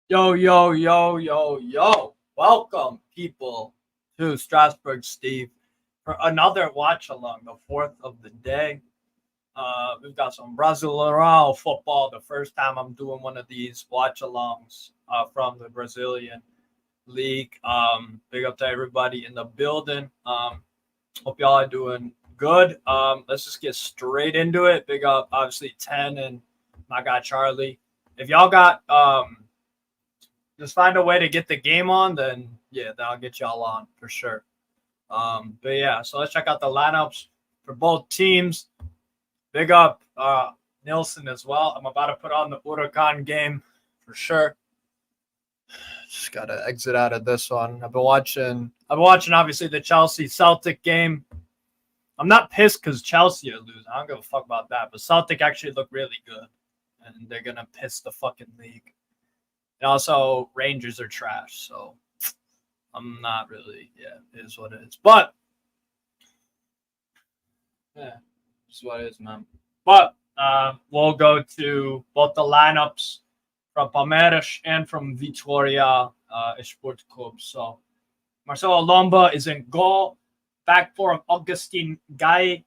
Yo, yo, yo, yo, yo. Welcome, people, to Strasbourg Steve for another watch along, the fourth of the day. We've got some Brasileirão football. The first time I'm doing one of these watch alongs from the Brazilian League. Big up to everybody in the building. Hope y'all are doing good. Let's just get straight into it. Big up, obviously, 10 and my guy Charlie. If y'all got just find a way to get the game on, then yeah, that'll get y'all on for sure. But yeah, so let's check out the lineups for both teams. Big up Nilsson as well. I'm about to put on the Huracan game for sure. Just gotta exit out of this one. I've been watching obviously the Chelsea Celtic game. I'm not pissed because Chelsea are losing. I don't give a fuck about that. But Celtic actually look really good, and they're gonna piss the fucking league. And also, Rangers are trash, so I'm not really. Yeah, it is what it is. But yeah, it's what it is, man. But we'll go to both the lineups from Palmeiras and from Vitória Esporte Clube. So Marcelo Lomba is in goal. Back four of Augustin Gai,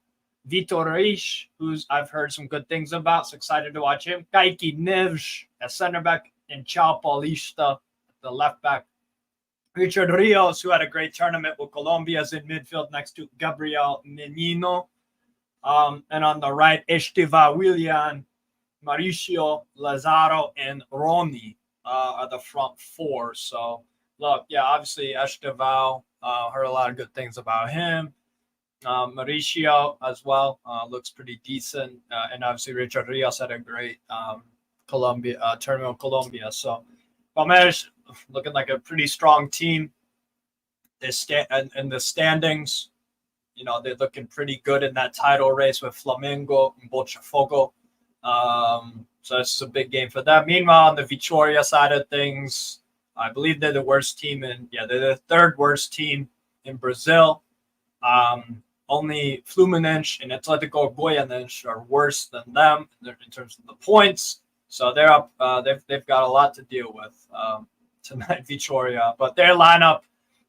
Vitor Reis, who's I've heard some good things about. So excited to watch him. Kaique Neves as center back, and Chao Paulista, the left back. Richard Rios, who had a great tournament with Colombia, is in midfield next to Gabriel Menino. And on the right, Estiva Willian, Mauricio Lazaro, and Roni are the front four. So, look, yeah, obviously Esteval, heard a lot of good things about him. Mauricio as well looks pretty decent. And obviously Richard Rios had a great Colombia tournament with Colombia. So Palmeiras looking like a pretty strong team. They stand in the standings. You know, they're looking pretty good in that title race with Flamengo and Botafogo. So this is a big game for them. Meanwhile, on the Vitória side of things, I believe they're the worst team they're the third worst team in Brazil. Only Fluminense and Atletico Goianiense are worse than them in terms of the points. So they're up. They've got a lot to deal with tonight, Vitória. But their lineup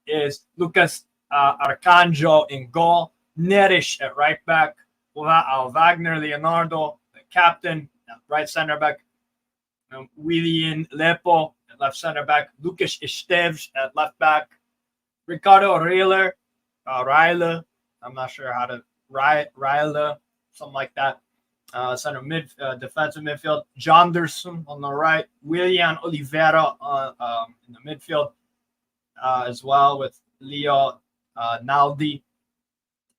is Lucas Arcanjo in goal, Neres at right back, Wagner Leonardo, the captain, at right center back, William Lepo at left center back, Lucas Esteves at left back, Ricardo Reiler, I'm not sure how to Reiler, something like that. Center defensive midfield, Jonderson on the right, William Oliveira in the midfield as well with Leo Naldi,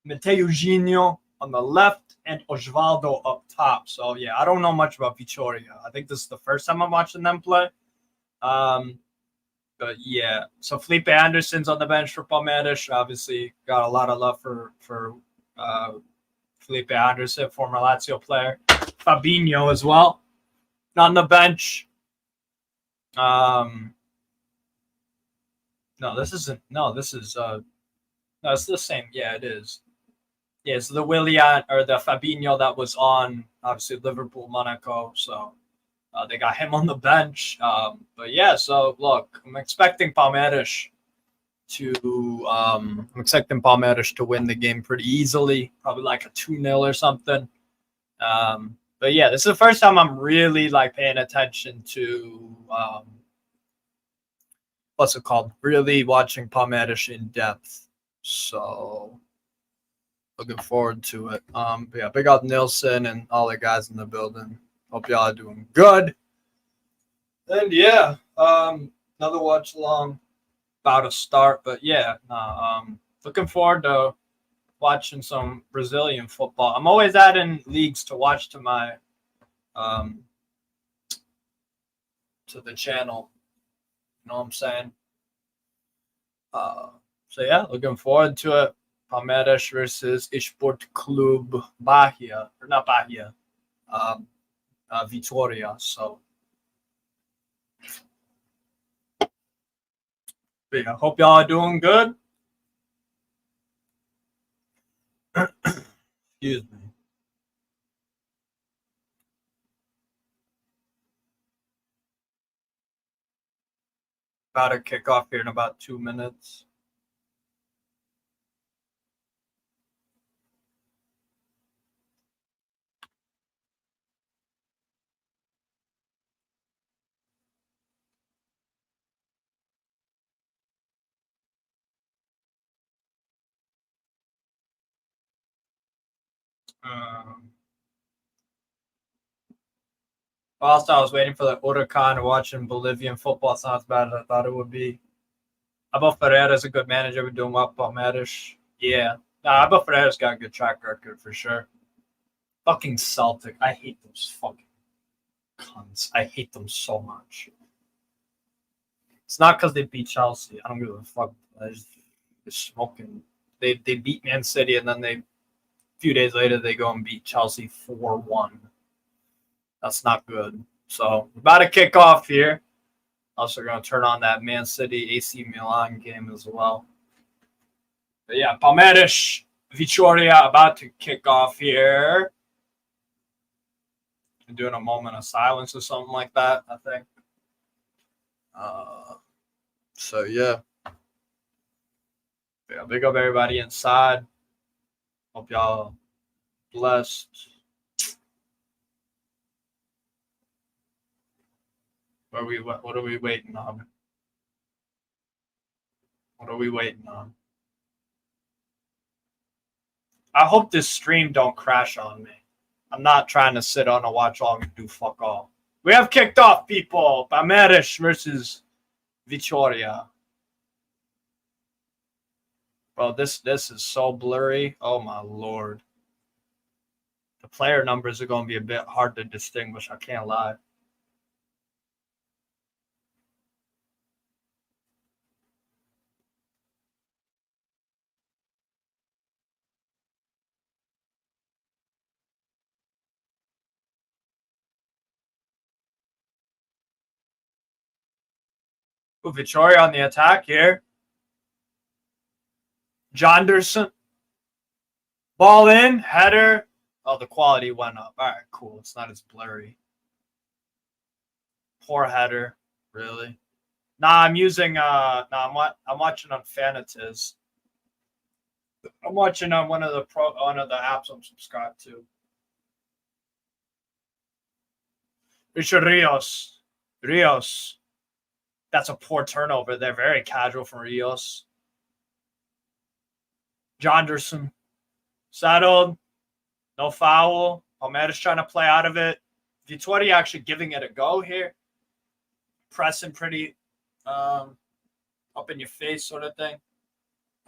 Matteo Ginio on the left, and Osvaldo up top. So yeah, I don't know much about Vitória. I think this is the first time I'm watching them play. But yeah, so Felipe Anderson's on the bench for Palmeiras. Obviously, got a lot of love for Felipe Anderson, former Lazio player. Fabinho as well on the bench. No, this isn't. No, this is. No, it's the same. Yeah, it is. Yeah, it's the Willian or the Fabinho that was on obviously Liverpool, Monaco. So they got him on the bench. But yeah, so look, I'm expecting Palmeiras to win the game pretty easily, probably like a 2-0 or something. But yeah, this is the first time I'm really like paying attention to what's it called? Really watching Palmeiras in depth. So looking forward to it. But yeah, big up Nilsson and all the guys in the building. Hope y'all are doing good. And yeah, another watch along about to start. But yeah, looking forward to watching some Brazilian football. I'm always adding leagues to watch to my to the channel. You know what I'm saying? So yeah, looking forward to it. Palmeiras versus Esporte Clube Bahia, or not Bahia, Vitória. So yeah, hope y'all are doing good. Excuse me. About to kick off here in about 2 minutes. Whilst I was waiting for the Huracan, watching Bolivian football, it's not as bad as I thought it would be. Abel Ferreira's a good manager. We're doing well, Palmeiras. Yeah. Nah, Abel Ferreira's got a good track record for sure. Fucking Celtic. I hate those fucking cunts. I hate them so much. It's not because they beat Chelsea. I don't give a fuck. They're smoking. They beat Man City, and then a few days later they go and beat Chelsea 4-1. That's not good. So we're about to kick off here. Also going to turn on that Man City AC Milan game as well. But yeah, Palmeiras, Vitória about to kick off here. I'm doing a moment of silence or something like that, I think. So yeah. Yeah, big up everybody inside. Hope y'all blessed. What are we waiting on? What are we waiting on? I hope this stream don't crash on me. I'm not trying to sit on and watch all and do fuck all. We have kicked off, people. Palmeiras versus Vitória. Bro, this is so blurry. Oh my lord. The player numbers are going to be a bit hard to distinguish. I can't lie. Ooh, Vitória on the attack here. Jonderson. Ball in, header. Oh, the quality went up. All right, cool. It's not as blurry. Poor header, really. Nah, I'm using I'm watching on Fanatiz. I'm watching on one of the apps I'm subscribed to. Richard Rios. Rios. That's a poor turnover there. Very casual from Rios. Jonderson. Settled. No foul. Palmeiras trying to play out of it. Vitória actually giving it a go here. Pressing pretty up in your face sort of thing.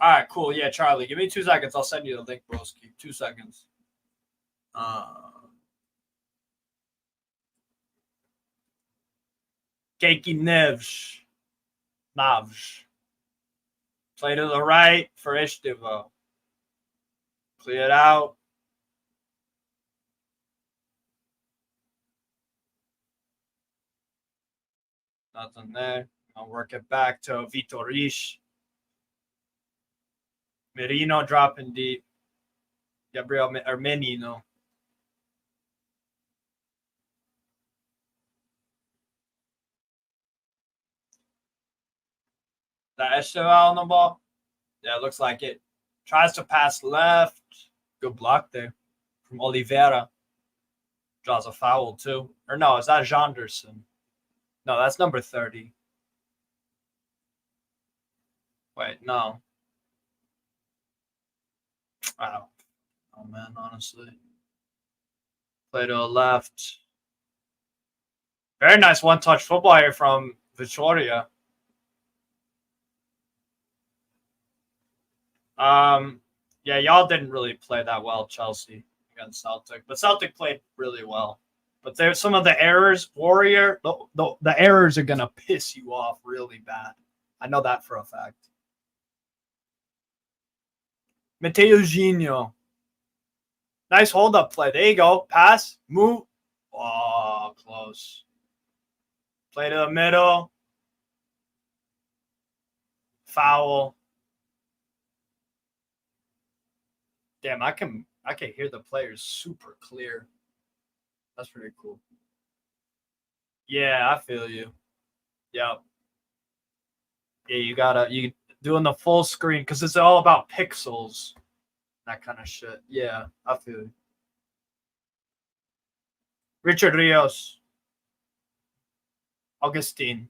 All right, cool. Yeah, Charlie, give me 2 seconds. I'll send you the link, broski. 2 seconds. Keiki Neves. Play to the right for Estevo. Clear it out. Nothing there. I'll work it back to Vitorish. Merino dropping deep. Gabriel Menino. That Esteval on the ball? Yeah, it looks like it. Tries to pass left. Good block there from Oliveira. Draws a foul too. Or no, is that Jonderson? No, that's number 30. Wait, no. Wow. Oh man, honestly. Play to the left. Very nice one-touch football here from Vitória. Yeah, y'all didn't really play that well, Chelsea against Celtic, but Celtic played really well. But there's some of the errors. Warrior, the errors are gonna piss you off really bad. I know that for a fact. Matteo Gino. Nice hold-up play. There you go. Pass, move. Oh, close. Play to the middle. Foul. Damn, I can hear the players super clear. That's pretty cool. Yeah, I feel you. Yep. Yeah, you doing the full screen because it's all about pixels, that kind of shit. Yeah, I feel you. Richard Rios, Augustine,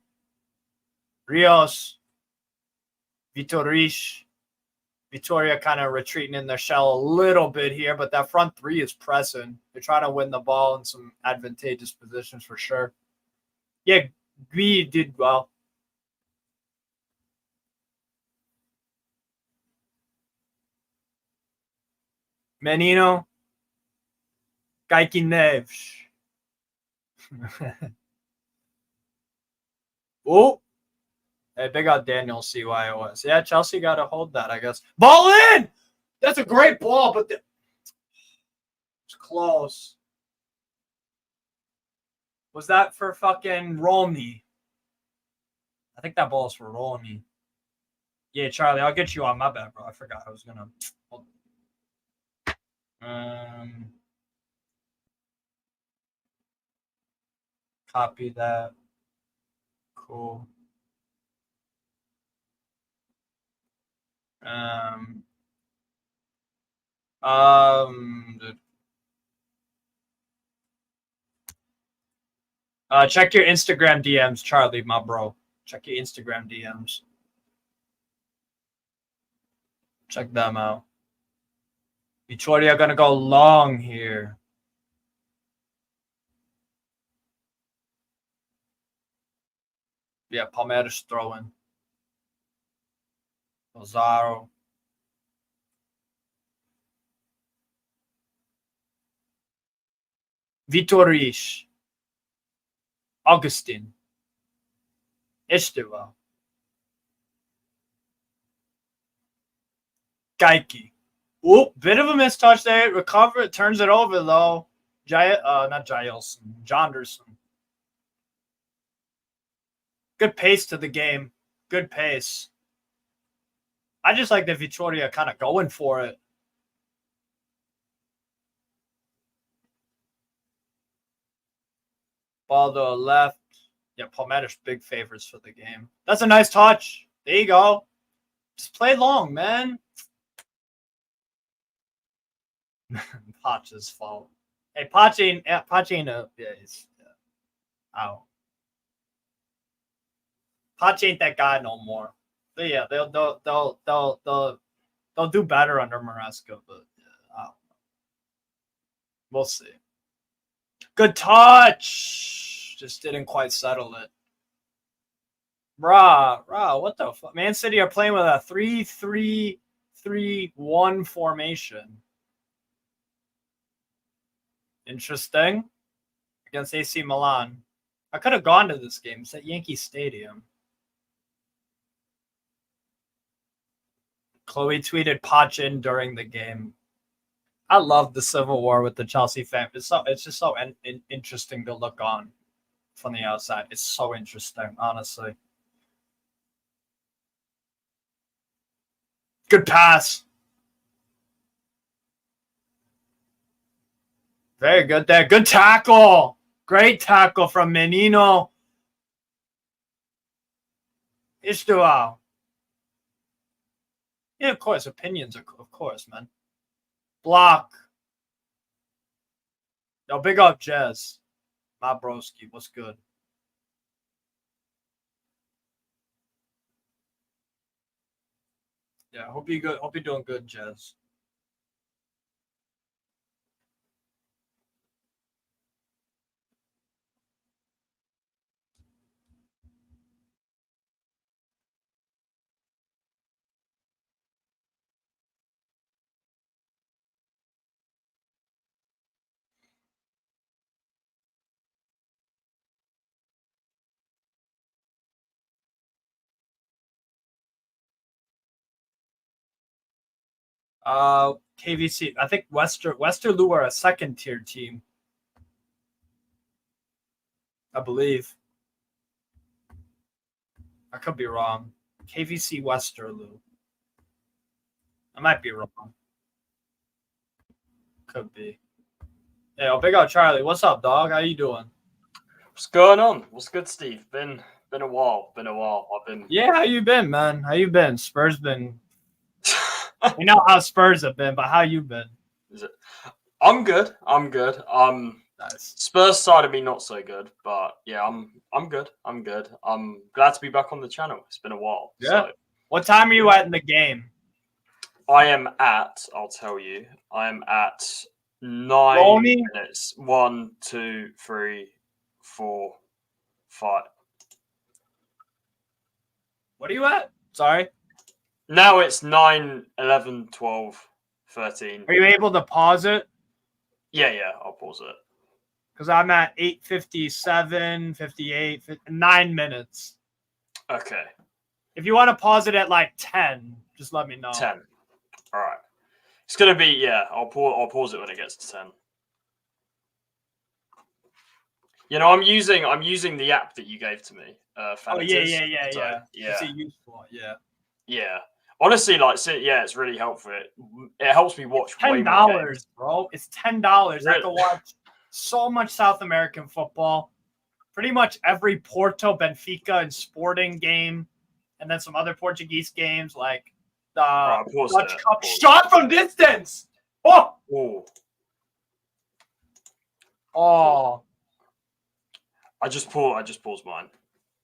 Rios, Vitor Rish, Vitória kind of retreating in their shell a little bit here, but that front three is pressing. They're trying to win the ball in some advantageous positions for sure. Yeah, Gui did well. Menino, Gaiki Neves. Oh, hey, big out Daniel CYOS. Yeah, Chelsea got to hold that, I guess. Ball in! That's a great ball, but it's close. Was that for fucking Romy? I think that ball is for Romy. Yeah, Charlie, I'll get you on. My bad, bro. I forgot I was gonna. Copy that. Cool. Check your Instagram DMs, Charlie, my bro. Check your Instagram DMs. Check them out. Vitória gonna go long here. Yeah, Palmeiras throwing. Lazaro. Vitorish. Augustine. Esteval. Gaiki. Oop, bit of a mistouch there. Recover it, turns it over though. Not Jailson. Jonderson. Good pace to the game. Good pace. I just like the Vitória kind of going for it. Ball to the left. Yeah, Palmeiras big favorites for the game. That's a nice touch. There you go. Just play long, man. Pacha's fault. Hey, Pacha ain't out. Pacha ain't that guy no more. But yeah, they'll do better under Maresca, but we'll see. Good touch. Just didn't quite settle it. What the fuck? Man City are playing with a 3-3-3-1 formation. Interesting. Against AC Milan. I could have gone to this game. It's at Yankee Stadium. Chloe tweeted Pachin during the game. I love the civil war with the Chelsea fan. It's just so interesting to look on from the outside. It's so interesting, honestly. Good pass. Very good there. Good tackle. Great tackle from Menino. Istuao. Yeah, of course. Opinions, of course, man. Block. Yo, big up Jez. My broski. What's good? Yeah, hope you're good. Hope you're doing good, Jez. KVC. I think Westerlo are a second tier team. I believe. I could be wrong. KVC Westerlo. I might be wrong. Could be. Hey, big up Charlie. What's up, dog? How you doing? What's going on? What's good, Steve? Been a while. I've been. Yeah, how you been, man? How you been? Spurs been. You know how Spurs have been, but how you been? Is it? I'm good. Nice. Spurs side of me not so good, but yeah, I'm good. I'm glad to be back on the channel. It's been a while. Yeah. So What time are you at in the game? I am at. I'll tell you. I am at 9 Rolny? minutes. 1, 2, 3, 4, 5. What are you at? Sorry. Now it's 9, 11, 12, 13. Are you able to pause it? Yeah. I'll pause it. Because I'm at 8:57, 58, 9 minutes. Okay. If you want to pause it at like 10, just let me know. 10. All right. It's gonna be I'll pause it when it gets to 10. You know, I'm using the app that you gave to me. Yeah. Is it useful? Yeah. Yeah. Honestly, it's really helpful. It helps me watch way more $10, games. bro. It's $10. Really? I can watch so much South American football. Pretty much every Porto, Benfica, and Sporting game, and then some other Portuguese games like the Dutch Cup. Shot from distance. Oh. I just paused mine.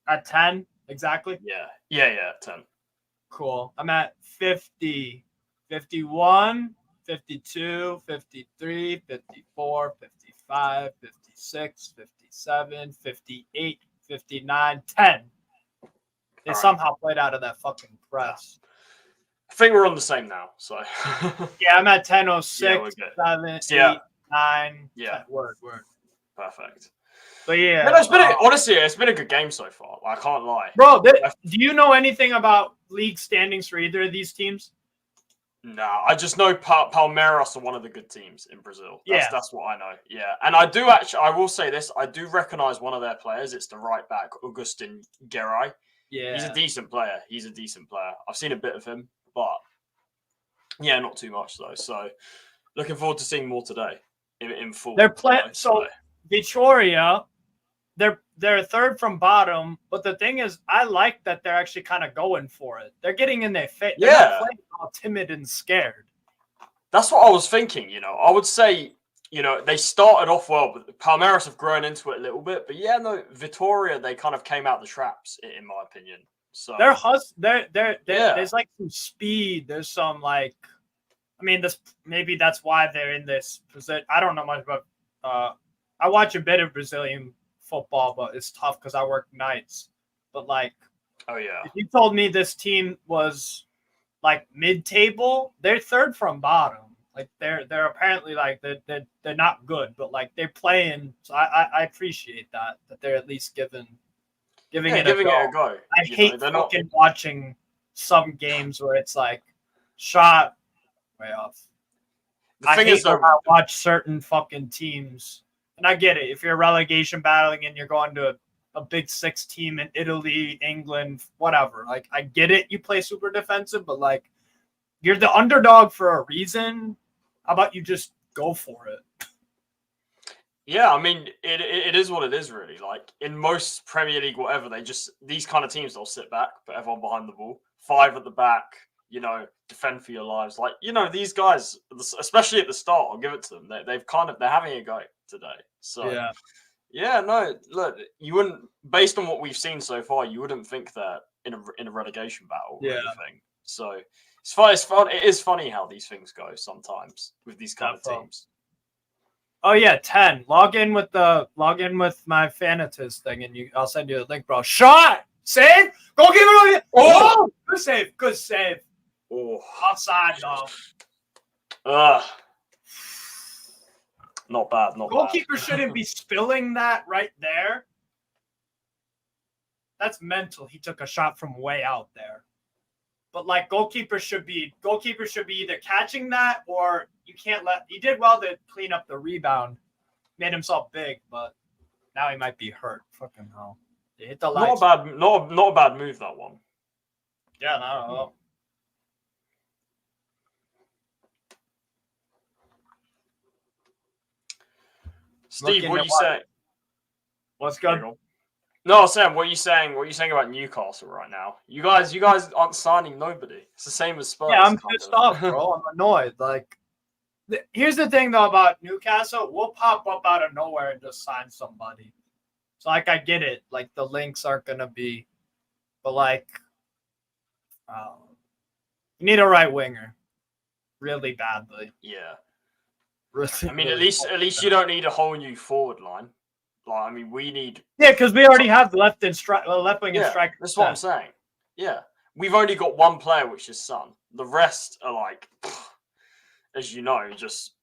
At 10, exactly? Yeah, 10. Cool. I'm at 50, 51, 52, 53, 54, 55, 56, 57, 58, 59, 10. They somehow played out of that fucking press. I think we're on the same now, so. Yeah, I'm at 10:06, 7, 8, 9, yeah. 10. Word. Perfect. But yeah. Honestly, it's been a good game so far. I can't lie. Bro, do you know anything about league standings for either of these teams? No, I just know Palmeiras are one of the good teams in Brazil. That's what I know. Yeah, and I will say this. I do recognize one of their players. It's the right back, Augustin Guerrai. Yeah. He's a decent player. I've seen a bit of him, but yeah, not too much though. So looking forward to seeing more today in full. They're playing. So Vitória, they're third from bottom, but the thing is, I like that they're actually kind of going for it. They're getting in their face. They're not playing all timid and scared. That's what I was thinking. I would say, they started off well, but Palmeiras have grown into it a little bit. But Vitória, they kind of came out the traps, in my opinion. So there's like some speed. There's some maybe that's why they're in this position. I don't know much about. I watch a bit of Brazilian football, but it's tough because I work nights. But if you told me this team was like mid-table, they're third from bottom. Like they're apparently they're not good, but they're playing. So I appreciate that they're at least giving it a go. I hate fucking watching some games where it's like shot way off. I hate when I watch certain fucking teams. And I get it. If you're relegation battling and you're going to a Big Six team in Italy, England, whatever. I get it. You play super defensive, but you're the underdog for a reason. How about you just go for it? Yeah, I mean, it is what it is, really. In most Premier League, whatever, these kind of teams, they'll sit back, put everyone behind the ball, 5 at the back, defend for your lives. These guys, especially at the start, I'll give it to them. They're having a go today. So look, you wouldn't, based on what we've seen so far, you wouldn't think that in a relegation battle or anything. So it's fun. It is funny how these things go sometimes with these kind of teams. Oh yeah, 10. Log in with my Fanatist thing, and I'll send you a link, bro. Shot, save, go give it. Oh, good save. Oh, offside though. Not bad. Goalkeeper shouldn't be spilling that right there. That's mental. He took a shot from way out there. But goalkeeper should be either catching that or you can't let. He did well to clean up the rebound, made himself big, but now he might be hurt. Fucking hell. They hit the lights. Not a bad move, that one. Yeah, not at all. Steve, what do you say? What's good? No, Sam, what are you saying? What are you saying about Newcastle right now? You guys aren't signing nobody. It's the same as Spurs. Yeah, I'm pissed off, bro. I'm annoyed. Like, here's the thing though about Newcastle, we'll pop up out of nowhere and just sign somebody. So like, I get it. Like the links aren't gonna be, but like, you need a right winger, really badly. Yeah. Really, I mean, really at least you don't need a whole new forward line. Like, I mean, we need. Yeah, because we already have the left wing and striker. That's what I'm saying. Yeah, we've only got one player, which is Son. The rest are like, as you know, just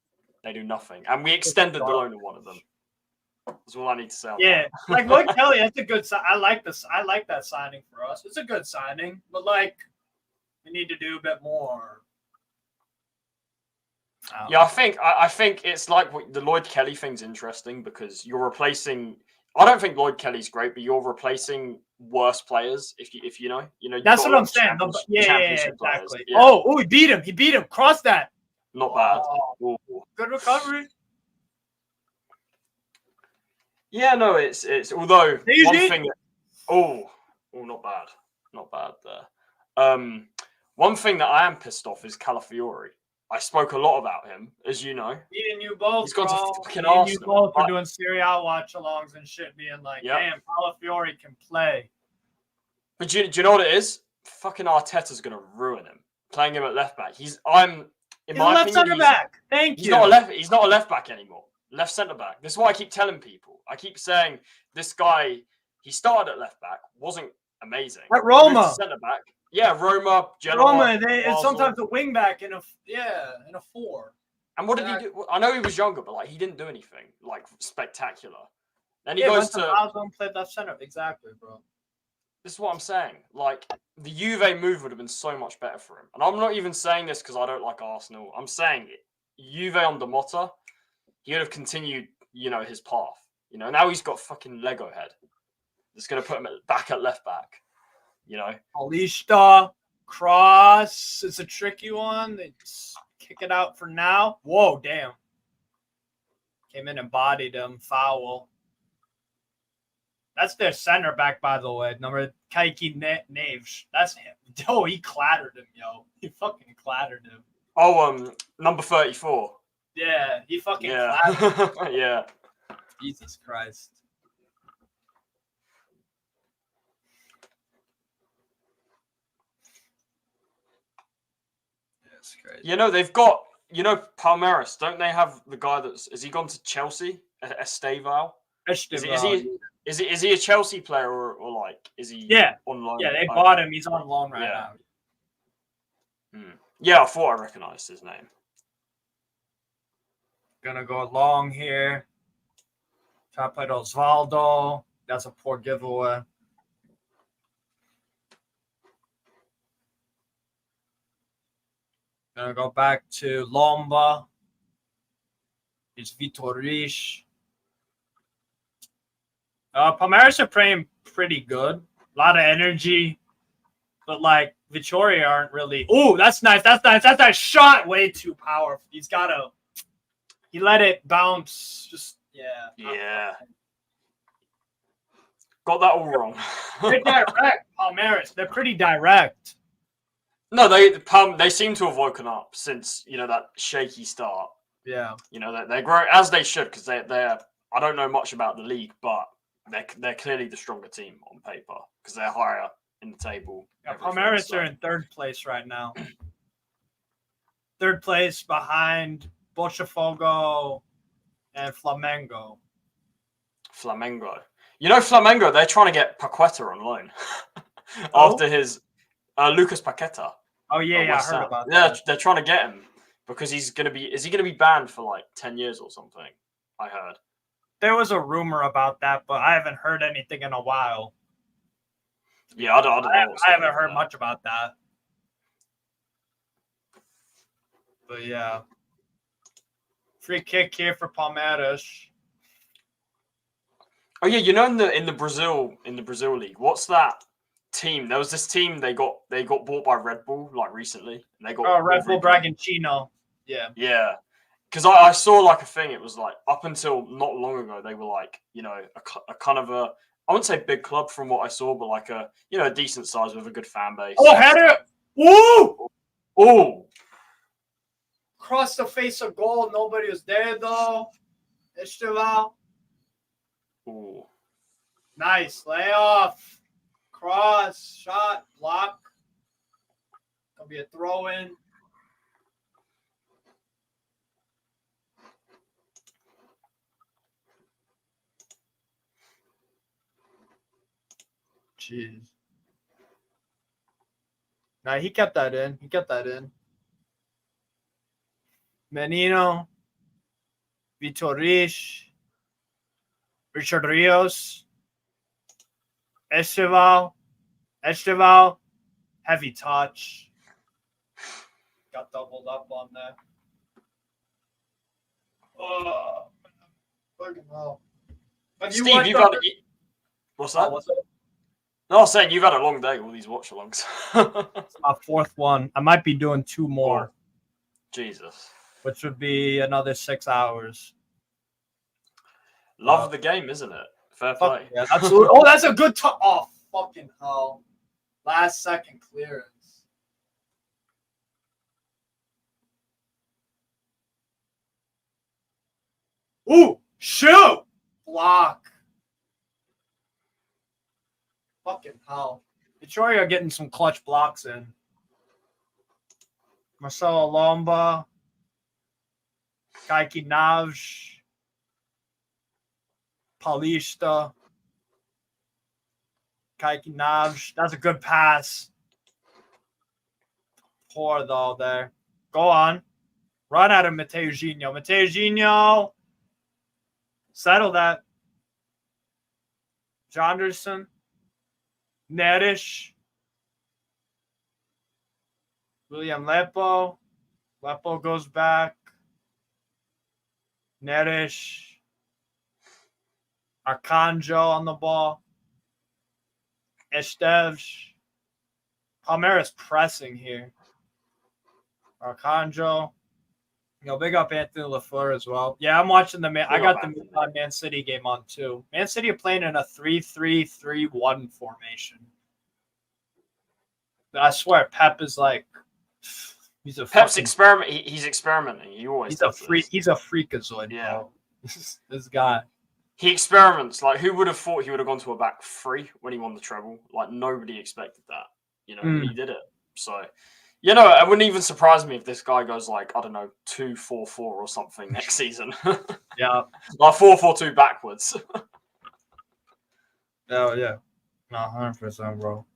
they do nothing. And we extended the loan of one of them. That's all I need to say. Yeah, like Lloyd Kelly, that's a good. I like this. I like that signing for us. It's a good signing, but like, we need to do a bit more. Yeah, I think it's like the Lloyd Kelly thing's interesting because you're replacing. I don't think Lloyd Kelly's great, but you're replacing worse players. If you know. That's what I'm saying. Yeah, exactly. Yeah. Oh, he beat him. He beat him. Cross that. Not bad. Ooh. Good recovery. Yeah, no, it's although one thing. Not bad there. One thing that I am pissed off is Calafiori. I spoke a lot about him, as you know. Me and you both, He's got to fucking Arsenal. Arsenal. You both are doing Serie A watch-alongs and shit, being like, damn, Calafiori can play. But do you know what it is? Fucking Arteta's going to ruin him. Playing him at left back. He's my left centre back. Thank you. He's not a left back anymore. Left centre back. This is what I keep telling people. I keep saying this guy, he started at left back, wasn't amazing. At Roma. Centre back. Yeah, Roma, Genoa, Roma, it's sometimes a wing back in a 4. And what did he do? I know he was younger, but like he didn't do anything like spectacular. Then he goes to Alzheimer's played left center. Exactly, bro. This is what I'm saying. Like the Juve move would have been so much better for him. And I'm not even saying this because I don't like Arsenal. I'm saying it. Juve under Motta, he would have continued, his path. Now he's got fucking Lego head. It's gonna put him back at left back. Alista, cross. It's a tricky one. They kick it out for now. Whoa, damn. Came in and bodied him. Foul. That's their center back, by the way. Number Kaiki Naves. That's him. Oh, he clattered him, yo. He fucking clattered him. Oh, number 34. Yeah, he fucking clattered him. Yeah. Jesus Christ. Crazy. They've got, Palmeiras, don't they have the guy has he gone to Chelsea? Estevao? Is he a Chelsea player or like, is he on loan? Yeah, they bought him. He's on loan right now. Yeah, I thought I recognized his name. Gonna go long here. Try to play to Osvaldo. That's a poor giveaway. Gonna go back to Lomba. It's Vitória. Palmeiras are playing pretty good. A lot of energy. But, like, Vitória aren't really... Ooh, that's nice. That's nice. That's that shot. Way too powerful. He let it bounce. Just, yeah. Yeah. Got that all wrong. They're direct, Palmeiras. They're pretty direct. No, they seem to have woken up since that shaky start. Yeah, they're growing as they should because they're. I don't know much about the league, but they're clearly the stronger team on paper because they're higher in the table. Yeah, Palmeiras are in third place right now. Third place behind Botafogo and Flamengo. Flamengo. They're trying to get Paqueta on loan after his. Lucas Paqueta. Oh yeah, I heard about that. Yeah, they're trying to get him because he's gonna be. Is he gonna be banned for like 10 years or something? I heard. There was a rumor about that, but I haven't heard anything in a while. Yeah, I don't know. I haven't heard much about that. But yeah, free kick here for Palmeiras. Oh yeah, in the Brazil league, what's that team? There was this team they got bought by Red Bull like recently. And they got Red Bull Bragantino. Yeah. Yeah. because I saw like a thing. It was like up until not long ago, they were like, you know, a kind of a, I wouldn't say big club from what I saw, but like a, you know, a decent size with a good fan base. Oh, header! Woo! Oh, Cross the face of goal. Nobody was there though. Esteval. oh. Nice. Layoff. Cross. Shot. Block. Gonna be a throw in. Jeez. Nah, he kept that in. Menino. Vitorish. Richard Rios. Esteval. Heavy touch. Got doubled up on that. Oh, fucking hell. Steve, you've had what's that? What's up? No, I was saying you've had a long day with these watch alongs. It's my fourth one. I might be doing 2 more. Jesus. Which would be another 6 hours. Love of the game, isn't it? Fair play. Yeah, absolutely. Oh, that's a good touch. Oh, fucking hell. Last second clearance. Ooh, shoot! Block. Fucking hell. Detroit are getting some clutch blocks in. Marcelo Lomba. Kaiki Navj. Paulista. Kaiki Navj. That's a good pass. Poor though there. Go on. Run out of Mateo Gino. Settle that. Jonderson. Nerish. William Lepo. Lepo goes back. Nerish. Arcanjo on the ball. Esteves. Palmeiras pressing here. Arcanjo. Big up Anthony LaFleur as well. Yeah, I'm watching I got the Man City game on too. Man City are playing in a 3-3-3-1 formation. I swear, Pep is like, he's a Pep's experiment. He's experimenting. He always he's a freak. He's a freakazoid. Yeah, bro. This guy. He experiments. Like, who would have thought he would have gone to a back 3 when he won the treble? Like, nobody expected that. You know, he did it. So, you know, it wouldn't even surprise me if this guy goes like, I don't know, 2-4-4 or something next season. Yeah. Like 4-4-2 backwards. Oh, yeah. No, 100%, bro.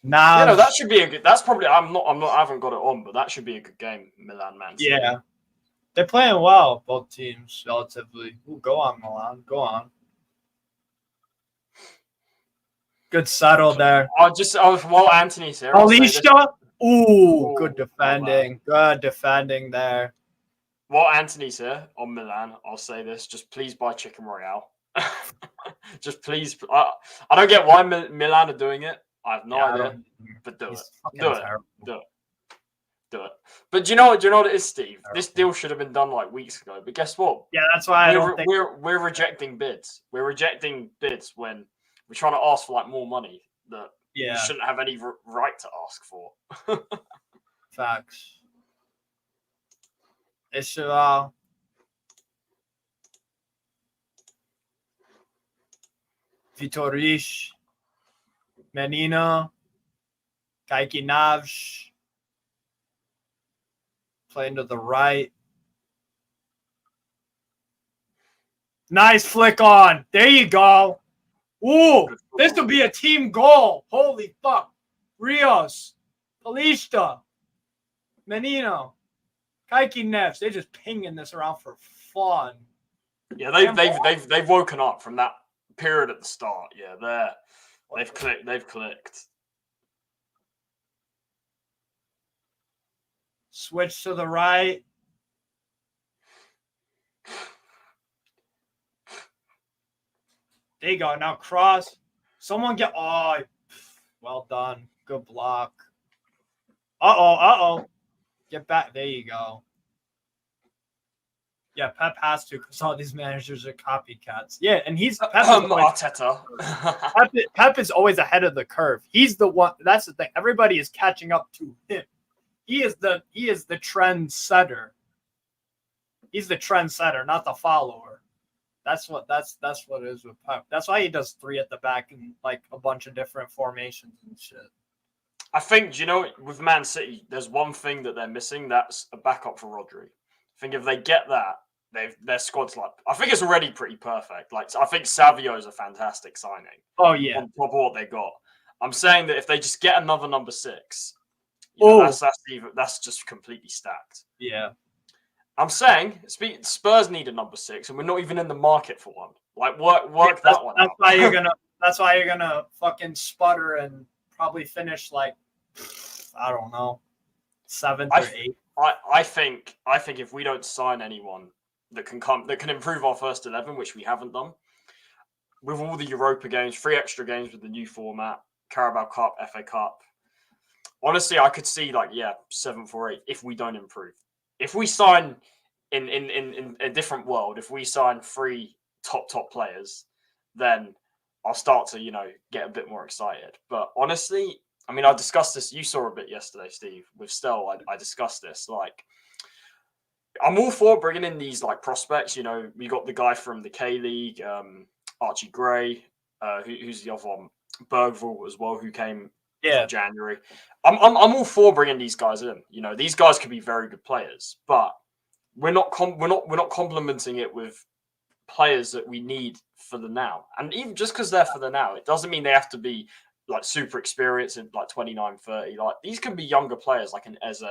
Nah. You know, that should be a good. That's probably. I haven't got it on, but that should be a good game. Milan, Man City. Yeah. They're playing well, both teams, relatively. Ooh, go on, Milan. Go on. Good settle there. While Anthony's here. Alicia. Ooh, good defending. Good defending there. While Anthony's here on Milan, I'll say this: just please buy Chicken Royale. Just please. I don't get why Milan are doing it. I have no idea, but do it. But do you know what it is, Steve? This deal should have been done like weeks ago. But guess what? Yeah, that's why we're rejecting bids. We're rejecting bids when we're trying to ask for like more money that we shouldn't have any right to ask for. Facts. Israel. Vitorish. Menino. Kaiki Navj. Playing to the right. Nice flick on. There you go. Ooh, this will be a team goal. Holy fuck. Rios. Palista. Menino. Kaiki Navj. They're just pinging this around for fun. Yeah, they've woken up from that period at the start. Yeah, they've clicked. Switch to the right. There you go. Now cross. Someone get. Oh, well done. Good block. Uh-oh. Get back. There you go. Yeah, Pep has to because all these managers are copycats. Yeah, and Arteta. Pep is always ahead of the curve. He's the one. That's the thing. Everybody is catching up to him. He is the trend setter. He's the trendsetter, not the follower. That's what it is with Pep. That's why he does 3 at the back and like a bunch of different formations and shit. I think, with Man City, there's one thing that they're missing. That's a backup for Rodri. I think if they get that, their squad's like. I think it's already pretty perfect. Like I think Savio is a fantastic signing. Oh yeah. On top of what they got, I'm saying that if they just get another number 6, that's just completely stacked. Yeah. I'm saying Spurs need a number 6, and we're not even in the market for one. Like work that one. That's why you're gonna fucking sputter and probably finish like I don't know 7th or 8th. I think if we don't sign anyone that can improve our first 11, which we haven't done, with all the Europa games, 3 extra games with the new format, Carabao Cup, FA Cup. Honestly, I could see 7th or 8th if we don't improve. If we sign in a different world, if we sign 3 top players, then I'll start to get a bit more excited. But honestly, I mean, I discussed this. You saw a bit yesterday, Steve, with Stell. I discussed this. Like, I'm all for bringing in these prospects. We got the guy from the K League, Archie Gray, who's the other one, Bergvall as well, who came. Yeah, January. I'm all for bringing these guys in. These guys could be very good players, but we're not complementing it with players that we need for the now. And even just because they're for the now, it doesn't mean they have to be super experienced in 29, 30. These can be younger players like an Eze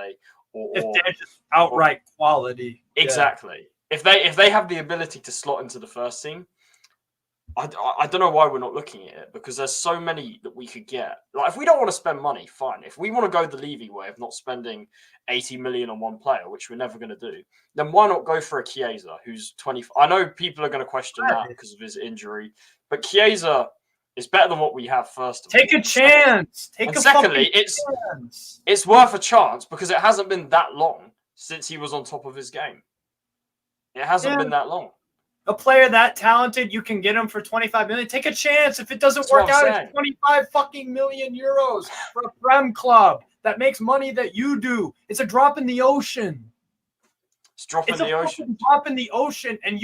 or if they're just outright quality. Exactly. Yeah. If they have the ability to slot into the first team. I don't know why we're not looking at it, because there's so many that we could get. If we don't want to spend money, fine. If we want to go the Levy way of not spending 80 million on one player, which we're never going to do, then why not go for a Chiesa who's 20? I know people are going to question that because of his injury, but Chiesa is better than what we have. First of all, take a chance. Secondly, it's worth a chance because it hasn't been that long since he was on top of his game. It hasn't been that long. A player that talented, you can get him for 25 million. Take a chance. If it doesn't work out, it's 25 fucking million euros for a Prem club that makes money that you do. It's a drop in the ocean. It's drop in the ocean, and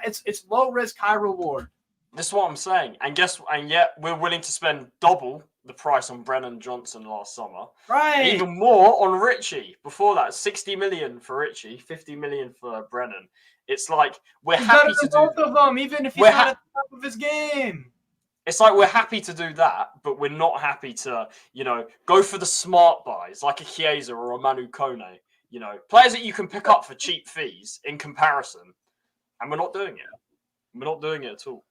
it's low risk, high reward. This is what I'm saying. And yet we're willing to spend double the price on Brennan Johnson last summer. Right. Even more on Richie. Before that, 60 million for Richie, 50 million for Brennan. It's like we're happy to do both of them, even if he's not at the top of his game. It's like we're happy to do that, but we're not happy to, go for the smart buys like a Chiesa or a Manu Kone. Players that you can pick up for cheap fees in comparison, and we're not doing it. We're not doing it at all.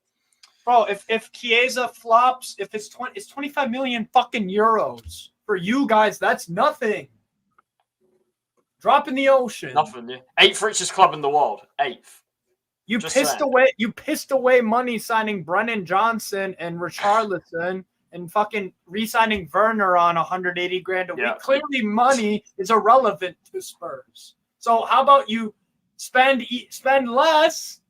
Bro, if Chiesa flops, if it's 25 million fucking euros for you guys, that's nothing. Drop in the ocean. Nothing. Yeah. 8th richest club in the world. 8th. You pissed away money signing Brennan Johnson and Richarlison and fucking re-signing Werner on 180 grand a week. Clearly, money is irrelevant to Spurs. So how about you spend less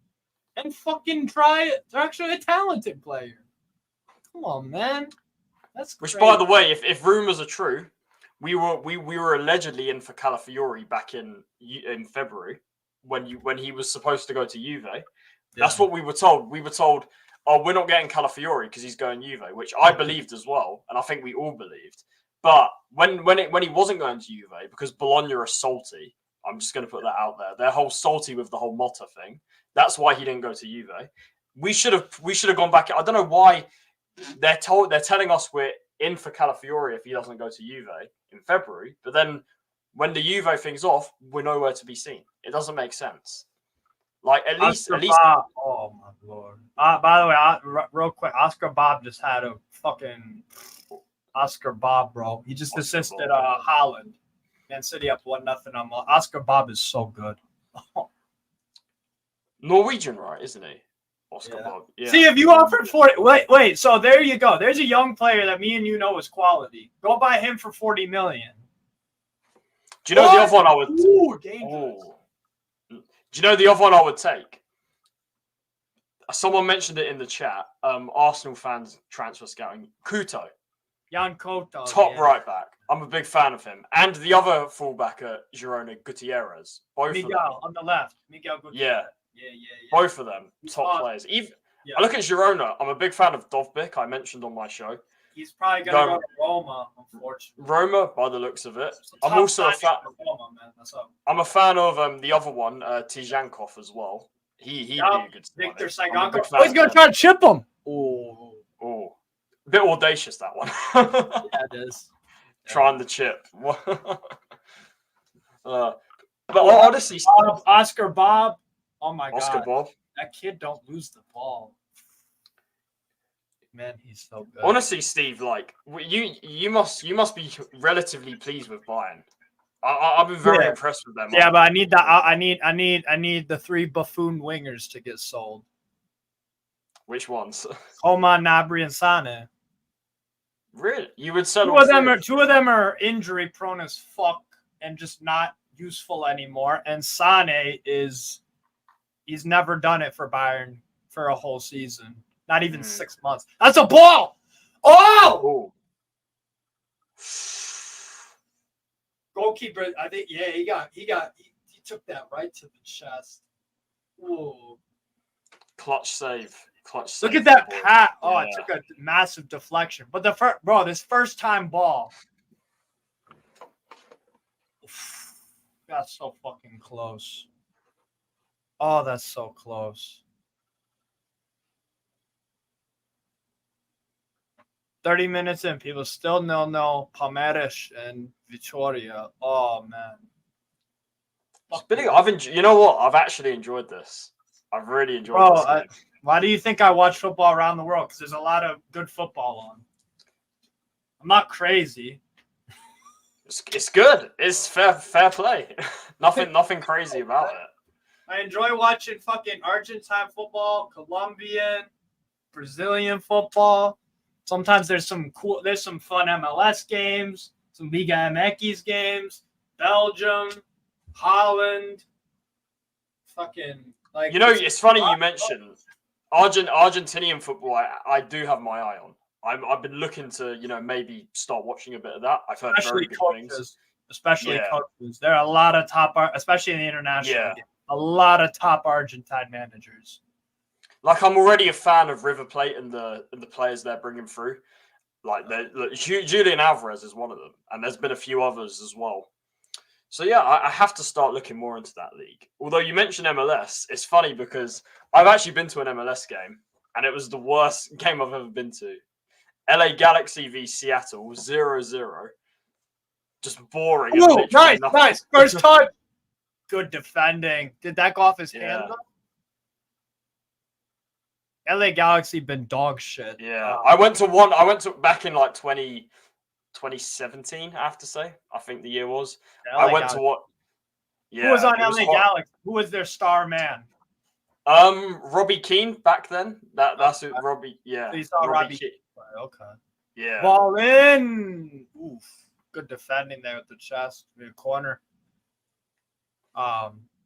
and fucking try actually a talented player? Come on, man. That's which, crazy. by the way, if rumors are true, we were allegedly in for Calafiori back in February when he was supposed to go to Juve. Yeah. That's what we were told. We were told, oh, we're not getting Calafiori because he's going Juve, which I believed as well, and I think we all believed. But when he wasn't going to Juve, because Bologna are salty, I'm just going to put that out there. They're whole salty with the whole Motta thing. That's why he didn't go to Juve. We should have gone back. I don't know why they're telling us we're in for Calafiori if he doesn't go to Juve in February, but then when the Juve thing's off, we're nowhere to be seen. It doesn't make sense. At least. Oh my lord! By the way, real quick, Oscar Bob just had a fucking Oscar Bob, bro. He just assisted Holland. Man City up 1-0 on Oscar Bob is so good. Norwegian, right? Isn't he? Oscar Bob. Yeah. See, if you offered 40, wait. So there you go. There's a young player that me and you know is quality. Go buy him for 40 million. Do you know the other one I would? Dangerous. Do you know the other one I would take? Someone mentioned it in the chat. Arsenal fans transfer scouting. Couto. Jan Koto. Top right back. I'm a big fan of him. And the other fullback at Girona, Gutierrez. Both Miguel of them. on the left. Miguel Gutierrez. Yeah. Yeah. Both of them. Top players. Even, I look at Girona. I'm a big fan of Dovbyk, I mentioned on my show. He's probably going to go to Roma, unfortunately. Roma, by the looks of it. I'm also a fan. Roma, man. That's up. I'm a fan of the other one, Tijankov, as well. He'd be a good Victor Sagankov. Oh, he's going to try to chip him. Oh. A bit audacious, that one. Yeah, it is. Trying the chip. But honestly, Oscar Bob. Oh my God. Oscar Bob. That kid don't lose the ball. Man, he's so good. Honestly, Steve, like you must be relatively pleased with Bayern. I've been very impressed with them. Yeah, but I need the 3 buffoon wingers to get sold. Which ones? Coman, Gnabry, and Sane. Really? You would sell two of them are injury prone as fuck and just not useful anymore. And Sane he's never done it for Bayern for a whole season. Not even 6 months. That's a ball! Oh! Goalkeeper, I think, he took that right to the chest. Ooh. Clutch save. Look at that pat. Oh, it took a massive deflection. But this first time ball. Got so fucking close. Oh, that's so close. 30 minutes in, people still 0-0. Palmeiras and Vitória. Oh, man. You know what? I've actually enjoyed this. I've really enjoyed this game. Why do you think I watch football around the world? Because there's a lot of good football on. I'm not crazy. It's good. It's fair play. Nothing crazy about it. I enjoy watching fucking Argentine football, Colombian, Brazilian football. Sometimes there's some fun MLS games, some Liga MX games, Belgium, Holland, fucking like. You know, it's funny you mentioned Argentinian football. I do have my eye on. I've been looking to maybe start watching a bit of that. I've heard very good things. Especially coaches. There are a lot of top, especially in the international game, a lot of top Argentine managers. Like, I'm already a fan of River Plate and the players they're bringing through. Like, Julian Alvarez is one of them, and there's been a few others as well. So yeah, I have to start looking more into that league. Although you mentioned MLS, it's funny because I've actually been to an MLS game, and it was the worst game I've ever been to. LA Galaxy v Seattle 0-0. Just boring. Oh, nice. First touch. Good defending. Did that go off his hand? LA Galaxy been dog shit. Yeah. I went to back in like 2017, I have to say. I think the year was. I went to what? Yeah. Who was on LA Galaxy? Who was their star man? Robbie Keane back then. That's it. Robbie. Yeah. So you saw Robbie Keane. Okay. Yeah. Ball in. Oof. Good defending there with the chest. The corner.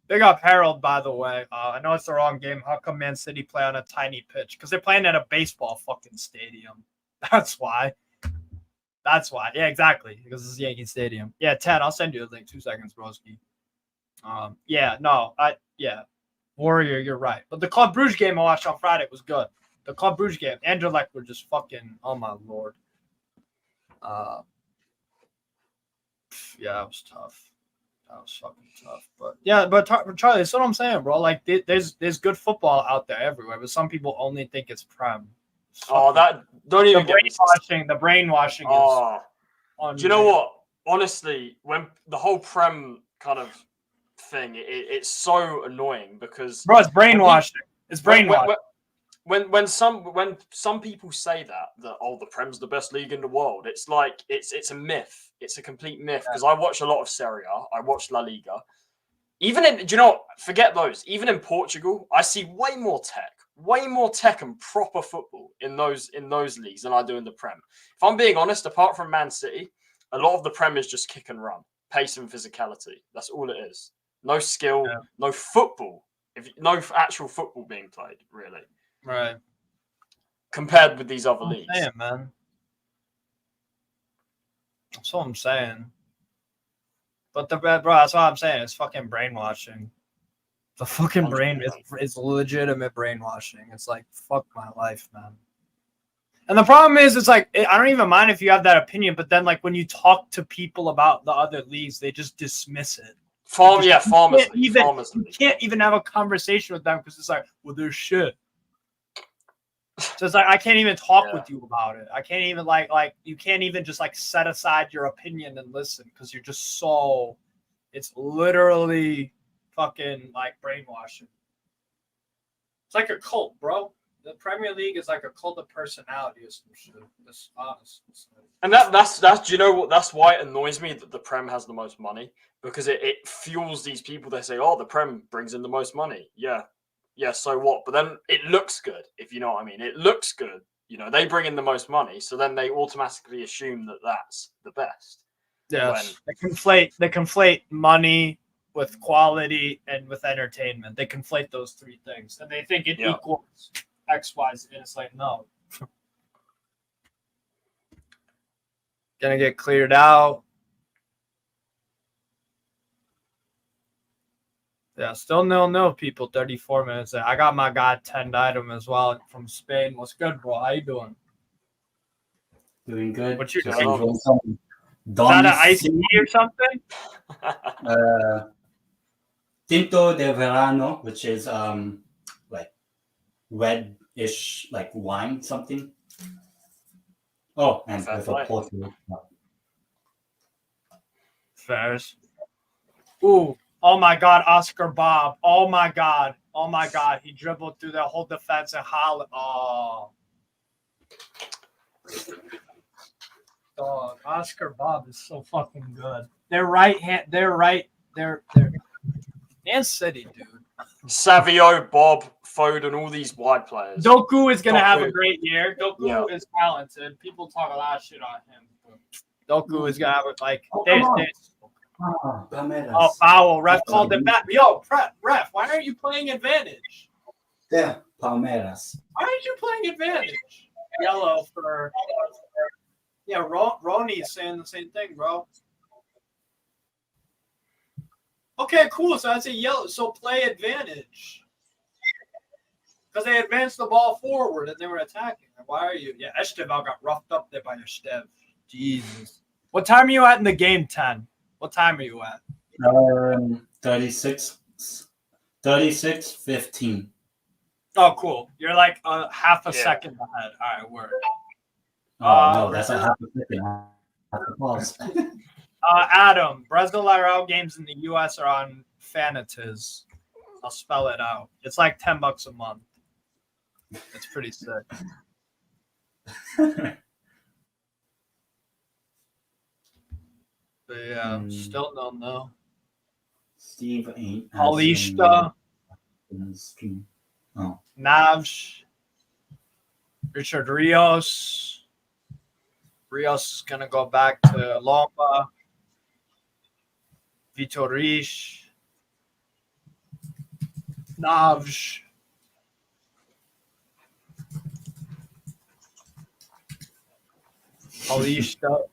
Big up Harold, by the way. I know it's the wrong game. How come Man City play on a tiny pitch? Because they're playing at a baseball fucking stadium. That's why. Yeah, exactly. Because it's Yankee Stadium. Yeah, Ted, I'll send you a link. 2 seconds, broski. Warrior, you're right. But the Club Brugge game I watched on Friday was good. The Club Brugge game. Anderlecht were just fucking, oh my lord. Yeah, it was tough. That was fucking tough. But yeah, Charlie, that's what I'm saying, bro. Like, there's good football out there everywhere, but some people only think it's Prem. Don't even get me started. The brainwashing is do you know what? Honestly, when the whole Prem kind of thing, it's so annoying because bro, it's brainwashing. It's brainwashing. When some people say that the Prem's the best league in the world, it's like it's a myth. It's a complete myth because I watch a lot of Serie A. I watch La Liga. Forget those. Even in Portugal, I see way more tech and proper football in those leagues than I do in the Prem. If I'm being honest, apart from Man City, a lot of the Prem is just kick and run, pace and physicality. That's all it is. no skill, no football. No actual football being played, really. Right. Compared with these other leagues. Saying, man. That's what I'm saying. But bro, that's what I'm saying. It's fucking brainwashing. The fucking brain is legitimate brainwashing. It's like, fuck my life, man. And the problem is, it's like, I don't even mind if you have that opinion, but then like when you talk to people about the other leagues, they just dismiss it. Farmers You can't even have a conversation with them because it's like, well, they're shit. So it's like I can't even talk with you about it. I can't even like you can't even just like set aside your opinion and listen because you're just so. It's literally fucking like brainwashing. It's like a cult, bro. The Premier League is like a cult of personality or some shit. That's honest. And that's do you know what? That's why it annoys me that the Prem has the most money because it fuels these people. They say, "Oh, the Prem brings in the most money." Yeah, so what? But then it looks good, if you know what I mean. It looks good. You know, they bring in the most money, so then they automatically assume that that's the best. Yes. They conflate money with quality and with entertainment. They conflate those three things. And they think it equals X, Y, Z. And it's like, no. Gonna get cleared out. Yeah, still 0-0, people. 34 minutes. I got my god 10 item as well from Spain. What's good, bro? How you doing? Doing good. What you Just doing? enjoying some Is that an iced tea or something? Tinto de Verano, which is like red-ish, like wine something. Oh, and with a portrait. Fairs. Ooh. Oh my God, Oscar Bob. Oh my God. He dribbled through the whole defense and Holland. Oh. Dog, Oscar Bob is so fucking good. They're right. They're Man City, dude. Savio, Bob, Foden, all these wide players. Doku is gonna have a great year. Doku is talented. People talk a lot of shit on him. Doku is gonna have Oh, foul. Ref called it back. Yo, ref, why aren't you playing advantage? Yeah, Palmeiras. Why aren't you playing advantage? Yellow for... Yeah, Ronnie is saying the same thing, bro. Okay, cool. So that's a yellow. So play advantage. Because they advanced the ball forward and they were attacking. Why are you? Yeah, Esteval got roughed up there by Estev. Jesus. What time are you at in the game, 10? What time are you at? 36-15. Oh, cool. You're like half a second ahead. All right, word. No, that's a half a second. Adam, Brasileirão games in the U.S. are on Fanatiz. I'll spell it out. It's like $10 a month. It's pretty sick. But yeah, still don't know. Steve ain't Paulista. Oh. Naves. Richard Rios. Rios is going to go back to Lomba. Vitorish. Naves. Paulista.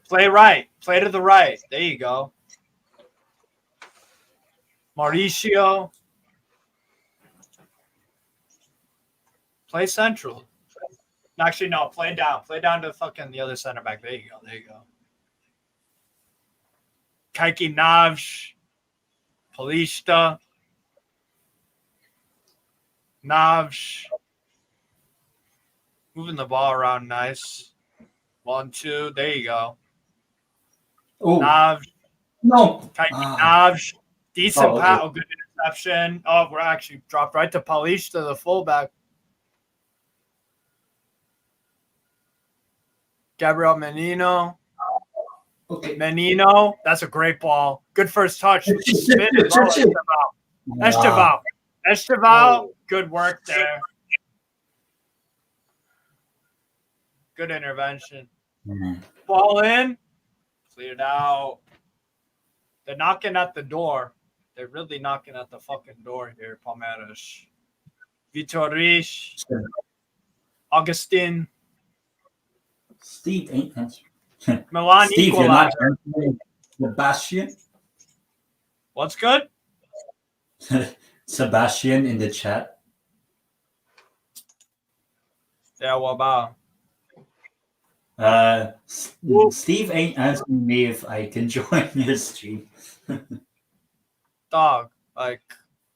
Play right. Play to the right. There you go. Mauricio. Play central. Actually, no. Play down. Play down to fucking the other center back. There you go. There you go. Kaiki Naves. Paulista. Naves. Moving the ball around nice. 1, 2. There you go. Oh. Naves. No. Naves. Decent pass. Good interception. Oh, we're actually dropped right to Paulista, the fullback. Gabriel Menino. Okay. Menino. That's a great ball. Good first touch. Esteval. Good work there. Good intervention. Mm. Ball in. Cleared out. They're knocking at the door. They're really knocking at the fucking door here, Palmeiras. Vitória. Augustin. Steve ain't answering. Milan Steve, you're not equalizer. answering Sebastian. What's good? Sebastian in the chat. Yeah, what about? Steve ain't asking me if I can join his stream. Dog. Like,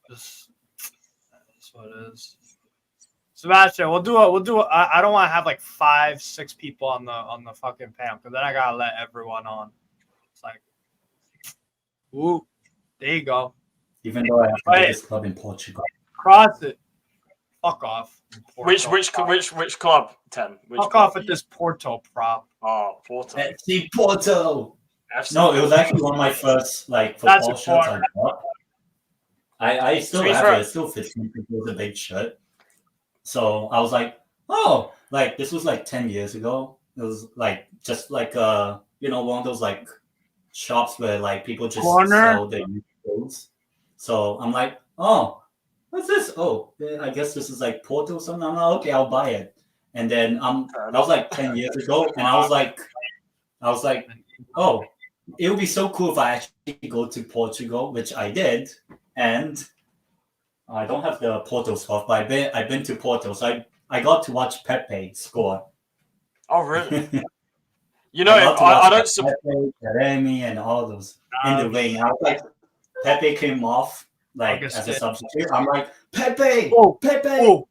this. That's what it is. Sebastian, we'll do. I don't want to have like 5-6 people on the fucking panel because then I gotta let everyone on. It's like, ooh, there you go. Even though I have the biggest club in Portugal. Cross it. Fuck off. Which club? 10. Which Fuck club off with this Porto prop. Oh, Porto. FC Porto. FC No, it was actually one of my first like That's football shirts I bought. I still To be have fair- it. It still fits me because it was a big shirt. So I was like, oh, like this was like 10 years ago. It was like just like one of those like shops where like people just Corner? sell their used clothes. So I'm like, oh, what's this? Oh, I guess this is like Porto or something. I'm like, okay, I'll buy it. And then that was like 10 years ago, and I was like, oh, it would be so cool if I actually go to Portugal, which I did, and I don't have the Porto stuff, but I've been to Porto, so I got to watch Pepe score. Oh, really? You know, I don't support. Pepe, Jeremy, and all those in the ring. I was like, Pepe came off like as a substitute. I'm like, Pepe, Pepe. Oh.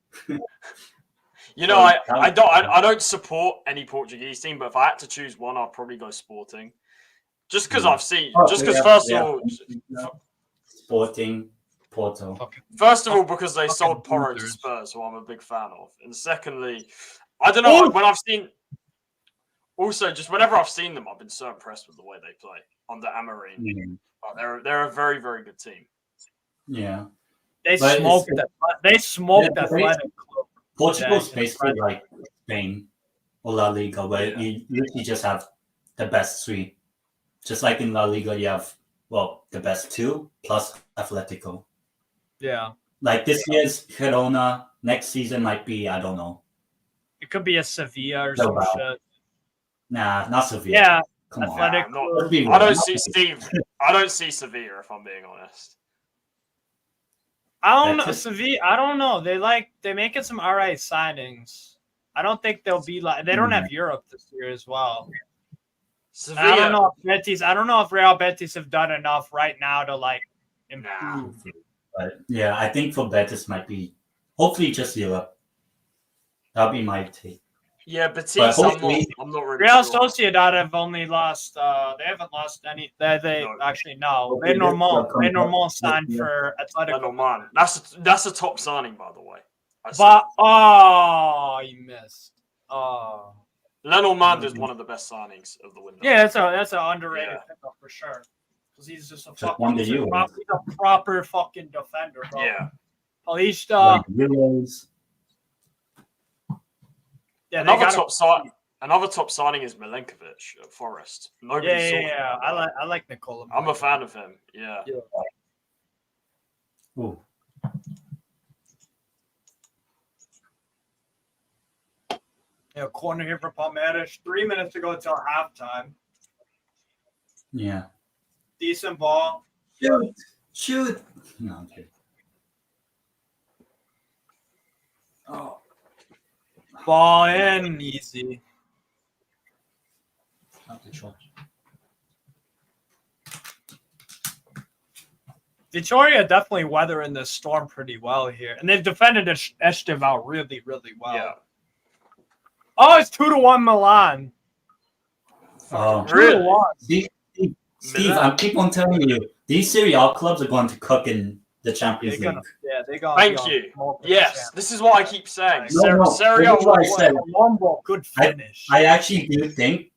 You know, I don't support any Portuguese team, but if I had to choose one, I'd probably go Sporting. Just because I've seen, first of all, Sporting, Porto. First of all, because they sold Porro to Spurs, who I'm a big fan of, and secondly, I don't know when I've seen. Also, just whenever I've seen them, I've been so impressed with the way they play under Amorim. Mm-hmm. Oh, they're a very, very good team. Yeah, They smoked Athletic Club. Portugal's basically like Spain or La Liga, where you usually just have the best three. Just like in La Liga, you have the best two plus Atletico. Yeah. Like this year's Girona, next season might be, I don't know. It could be a Sevilla or some shit. Nah, not Sevilla. Yeah. Come Athletic on. I don't see Steve. I don't see Sevilla, if I'm being honest. I don't know. Sevilla, I don't know. They're making some alright signings. I don't think they'll be like they don't have Europe this year as well. Sevilla, I don't know if Real Betis have done enough right now to like improve. But yeah, I think for Betis might be hopefully just Europe. That'll be my take. Yeah, Betis, I'm not really Real sure. Sociedad have only lost. They haven't lost any. Actually no. They normal signed for Atletico. That's a top signing, by the way. You missed. Lenormand is one of the best signings of the window. Yeah, that's an underrated pickup for sure. Because he's just a proper fucking defender, bro. Yeah. Palista. Yeah, another top signing is Milenkovic at Forest. I like Nikola. I'm a fan of him. Yeah. Ooh. Yeah, corner here for Palmeiras. 3 minutes to go until halftime. Yeah. Decent ball. Shoot. No, I'm kidding. Oh. Ball in easy. Not the choice. Vitória definitely weathering this storm pretty well here. And they've defended Esteval really, really well. Yeah. Oh, it's 2-1 Milan. Oh, 2-1. Steve, I keep on telling you, these Serie A clubs are going to cook in the Champions League. Thank you. Yes, this is what I keep saying. Good finish. I actually do think,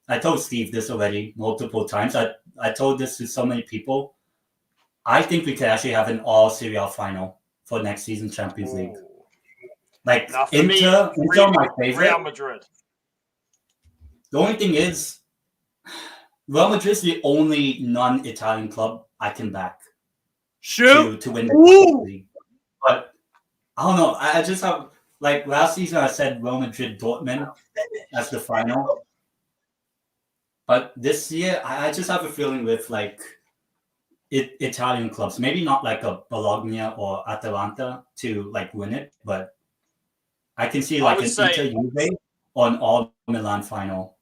I told Steve this already multiple times. I told this to so many people. I think we could actually have an all Serie A final for next season Champions League. Like Inter, my favorite. Real Madrid. The only thing is, Real Madrid is the only non-Italian club I can back to win the Champions League. But I don't know. I just have like last season I said Real Madrid Dortmund as the final. But this year I just have a feeling with like Italian clubs, maybe not like a Bologna or Atalanta to like win it, but I can see like an Inter Juve or an all Milan final.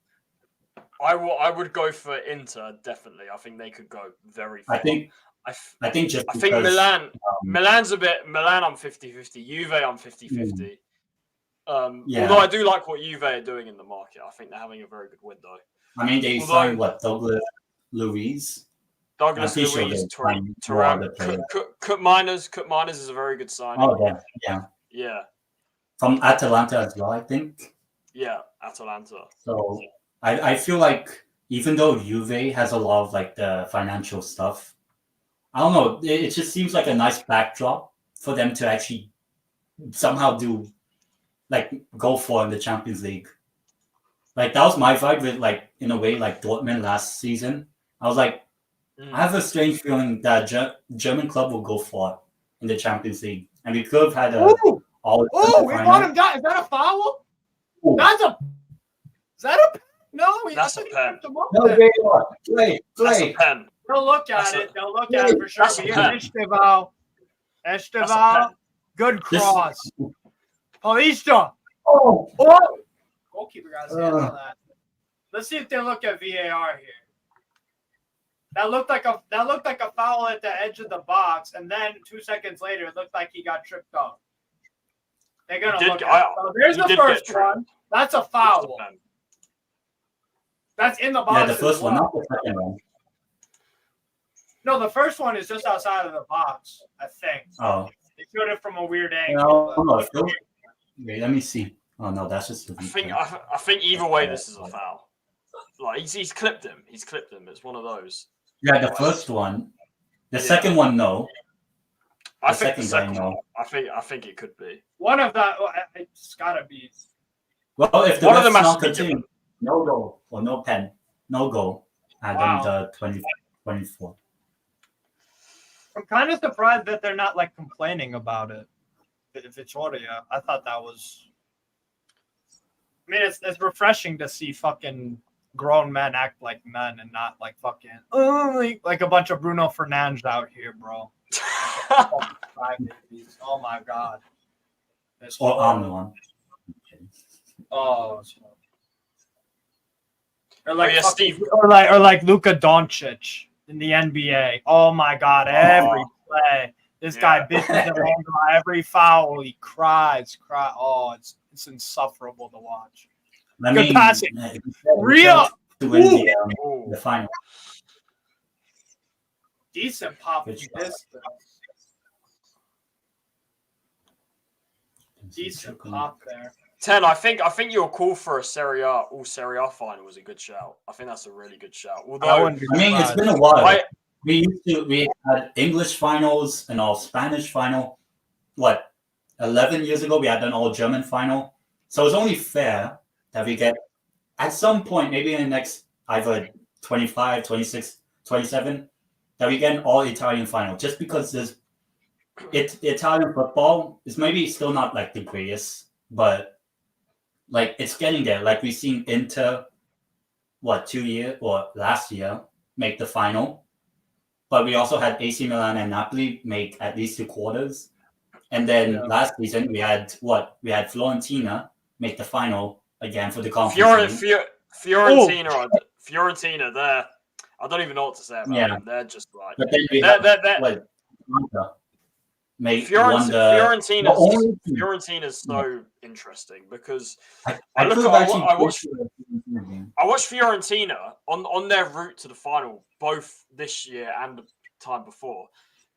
I would go for Inter, definitely. I think they could go very far. I think Milan. Milan's a bit. Milan, I'm 50-50. Juve, I'm 50-50. Although I do like what Juve are doing in the market. I think they're having a very good window. I mean, they signed Douglas Luiz. Douglas Luiz, Kurt Miners is a very good signing. Oh yeah. From Atalanta as well, I think. Yeah, Atalanta. So I feel like even though Juve has a lot of like the financial stuff, I don't know. It just seems like a nice backdrop for them to actually somehow go for in the Champions League. Like that was my vibe with like in a way like Dortmund last season. I was like, I have a strange feeling that German club will go for in the Champions League, and we could have had a. We brought him down. Is that a foul? Ooh. Is that a? No, that's a pen. No, play. That's a pen. They'll look at it. They'll look at it for sure. Esteval. Good cross. Paulista. Oh. Goalkeeper got his hand on that. Let's see if they look at VAR here. That looked like a foul at the edge of the box, and then 2 seconds later, it looked like he got tripped up. They're gonna look at it. So there's the first one. That's a foul. That's in the box. Yeah, the first one, not the second one. No, the first one is just outside of the box, I think. Oh. They showed it from a weird angle. Wait, let me see. Oh no, that's just a I think either way, this is a foul. Like he's clipped him. It's one of those. Yeah, the first one. The second one, no. I think the second one. I think it could be. One of that. It's gotta be. Well, if the one of them not continuing, no goal or no pen, no goal. And then the 2024. I'm kind of surprised that they're not like complaining about it. Vitória, I thought that was. I mean, it's refreshing to see fucking grown men act like men and not like fucking like a bunch of Bruno Fernandes out here, bro. Oh my god. I'm the one. Oh. Or like Luka Doncic in the NBA. Oh my god, every play. This guy bitches him on every foul. He cries. Oh, it's insufferable to watch. Good passing. Real. To win the final. Decent pop. Decent pop there. 10. I think your call for a Serie A final was a good shout. I think that's a really good shout. Although it's been a while. We had English finals and all Spanish final. 11 years ago we had an all German final. So it's only fair that we get at some point, maybe in the next either 25, 26, 27, that we get an all Italian final. Just because Italian football is maybe still not like the greatest, but like it's getting there. Like we've seen Inter, last year make the final, but we also had AC Milan and Napoli make at least 2 quarters, and then last season we had Fiorentina make the final again for the conference. Fiorentina, there. I don't even know what to say about them. They're just like Fiorentina's so interesting because I watched Fiorentina on their route to the final both this year and the time before.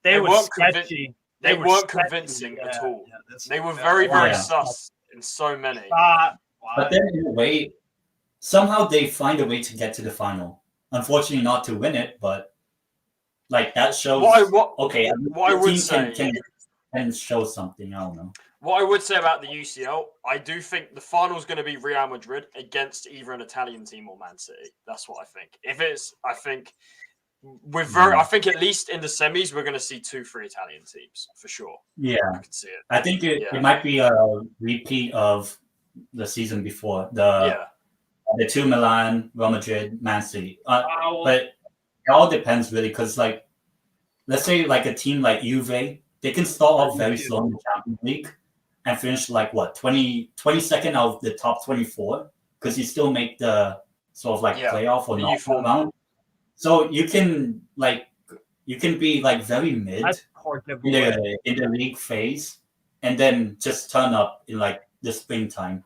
They weren't sketchy. They weren't convincing at all. They were very, very sus in so many. But then in a way, somehow they find a way to get to the final. Unfortunately, not to win it, but like that shows. What I would say, can show something. I don't know. What I would say about the UCL, I do think the final is going to be Real Madrid against either an Italian team or Man City. That's what I think. If it's, I think I think at least in the semis we're going to see 2-3 Italian teams for sure. Yeah, I can see it. I think it might be a repeat of the season before the 2 Milan, Real Madrid, Man City. But it all depends really, because like let's say like a team like Juve, they can start off very slow in the Champions League and finish like 22nd out of the top 24, because you still make the sort of like playoff or knockout round. So you can be like very mid in the league phase, and then just turn up in like the springtime.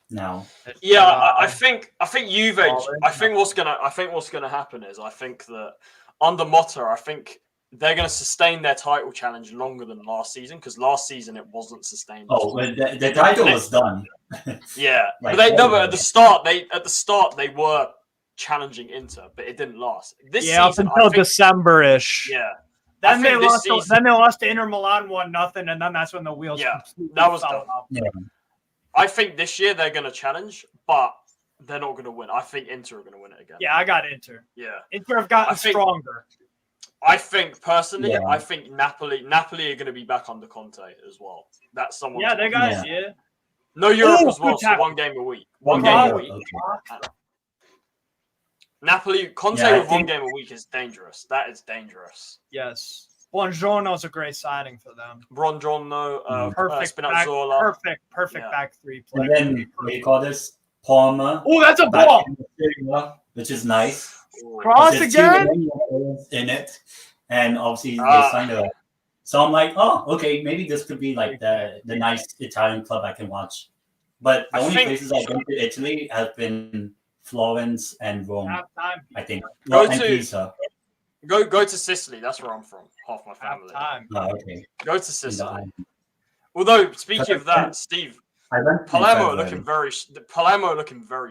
Now, I think Juve. I think what's gonna happen is I think that under Motta, I think they're going to sustain their title challenge longer than last season, because last season it wasn't sustained. Oh, well, the title was done. Yeah, Like, but at the start they were challenging Inter, but it didn't last. This season, up until December-ish. Yeah. Then they lost to Inter Milan 1-0, and then that's when the wheels that was done. Yeah. I think this year they're going to challenge, but they're not going to win. I think Inter are going to win it again. Yeah, I got Inter. Yeah. Inter have gotten stronger. I think personally, I think Napoli are going to be back under Conte as well. That's someone. Yeah, they got No Europe as well, so 1 game a week. One game a week. Okay. Napoli, Conte with 1 game a week is dangerous. That is dangerous. Yes. Buongiorno's a great signing for them. Buongiorno, perfect back three play. And then we call this Palma. Oh, that's a ball, which is nice. Cross again in it, and obviously they signed a. So I'm like, oh, okay, maybe this could be like the nice Italian club I can watch. But the only places I've been to Italy have been Florence and Rome. I think. Go to Sicily. That's where I'm from. Half my family. Oh, okay. Go to Sicily. Although speaking of that, Steve. Palermo looking very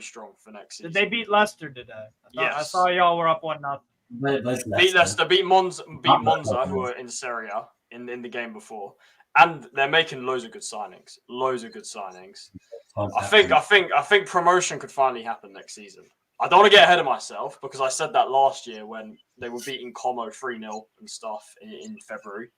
strong for next season. Did they beat Leicester today? I saw y'all were up 1-0. Beat Leicester, beat Monza, who were in Serie A in the game before, and they're making loads of good signings. I think promotion could finally happen next season. I don't want to get ahead of myself, because I said that last year when they were beating Como 3-0 and stuff in February,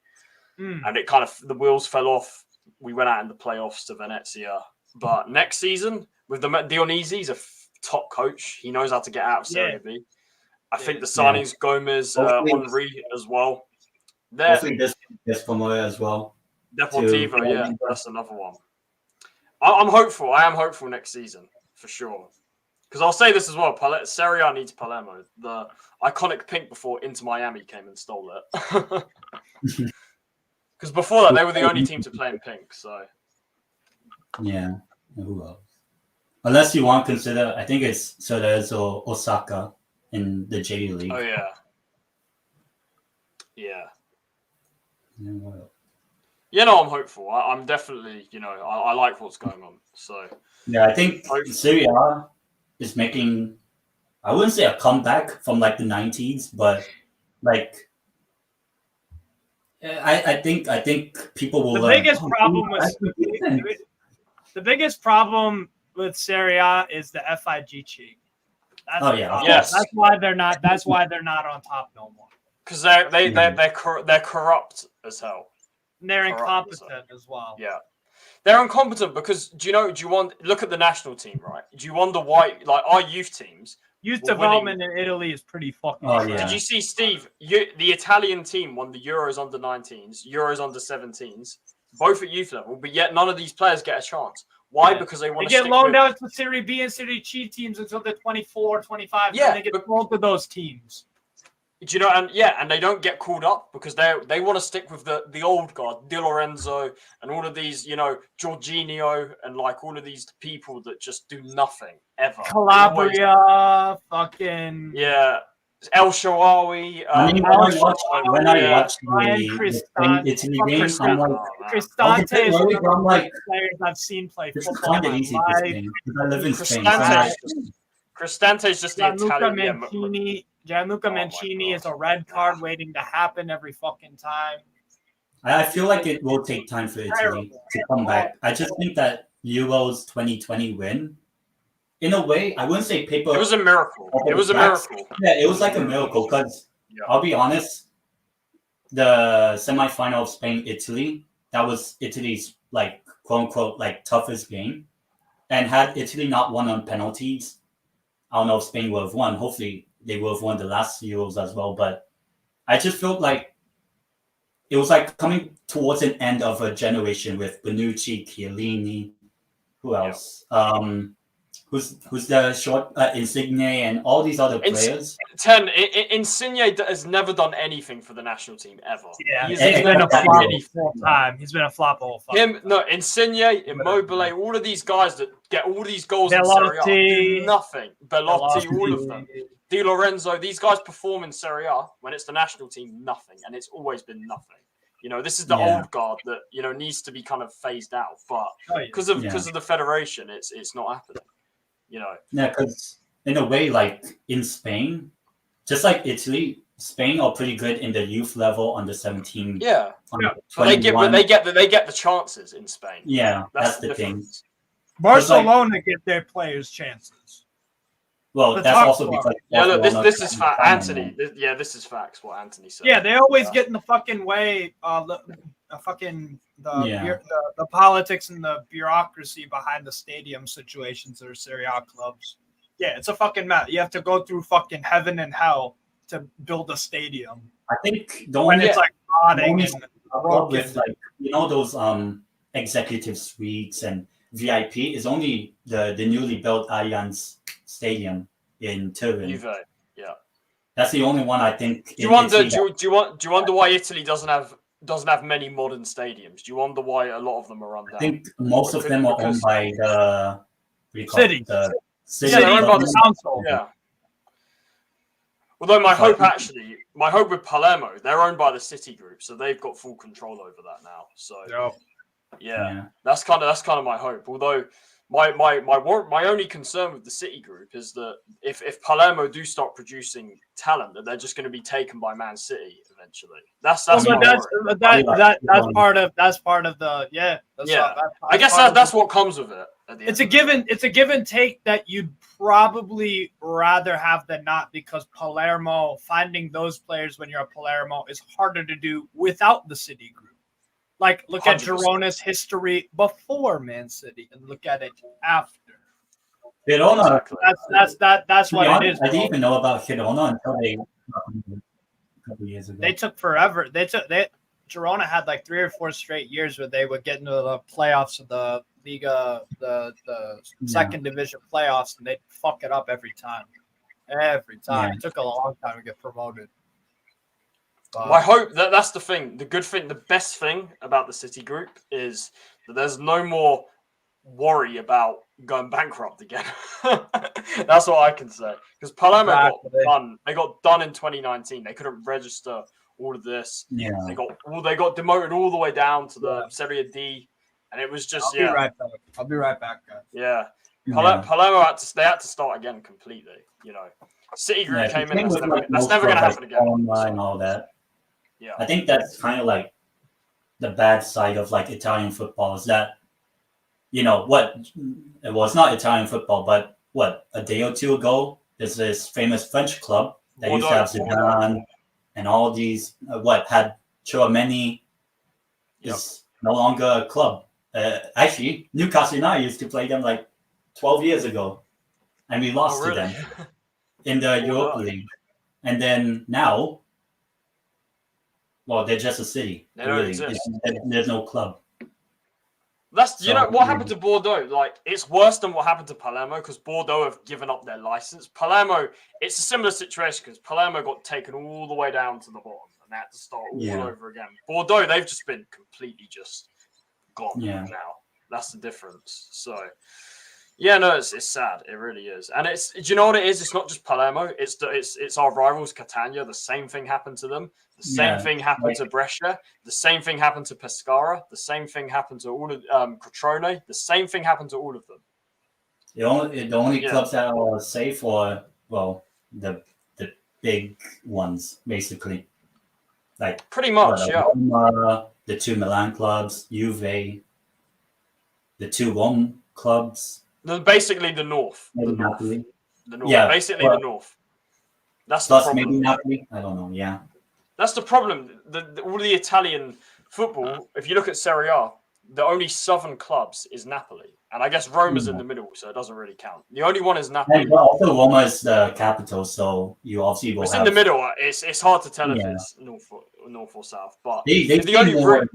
and it kind of the wheels fell off. We went out in the playoffs to Venezia. But next season, with Dionisi, he's a top coach. He knows how to get out of Serie B. I think the signings, Gomez, Henry as well. Hopefully this promoted as well. Deportivo, that's another one. I'm hopeful. I am hopeful next season, for sure. Because I'll say this as well. Serie A needs Palermo. The iconic pink before Inter Miami came and stole it. Because before that, they were the only team to play in pink. So, yeah, who else? Unless you want to consider, I think it's Cerezo Osaka in the J League. Oh yeah. I'm hopeful. I'm definitely, I like what's going on. So yeah, I think Serie A is making, I wouldn't say a comeback from like the 90s, but like. I think people will learn. The biggest problem with Serie A is the FIG cheat. That's why they're not. That's why they're not on top no more. Because they're corrupt as hell. They're incompetent as well. Yeah, they're incompetent because look at the national team, right? Do you wonder why? Like our youth teams. Youth development in Italy is pretty fucking. Did you see, Steve? The Italian team won the Euros under 19s, Euros under 17s, both at youth level, but yet none of these players get a chance. Why? Because they want to get loaned out to Serie B and Serie C teams until they're 24, 25. Yeah, and they get loaned to those teams. Do you know? And they don't get called up because they want to stick with the old guard, Di Lorenzo, and all of these, Jorginho, and like all of these people that just do nothing ever. Calabria, fucking El Shaarawy. When I watched the Italy game, I'm like, Cristante is one of the best players I've seen play football. Kind of easy to Spain because I live in Spain. Cristante is just the Italian. Gianluca Mancini is a red card waiting to happen every fucking time. I feel like it will take time for Italy to come back. I just think that Euros 2020 win, in a way, I wouldn't say paper. It was a miracle. It was a miracle. Yeah, it was like a miracle because I'll be honest, the semifinal of Spain-Italy, that was Italy's like quote unquote like toughest game. And had Italy not won on penalties, I don't know if Spain would have won. Hopefully they would have won the last Euros as well. But I just felt like it was like coming towards an end of a generation with Bonucci, Chiellini, who else? Who's the short Insigne and all these other players. Insigne has never done anything for the national team ever. Yeah, he's been a flop the whole time. He's been a flop all time. Insigne, Immobile, all of these guys that get all these goals in Serie A do nothing. Belotti, all of them. Di Lorenzo, these guys perform in Serie A when it's the national team, nothing, and it's always been nothing. You know, this is the old guard that needs to be kind of phased out, but because of the federation, it's not happening. You know, because in a way, like in Spain, just like Italy, Spain are pretty good in the youth level under 17. Yeah, but they get the chances in Spain. Yeah, that's the thing. Barcelona get their players chances. Well, that's also because look, this is fact, Anthony. This is facts. What Anthony said. Yeah, they always get in the fucking way. The politics and the bureaucracy behind the stadium situations that are Serie A clubs. Yeah, it's a fucking mess. You have to go through fucking heaven and hell to build a stadium. I think it's like rotting and with like those executive suites and VIP is only the newly built Allianz Stadium in Turin. Yeah, that's the only one I think. Do you wonder why Italy doesn't have many modern stadiums? Do you wonder why a lot of them are run down? I think most of them are owned by the city. The city. Yeah, they're owned by the council. Yeah. Although my hope with Palermo, they're owned by the City Group, so they've got full control over that now. So that's kind of my hope. Although my only concern with the City Group is that if Palermo do start producing talent, that they're just going to be taken by Man City eventually. That's part of the I guess that's what comes with it. It's a give and take that you'd probably rather have than not, because Palermo, finding those players when you're a Palermo is harder to do without the City Group. Like, look 100%. At Girona's history before Man City and look at it after. Girona. That's what it is. I didn't even know about Girona until a couple years ago. They took forever. Girona had like 3 or 4 straight years where they would get into the playoffs of the Liga, the second division playoffs, and they'd fuck it up every time. Every time. It took a long time to get promoted. I hope that's the thing. The good thing, the best thing about the City Group is that there's no more worry about going bankrupt again. That's what I can say. Because Palermo got done. They got done in 2019. They couldn't register all of this. Yeah. They got demoted all the way down to the Serie D, and it was just I'll be right back, guys. Yeah. Palermo had to start again completely. You know, City Group came in. That's never going to happen again. And all that. Yeah, I think that's kind of like the bad side of like Italian football is that, it's not Italian football, but a day or two ago, there's this famous French club that used to have Zidane and all these, had Chouameni is no longer a club. Actually, Newcastle United used to play them like 12 years ago, and we lost to them in the Europa League. And then now, they're just a city. There's no club. What happened to Bordeaux. Like, it's worse than what happened to Palermo because Bordeaux have given up their license. Palermo, it's a similar situation because Palermo got taken all the way down to the bottom and they had to start all over again. Bordeaux, they've just been completely just gone now. That's the difference. So, it's sad. It really is. And do you know what it is? It's not just Palermo. It's our rivals, Catania. The same thing happened to them. The same thing happened to Brescia. The same thing happened to Pescara. The same thing happened to all of Crotone. The same thing happened to all of them. The only clubs that are safe are the big ones, basically. Like pretty much, the 2 Milan clubs, Juve, the 2 Rome clubs. Basically the North. Maybe The North. Napoli. The North. Yeah, Basically well, the North. That's the Plus problem. maybe Napoli. I don't know. Yeah. That's the problem. All the Italian football, if you look at Serie A, the only southern clubs is Napoli. And I guess Roma's in the middle, so it doesn't really count. The only one is Napoli. And also Roma is the capital, so you obviously will It's have... in the middle. It's hard to tell if Yeah. it's north or south. But They the only seem route.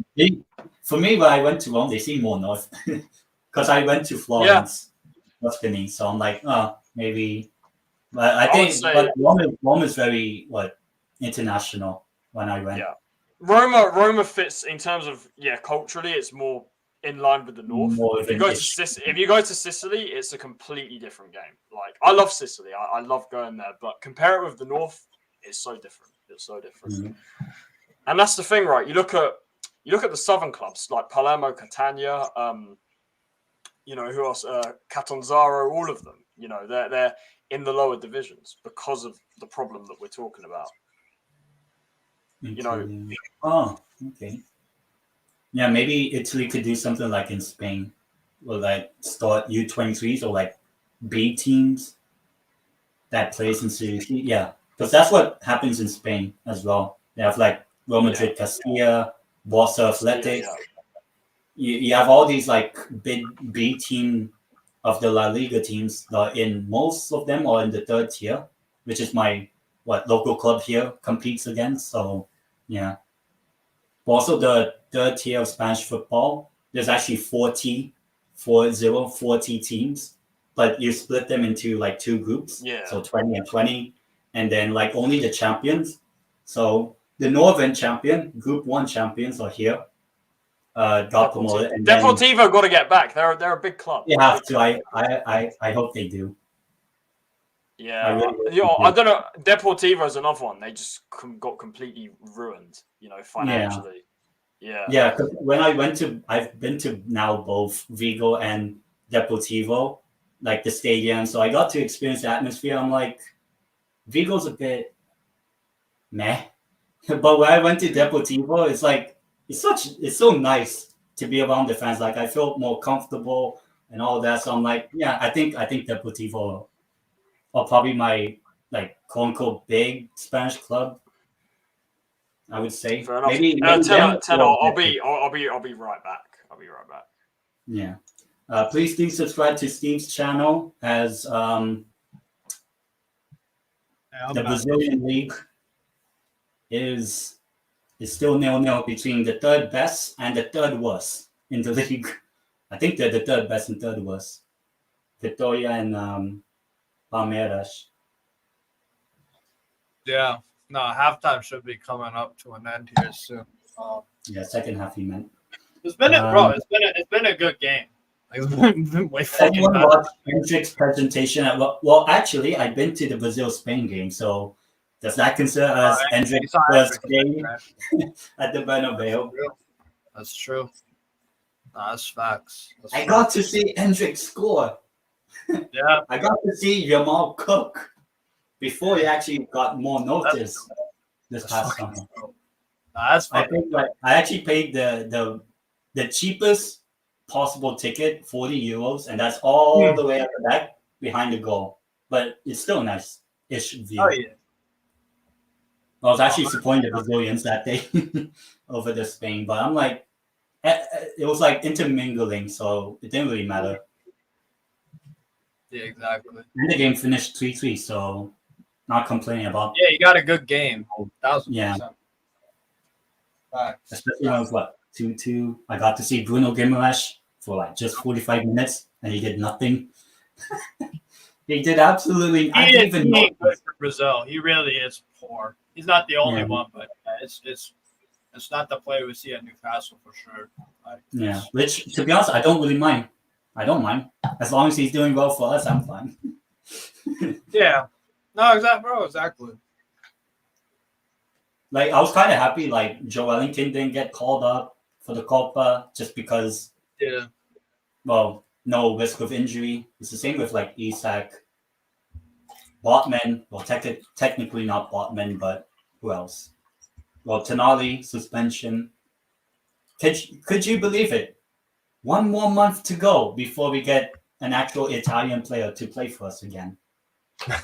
for me, when I went to Rome, they seem more north. Because I went to Florence, Tuscany, so I'm like, oh, maybe... But I think but Rome is very, international when I went. Yeah. Roma fits in terms of, culturally, it's more in line with the North. If you go to Sicily, it's a completely different game. Like, I love Sicily. I love going there. But compare it with the North, it's so different. It's so different. Mm-hmm. And that's the thing, right? You look at the southern clubs like Palermo, Catania, who else? Catanzaro, all of them. They're in the lower divisions because of the problem that we're talking about. Oh, okay. Yeah, maybe Italy could do something like in Spain, or like start U23s or like B teams that plays in Serie C. Yeah, because that's what happens in Spain as well. They have like Real Madrid, Castilla, Barca Athletic. You have all these like big B team of the La Liga teams. In most of them are in the third tier, which is my local club here competes against. So yeah. Also, the third tier of Spanish football, there's actually 40 teams, but you split them into like 2 groups. Yeah. So 20 and 20, and then like only the champions. So the Northern champion, Group 1 champions are here. Got promoted. And Deportivo got to get back. They're a big club. They have to. I hope they do. Yeah, I don't know. Deportivo is another one. They just got completely ruined, financially. Yeah. Yeah, because I've been to now both Vigo and Deportivo, like the stadium. So I got to experience the atmosphere. I'm like, Vigo's a bit meh, but when I went to Deportivo, it's like it's so nice to be around the fans. Like I felt more comfortable and all that. So I'm like, yeah, I think Deportivo are probably my quote unquote big Spanish club. I would say. Fair enough. Maybe I'll be right back. I'll be right back. Yeah. Please do subscribe to Steve's channel as the Brazilian league is still 0-0 between the third best and the third worst in the league. I think they're the third best and third worst. Vitória and Palmeiras. Yeah. No, halftime should be coming up to an end here soon. Yeah, second half he meant. It's been it's been a good game. It's been way fucking Anyone better. watch Hendrick's presentation at well, actually, I've been to the Brazil-Spain game, so does that consider as Hendrick's first game at the Bernabeu? That's true. No, that's facts. I got to see Hendrick score. Yeah. I got to see Jamal cook before he actually got more notice this past summer. That's I actually paid the cheapest possible ticket, 40 euros, and that's all the way at the back behind the goal. But it's still a nice-ish view. Oh, yeah. I was actually supporting the Brazilians that day over the Spain, but I'm like, it was like intermingling, so it didn't really matter. Yeah, exactly. And the game finished 3-3, so not complaining about. Yeah, you got a good game. 1,000%. Yeah. Facts. Especially when it was 2-2. I got to see Bruno Guimaraes for like just 45 minutes, and he did nothing. He did absolutely. I didn't even know. Good for Brazil. He really is poor. He's not the only one, but it's not the player we see at Newcastle for sure. Which, to be honest, I don't really mind. I don't mind as long as he's doing well for us. I'm fine. Yeah. No, exactly. Like I was kind of happy. Like Joe Wellington didn't get called up for the Copa just because. Yeah. Well, no risk of injury. It's the same with like Isak, Botman. Well, technically not Botman, but who else? Well, Tonali suspension. Could you believe it? 1 more month to go before we get an actual Italian player to play for us again.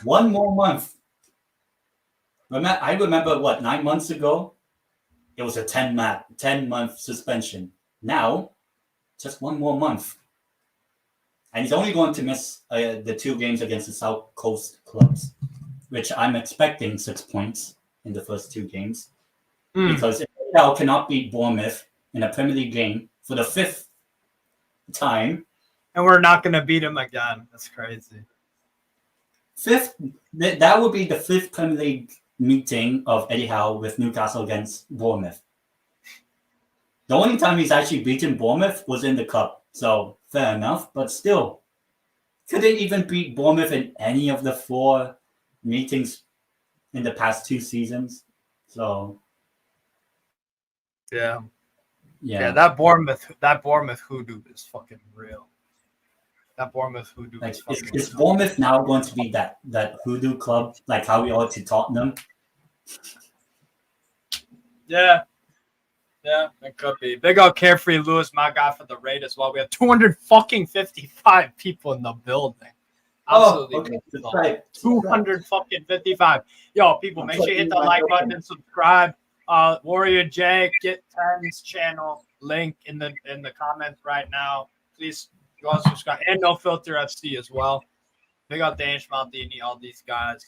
1 more month. I remember 9 months ago, it was a 10-month suspension. Now, just 1 more month. And he's only going to miss the 2 games against the South Coast clubs, which I'm expecting 6 points in the first 2 games. Because Eddie cannot beat Bournemouth in a Premier League game for the 5th time. And we're not going to beat him again. That's crazy. 5th, that would be the 5th Premier League meeting of Eddie Howe with Newcastle against Bournemouth. The only time he's actually beaten Bournemouth was in the Cup. So, fair enough. But still, couldn't even beat Bournemouth in any of the 4 meetings in the past 2 seasons. So, yeah, that Bournemouth hoodoo is fucking real. That Bournemouth hoodoo is fucking real. Is Bournemouth now going to be that hoodoo club, like how we are to Tottenham? Yeah, it could be. Big up Carefree Lewis, my guy for the raid as well. We have 255 people in the building. Absolutely. That's right. 255. Yo, people, make sure you hit the like button and subscribe. Warrior J, get 10's channel link in the comments right now. Please go and subscribe. And No Filter FC as well. Big up Danish Maldini, all these guys.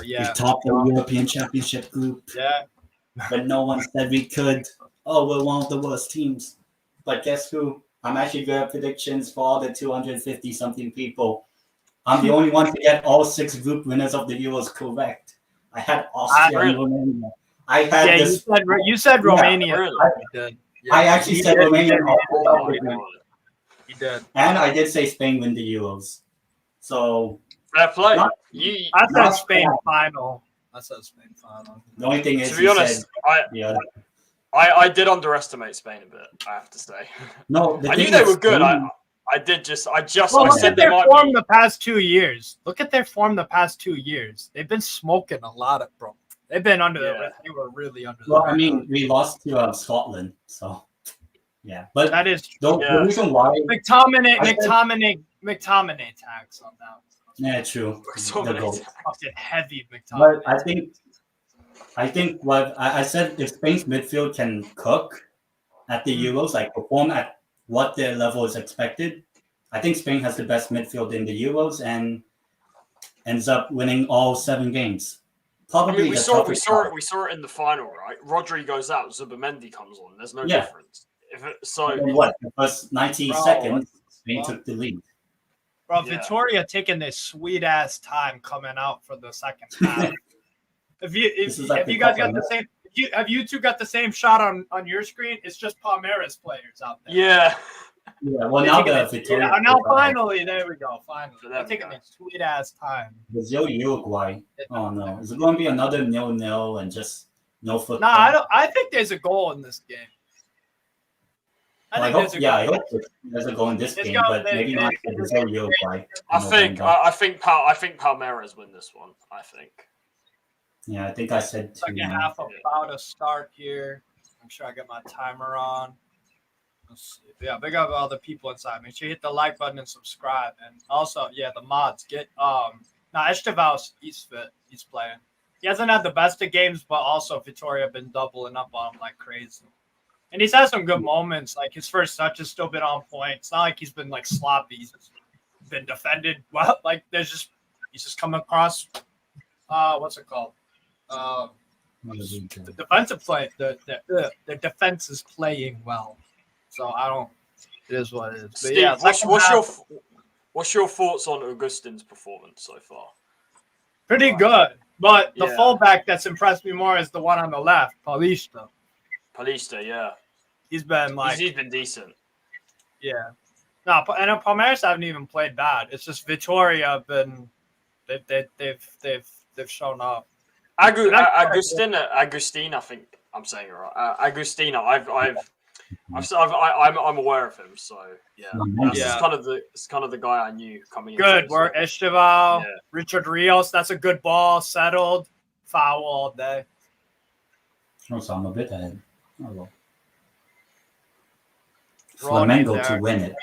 We topped the European Championship group. Yeah. But no one said we could. Oh, we're one of the worst teams. But guess who? I'm actually good at predictions for all the 250-something people. I'm the only one to get all 6 group winners of the Euros correct. I had Austria and Romania. I had this. You said Romania. Really? I actually said Romania. You did. And I did say Spain win the Euros. So. Fair play. I said Spain final. The only thing is, to be honest, I did underestimate Spain a bit. I have to say. No, I knew they were good. I said they might form the past 2 years. Look at their form the past 2 years. They've been smoking a lot of bro. They've been under the. They were really under. Well, I mean, we lost to Scotland, so yeah. But that is the reason why McTominay tax on that. Yeah, true. Fucking heavy McTominay. But I think what I said, if Spain's midfield can cook at the Euros, like perform at what their level is expected, I think Spain has the best midfield in the Euros and ends up winning all 7 games. Probably we saw it in the final, right? Rodri goes out, Zubamendi comes on. There's no difference. The first 90 seconds, Spain took the lead. Bro, Vitória taking this sweet ass time coming out for the second half. If you guys got the same, have you two got the same shot on your screen? It's just Palmeiras players out there. Yeah. Yeah. Well, now Vitória. Now finally, there we go. Finally, they're taking this sweet ass time. Brazil, Uruguay. Oh no, is it going to be another 0-0 and just no football? Nah, I think there's a goal in this game. I hope there's a goal in this game, but maybe not Brazil, Uruguay. I think Palmeiras win this one. I think. Yeah, I think I said 2. Second half about to start here. Make sure I get my timer on. Let's see. Yeah, big up all the people inside. Make sure you hit the like button and subscribe. And also, the mods get Estevaus, he's fit. He's playing. He hasn't had the best of games, but also Vitória have been doubling up on him like crazy. And he's had some good moments. Like his first touch has still been on point. It's not like he's been like sloppy. He's been defended well. Like he's just come across what's it called? The defensive play. The defense is playing well. So it is what it is. But Steve, what's your thoughts on Augustin's performance so far? Pretty good. But the fullback that's impressed me more is the one on the left, Paulista, yeah. He's been he's been decent. Yeah. No, and Palmeiras haven't even played bad. It's just Vitória have been they've shown up. Agustin, I think I'm saying it right. Agustina, I'm aware of him, so it's kind of the guy I knew coming in. Good work, Esteval, Richard Rios. That's a good ball, settled, foul all day. So I'm a bit ahead. Oh, well. Flamengo to there. win it.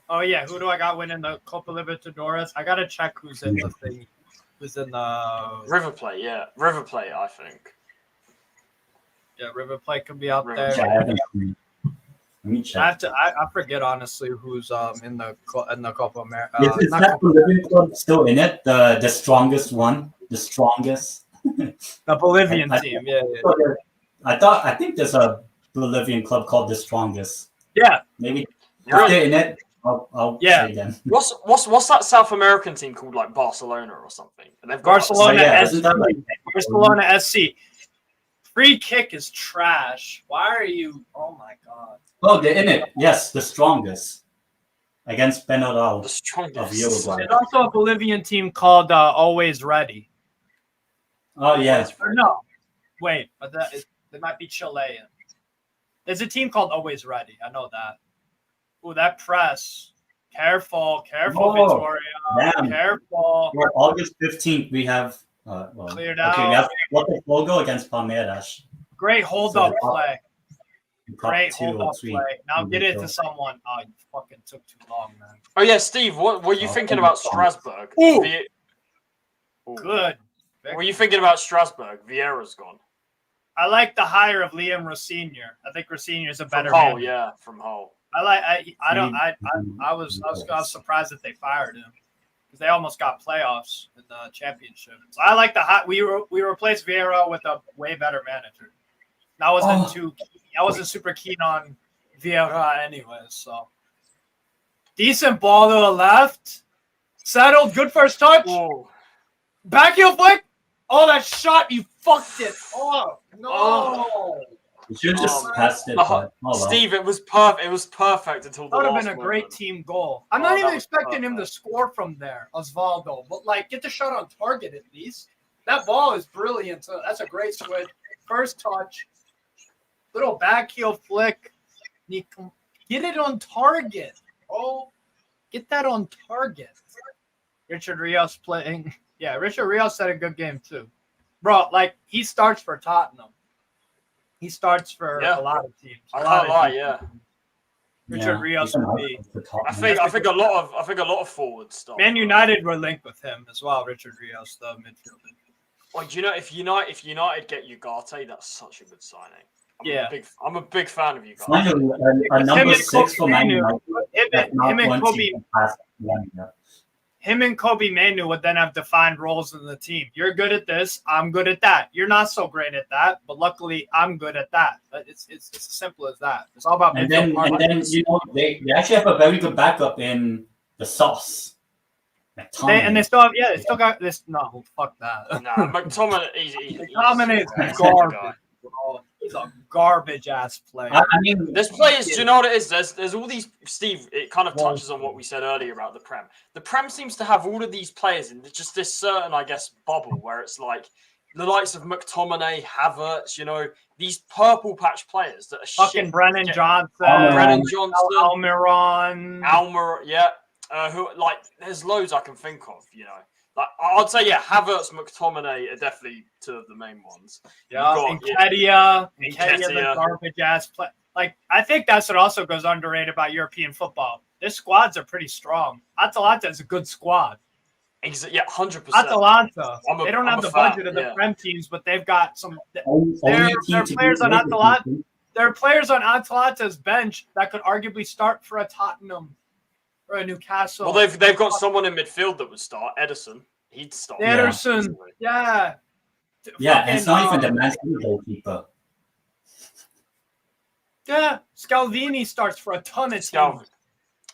Oh yeah, who do I got winning the Copa Libertadores? I gotta check who's in the thing. Who's in the River Plate, yeah. River Plate, I think. Yeah, River Plate could be out River there. Yeah, I haven't seen it. Let me check. I forget honestly who's in the Copa America. Is that Bolivian club still in it? The strongest one, the strongest. The Bolivian I team. Yeah. I think there's a Bolivian club called the strongest. Yeah. Maybe if Really? they're in it, I'll say them. What's that South American team called, like Barcelona or something? And they've got Barcelona isn't SC. that like Barcelona SC. Free kick is trash. Why are you? Oh my god. Oh, they're in it. Yes, the strongest against Penarol the of strongest. Uruguay. There's also a Bolivian team called Always Ready. Oh yeah, Or no, wait, but they might be Chilean. There's a team called Always Ready. I know that. Ooh, that press. Careful, Oh, Victoria. damn. Careful. For August 15th, we have Cleared okay, out. we have Botafogo against Palmeiras. Great hold-up So play. Great Top 2 or hold-up 3. play. Now get it to someone. Oh, you fucking took too long, man. Oh yeah, Steve, what were you thinking about Strasbourg? Ooh. Ooh. Good. What were you thinking about Strasbourg? Vieira's gone. I like the hire of Liam Rossinier. I think Rossinier is a better From Hull, man. yeah, from Hull. I was surprised that they fired him because they almost got playoffs in the championship. So I like the hot. We replaced Vieira with a way better manager. I wasn't super keen on Vieira anyways. So decent ball to the left, settled, good first touch, Whoa. backheel flick. Oh, that shot! You fucked it. Oh no. Oh. You should have just passed it. But, Steve, it was perfect. It was perfect until the That would have last been a great moment. team goal. I'm not that even was expecting him to score from there, Osvaldo. But like, get the shot on target at least. That ball is brilliant. So that's a great switch. First touch, little back heel flick. Get it on target. Oh, get that on target. Richard Rios playing. Yeah, Richard Rios had a good game too, bro. Like he starts for Tottenham. He starts for a lot of teams. I can't lie, yeah. Richard Rios would be. I think a lot of forwards start. Man United were linked with him as well. Richard Rios, the midfielder. Well, do you know if United get Ugarte, that's such a good signing. I'm a big fan of Ugarte. Finally, a number 6 for Man United. Him and Kobe Manu would then have defined roles in the team. You're good at this. I'm good at that. You're not so great at that, but luckily I'm good at that. It's as simple as that. It's all about and then they actually have a very good backup in the sauce. They still got this. No, fuck that. Nah, McTominay, McTominay is garbage. He's a garbage ass player. I mean, there's players. Do you know what it is? There's all these. Steve, it kind of touches on what we said earlier about the Prem. The Prem seems to have all of these players in just this certain, I guess, bubble where it's like the likes of McTominay, Havertz. You know, these purple patch players that are fucking Brennan Johnson, Almiron, yeah. Who like? There's loads I can think of. You know. Like, I'd say, yeah, Havertz, McTominay are definitely 2 of the main ones. Yeah, Nketiah, the garbage ass play. Like, I think that's what also goes underrated about European football. Their squads are pretty strong. Atalanta is a good squad. Yeah, 100%. Atalanta. They don't have the budget of the Prem teams, but they've got some. There are players on Atalanta. There are players on Atalanta's bench that could arguably start for a Tottenham. Or a Newcastle. Well, they've got someone in midfield that would start. Ederson, he'd start. Ederson, yeah. Yeah, and it's not even the Man City goalkeeper. Yeah, Scalvini starts for a ton of teams.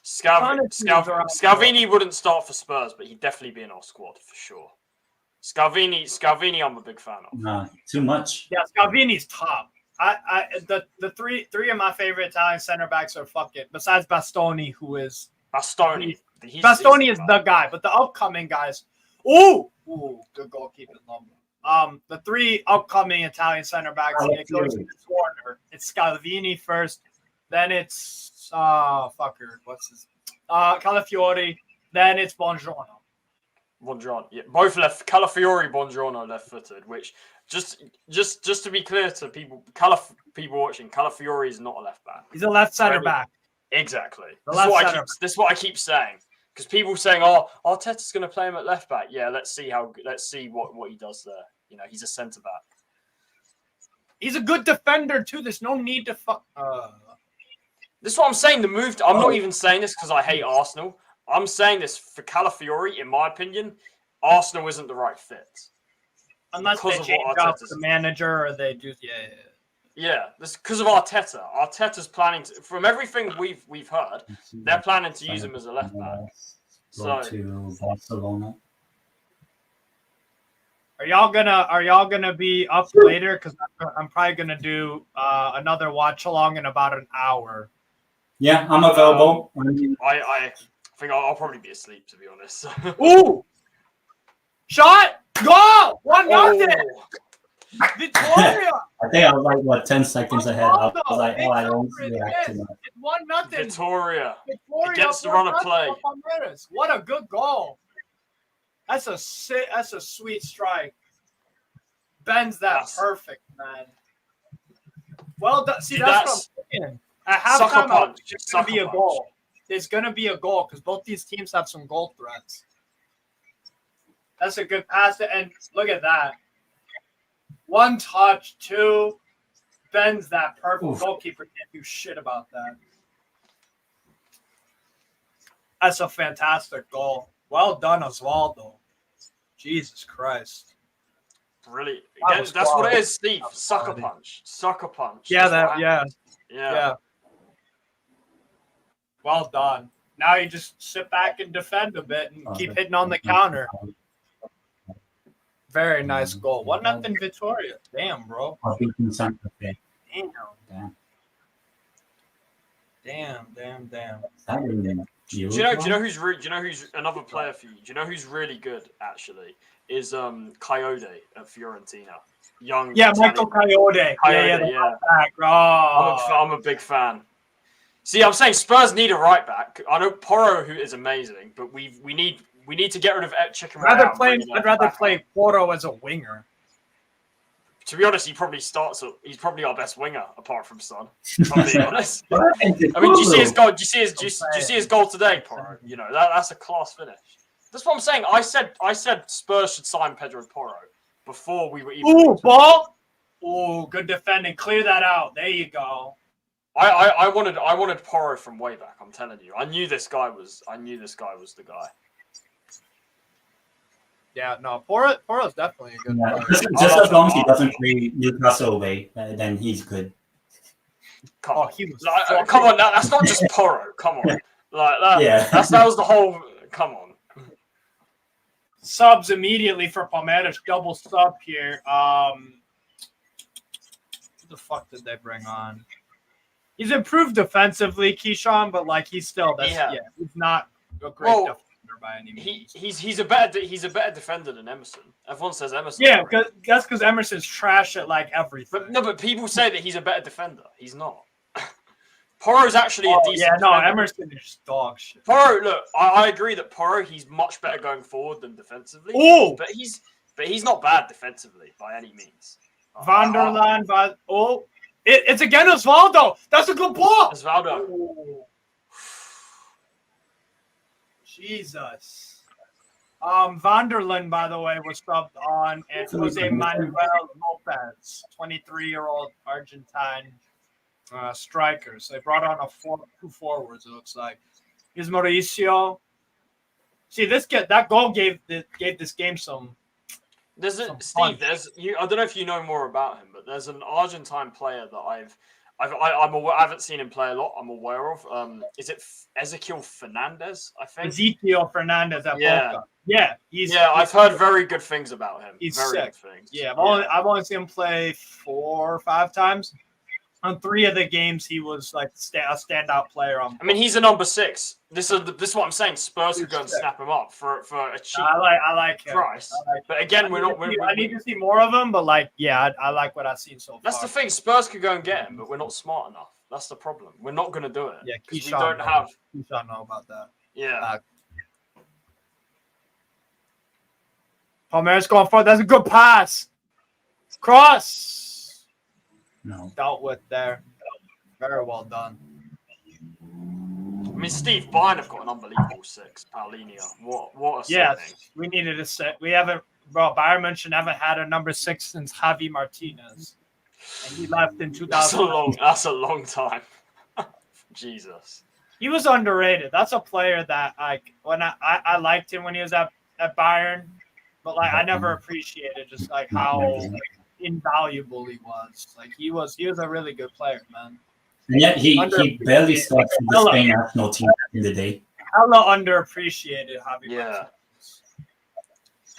Scalvini wouldn't start for Spurs, but he'd definitely be in our squad for sure. Scalvini, I'm a big fan of. Nah, too much. Yeah, Scalvini's top. The three of my favorite Italian center backs are besides Bastoni, who is. Bastoni is the guy, but the upcoming guys. Ooh, good goalkeeping number. The 3 upcoming Italian center backs. It goes in this order. It's Scalvini first, then it's what's his Calafiori, then it's Buongiorno. Buongiorno. Yeah, both left. Calafiori, Buongiorno, left-footed. Which just to be clear to people, people watching, Calafiori is not a left back. He's a left center back. Exactly. The This is what I keep saying. Because people saying, "Oh, Arteta's going to play him at left back." Yeah, let's see what he does there. You know, he's a centre back. He's a good defender too. There's no need to fuck. This is what I'm saying. The move. I'm not even saying this because I hate Arsenal. I'm saying this for Calafiori. In my opinion, Arsenal isn't the right fit. Unless they change up the manager or they do, Yeah, this because of Arteta. Arteta's planning to, from everything we've heard, they're planning to use him as a left back. Go to Barcelona. Are y'all gonna be up later? Because I'm probably gonna do another watch along in about an hour. Yeah, I'm available. I think I'll probably be asleep, to be honest. Ooh, shot, goal, 1-0. Victoria. I think I was like 10 seconds ahead. I was like, oh, I don't react to that. It's 1-0. Victoria gets to run a play. What a good goal. That's a sweet strike. Bends that perfect, man. Well done. See, that's what I'm thinking. At halftime, it's going to be a goal. There's going to be a goal because both these teams have some goal threats. That's a good pass. And look at that. 1 touch, 2. Bends that perfect. Oof. Goalkeeper can't do shit about that. That's a fantastic goal. Well done, Osvaldo. Jesus Christ. Really? That's what it is, Steve. Sucker punch. Sucker punch. Yeah, yeah. Well done. Now you just sit back and defend a bit and keep hitting on the counter. Very nice goal. 1-0 Victoria. Damn, bro. Damn. Do you know who's another player for you? Do you know who's really good actually? Is Coyote at Fiorentina. Young. Yeah, Michael Coyote. Yeah. I'm a big fan. See, I'm saying Spurs need a right back. I know Porro, who is amazing, but we need to get rid of Chicken. I'd rather play Porro as a winger. To be honest, he's probably our best winger apart from Son. If I'm being honest. I mean, do you see his goal? Do you see his goal today, Porro? You know that's a class finish. That's what I'm saying. I said Spurs should sign Pedro Porro before we were even. Ooh, ball! Ooh, good defending. Clear that out. There you go. I wanted Porro from way back. I'm telling you. I knew this guy was the guy. Yeah, no, Porro's definitely a good player. Just as long as he doesn't play Newcastle away, then he's good. Come on, that's not just Porro. Come on, that was the whole. Come on. Subs immediately for Palmeiras. Double sub here. Who the fuck did they bring on? He's improved defensively, Keyshawn, but like he's still he's not a great defender by any means. He's a better defender than Emerson. Everyone says Emerson. Yeah, that's because Emerson's trash at like everything. But people say that he's a better defender. He's not. Porro's actually a decent defender. Emerson is dog shit. Porro, look, I agree that Porro, he's much better going forward than defensively. Ooh! But he's not bad defensively by any means. Vanderland, it's again Osvaldo. That's a good ball. Osvaldo. Ooh. Jesus. Vanderland, by the way, was subbed on, and Jose Manuel Lopez, 23-year-old Argentine strikers. They brought on two forwards. It looks like. Here's Mauricio. See, that goal gave this game some. Steve. I don't know if you know more about him, but there's an Argentine player that I haven't seen him play a lot. I'm aware of. Is it Ezequiel Fernandez? I think Ezequiel Fernandez at Boca. Yeah, I've heard very good things about him. He's very sick. Good things. Yeah, I've only seen him play 4 or 5 times. On 3 of the games, he was like a standout player. I mean, he's a number 6. This is what I'm saying. Spurs could go and snap him up for a cheap I like price. But again, I need to see more of him. But I like what I've seen so far. That's the thing. Spurs could go and get him, but we're not smart enough. That's the problem. We're not going to do it. Yeah, because we don't have. Keyshawn know about that. Yeah. Palmeiras going forward. That's a good pass. Cross. No. Dealt with there. Very well done. I mean, Steve, Bayern have got an unbelievable 6. Paulinho. What a signing. Yes, we needed a set. We haven't, bro. Bayern München haven't had a number 6 since Javi Martinez, and he left in 2000. That's a long time. Jesus. He was underrated. That's a player that I liked him when he was at Bayern, but like I never appreciated just like how invaluable he was. Like he was a really good player, man. And yet he barely started for the Spain national team in the day. Hella underappreciated, Javi. Yeah.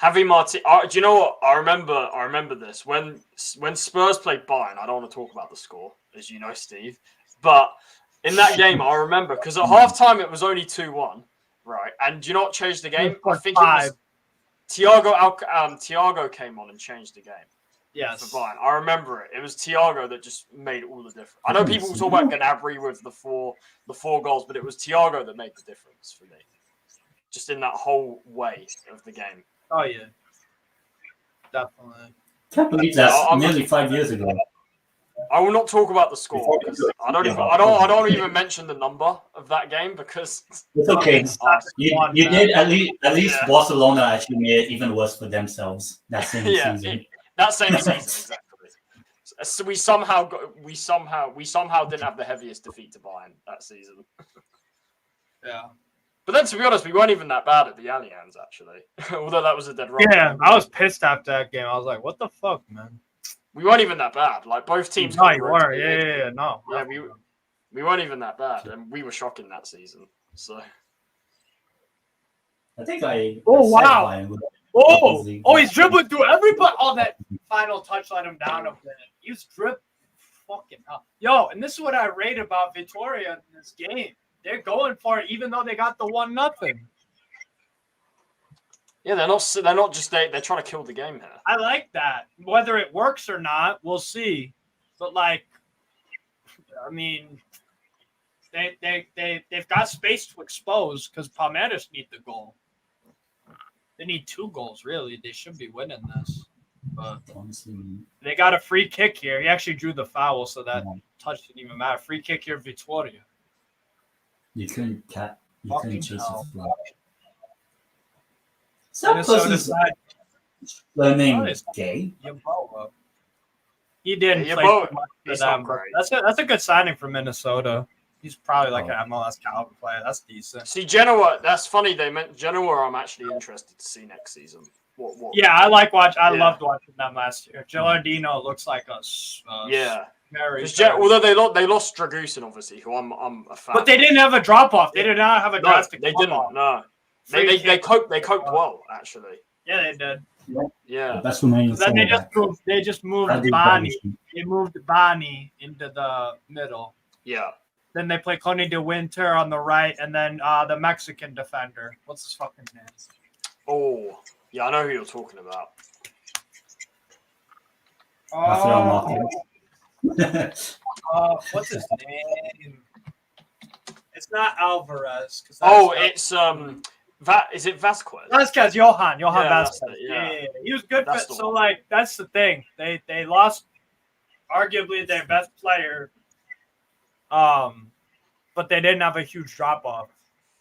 Javi Martin. Do you know what? I remember this when Spurs played Bayern. I don't want to talk about the score, as you know, Steve, but in that game, I remember because at halftime it was only 2-1, right? And do you know what changed the game? I think it was Thiago came on and changed the game. Yes. For Bayern. I remember it. It was Thiago that just made all the difference. I know people talk about Gnabry with the four goals, but it was Thiago that made the difference for me. Just in that whole way of the game. Oh yeah. Definitely. Can't believe that's nearly 5 years ago. I will not talk about the score because I don't even mention the number of that game because it's okay. You did at least Barcelona actually made it even worse for themselves that same season. That same season, exactly. So we somehow didn't have the heaviest defeat to Bayern that season. Yeah. But then, to be honest, we weren't even that bad at the Allianz, actually. Although that was a dead run. Yeah, I was pissed after that game. I was like, "What the fuck, man?" We weren't even that bad. Like both teams. No, you weren't. Yeah, no. Yeah, we weren't even that bad, and we were shocking that season. So. I think I. Oh wow! Oh, he's dribbling through everybody. Oh, that final touch let him down a bit. He was dribbling. Fucking hell. Yo, and this is what I rate about Vitória in this game. They're going for it, even though they got the 1-0. Yeah, they're not just they're trying to kill the game here. I like that. Whether it works or not, we'll see. But like, I mean, they've got space to expose because Palmeiras need the goal. They need 2 goals, really. They should be winning this. But they got a free kick here. He actually drew the foul, so that touch didn't even matter. Free kick here, Vitória. You couldn't chase his flag. Some person's learning gay. He didn't play too much for them. That's a good signing for Minnesota. He's probably like an MLS caliber player. That's decent. See, Genoa, that's funny. They meant Genoa. I'm actually interested to see next season. What yeah, I like watch. I loved watching them last year. Gilardino looks like us. Although they lost Dragusin, obviously, who I'm a fan. But they didn't have a drop off. They did not have a drastic. They didn't. No, they coped well, actually. Yeah, they did. Yeah, that's when they just moved Bani. They moved Bani into the middle. Yeah. Then they play Coney de Winter on the right, and then the Mexican defender. What's his fucking name? Oh, yeah, I know who you're talking about. What's his name? It's not Alvarez. It's is it Vasquez? Vasquez, Johan Vasquez. Yeah, he was good. So like that's the thing. They lost arguably their best player. But they didn't have a huge drop off.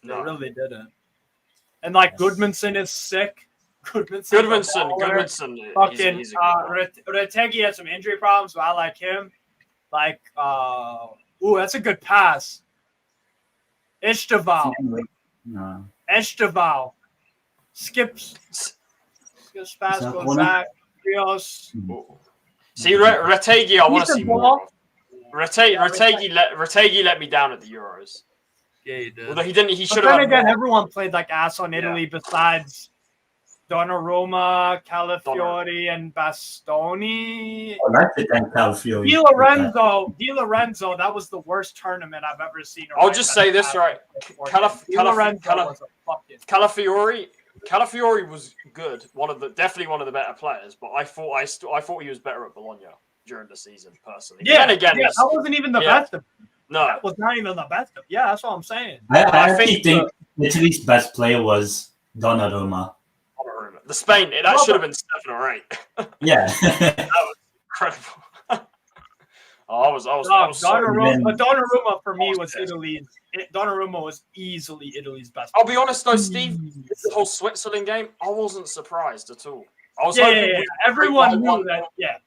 They really didn't. And like Goodmanson is sick. Goodmanson. Fucking Retegui had some injury problems, but I like him. Like, that's a good pass. Esteval. Skips fast, goes back. Rios. See, Retegui, I want to see more. Retegui let me down at the Euros. Yeah, he did. Although he didn't. He should have. Then again, everyone played like ass on Italy besides Donnarumma, Calafiori, and Bastoni. Oh, that's it, then Calafiori. Di Lorenzo, that was the worst tournament I've ever seen. I'll just say this right. Calafiori was good. Definitely one of the better players. But I thought he was better at Bologna during the season, personally. Yeah, that wasn't even the best of him. No. That was not even the best of him. Yeah, that's what I'm saying. I actually think Italy's best player was Donnarumma. The Spain, that should have been 7 or 8. Yeah. That was incredible. I was Donnarumma for me was Italy's. Donnarumma was easily Italy's best. I'll be honest though, Steve. The whole Switzerland game, I wasn't surprised at all. I was everyone knew that. Yeah,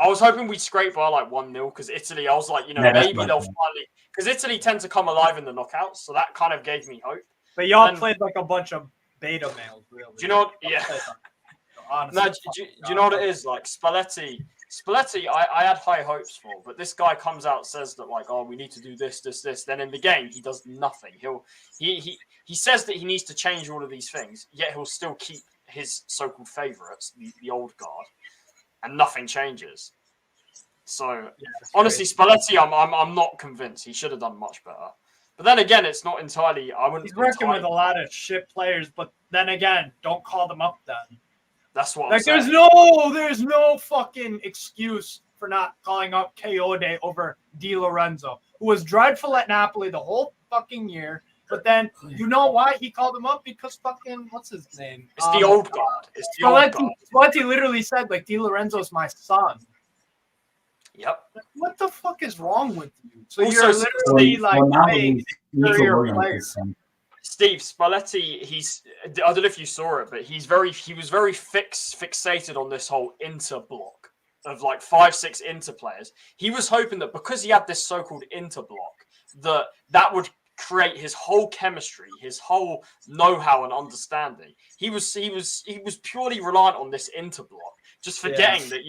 I was hoping we'd scrape by like 1-0 because Italy. I was like, maybe they'll finally, because Italy tend to come alive in the knockouts, so that kind of gave me hope. But y'all played like a bunch of beta males, really. Do you know what? Yeah. Honestly, no, do you know what it is? Like Spalletti, I had high hopes for, but this guy comes out, says that like, oh, we need to do this. Then in the game, he does nothing. He says that he needs to change all of these things, yet he'll still keep his so-called favourites, the old guard, and nothing changes. So honestly, Spalletti, I'm not convinced. He should have done much better. But then again, it's not entirely. He's working with a lot of shit players, but then again, don't call them up then. That's what I'm saying. There's no fucking excuse for not calling up Coyote over Di Lorenzo, who was dreadful at Napoli the whole fucking year. But then, you know why he called him up? Because fucking, what's his name? It's the old guard. It's the old guard. Spalletti literally said, like, Di Lorenzo's my son. Yep. Like, what the fuck is wrong with you? So you're literally playing inferior players. Steve Spalletti, I don't know if you saw it, but he was very fixated on this whole Inter block of like 5-6 Inter players. He was hoping that because he had this so-called Inter block, that would create his whole chemistry, his whole know-how and understanding. He was purely reliant on this Inter block, just forgetting that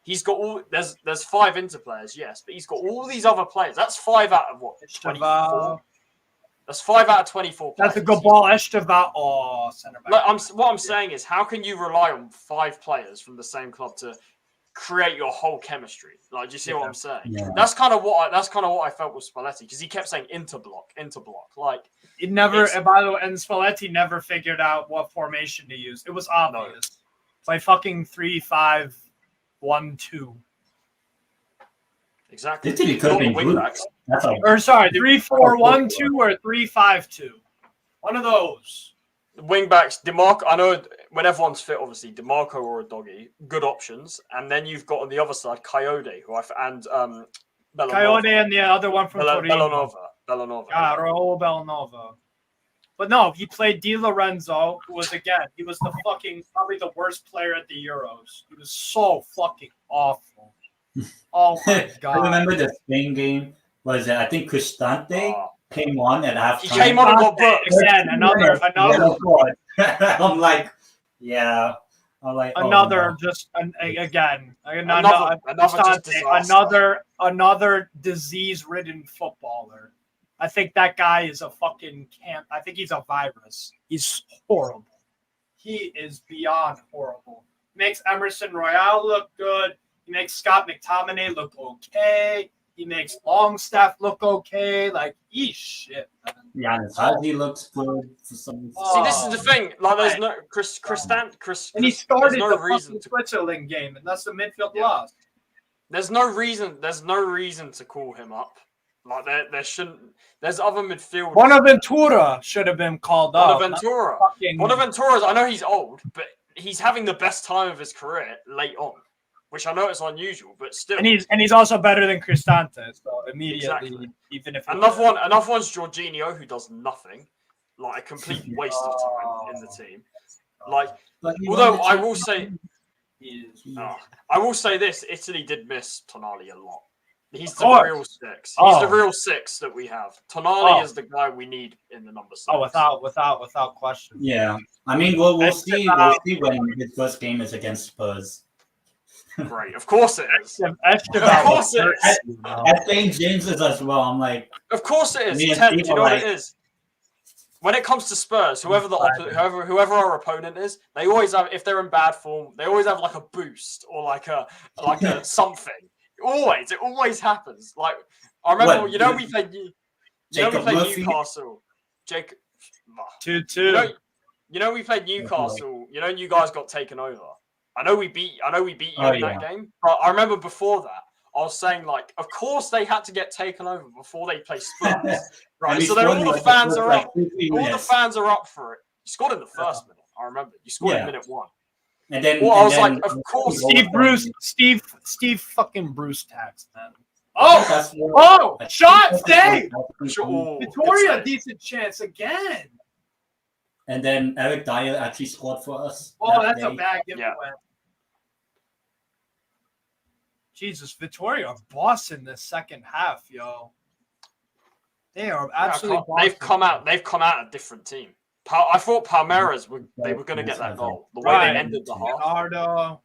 he's got all. There's 5 Inter players, yes, but he's got all these other players. That's 5 out of what? 24. That's 5 out of 24 players. That's a good ball, Estevan. Oh, centre back. What I'm saying is, how can you rely on 5 players from the same club to create your whole chemistry? Like, do you see what I'm saying? Yeah. That's kind of what I felt with Spalletti, because he kept saying interblock. Like it never. By the way, and Spalletti never figured out what formation to use. It was obvious. Play fucking 3-5-1-2. Exactly. Literally could have been wingbacks. Or sorry, 3-4-1-2 or 3-5-2. One of those. Wingbacks, DeMarco. I know when everyone's fit, obviously DeMarco or a Doggy, good options. And then you've got on the other side Coyote, Bellanova. Coyote and the other one from Torino. Bellanova. Yeah, Raul Bellanova. But no, he played Di Lorenzo, who was probably the worst player at the Euros. He was so fucking awful. Oh my god! I remember the Spain game. Was it? I think Cristante came on at halftime. He came on and got booked again. Another. I'm like, yeah. I'm like, another another disease-ridden footballer. I think that guy is a fucking I think he's a virus. He's horrible. He is beyond horrible. Makes Emerson Royale look good. He makes Scott McTominay look okay. He makes Longstaff look okay. Like, he's shit, man. Yeah, he looks good for some. See, this is the thing. Like, there's no Chris. And he started the Switzerland game, and that's the midfield loss. There's no reason to call him up. Like, there shouldn't. There's other midfielders. Bonaventura should have been called up. Bonaventura's. I know he's old, but he's having the best time of his career late on. Which I know it's unusual, but still. And he's also better than Cristante, so immediately, even if another one's Jorginho, who does nothing, like a complete waste of time in the team. Like, although I will say this: Italy did miss Tonali a lot. He's the real 6. He's the real 6 that we have. Tonali is the guy we need in the number 6. Oh, without question. Yeah, I mean, we'll see. We'll see when his first game is against Spurs. Great, of course it is. Of course it is. At St. James's as well. I'm like, of course it is. 10, do you know what it is? When it comes to Spurs, whoever our opponent is, they always have. If they're in bad form, they always have like a boost or like a something. It always happens. Like I remember, we played Newcastle. Jacob 2-2. We played Newcastle. You guys got taken over. I know we beat you in that game, but I remember before that, I was saying, like, of course they had to get taken over before they play Spurs, right? So then all the fans are up. All the fans are up for it. He scored in the first minute. I remember. You scored Yeah. in minute 1. And then, Well, and I was then like, of course. Steve fucking Bruce tax, man. I think that's what- Oh, I think shot that's saved. what- Sure. Oh, good Victoria, save. decent chance again. And then Eric Dyer actually scored for us. Oh, that that's a day. bad giveaway. Yeah. Jesus, Victoria are bossing the second half, yo. They are absolutely bossing. They've come out a different team. I thought Palmeiras were going to get that goal. The way they ended the half. Leonardo.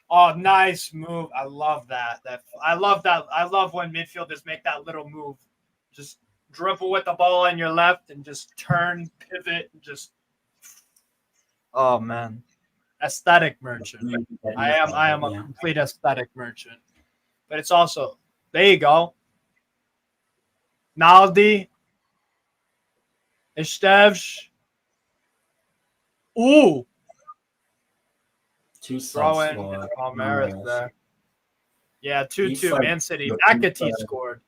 Oh, nice move. I love that. I love when midfielders make that little move. Just dribble with the ball on your left and just turn, pivot, and just. Oh man, aesthetic merchant. I am a complete aesthetic merchant. But it's also there. You go. Naldi. Esteves. Ooh. Two Throw subs in for Palmeiras there. Yeah, 2-2 like Man City. the Nakati keeper. scored.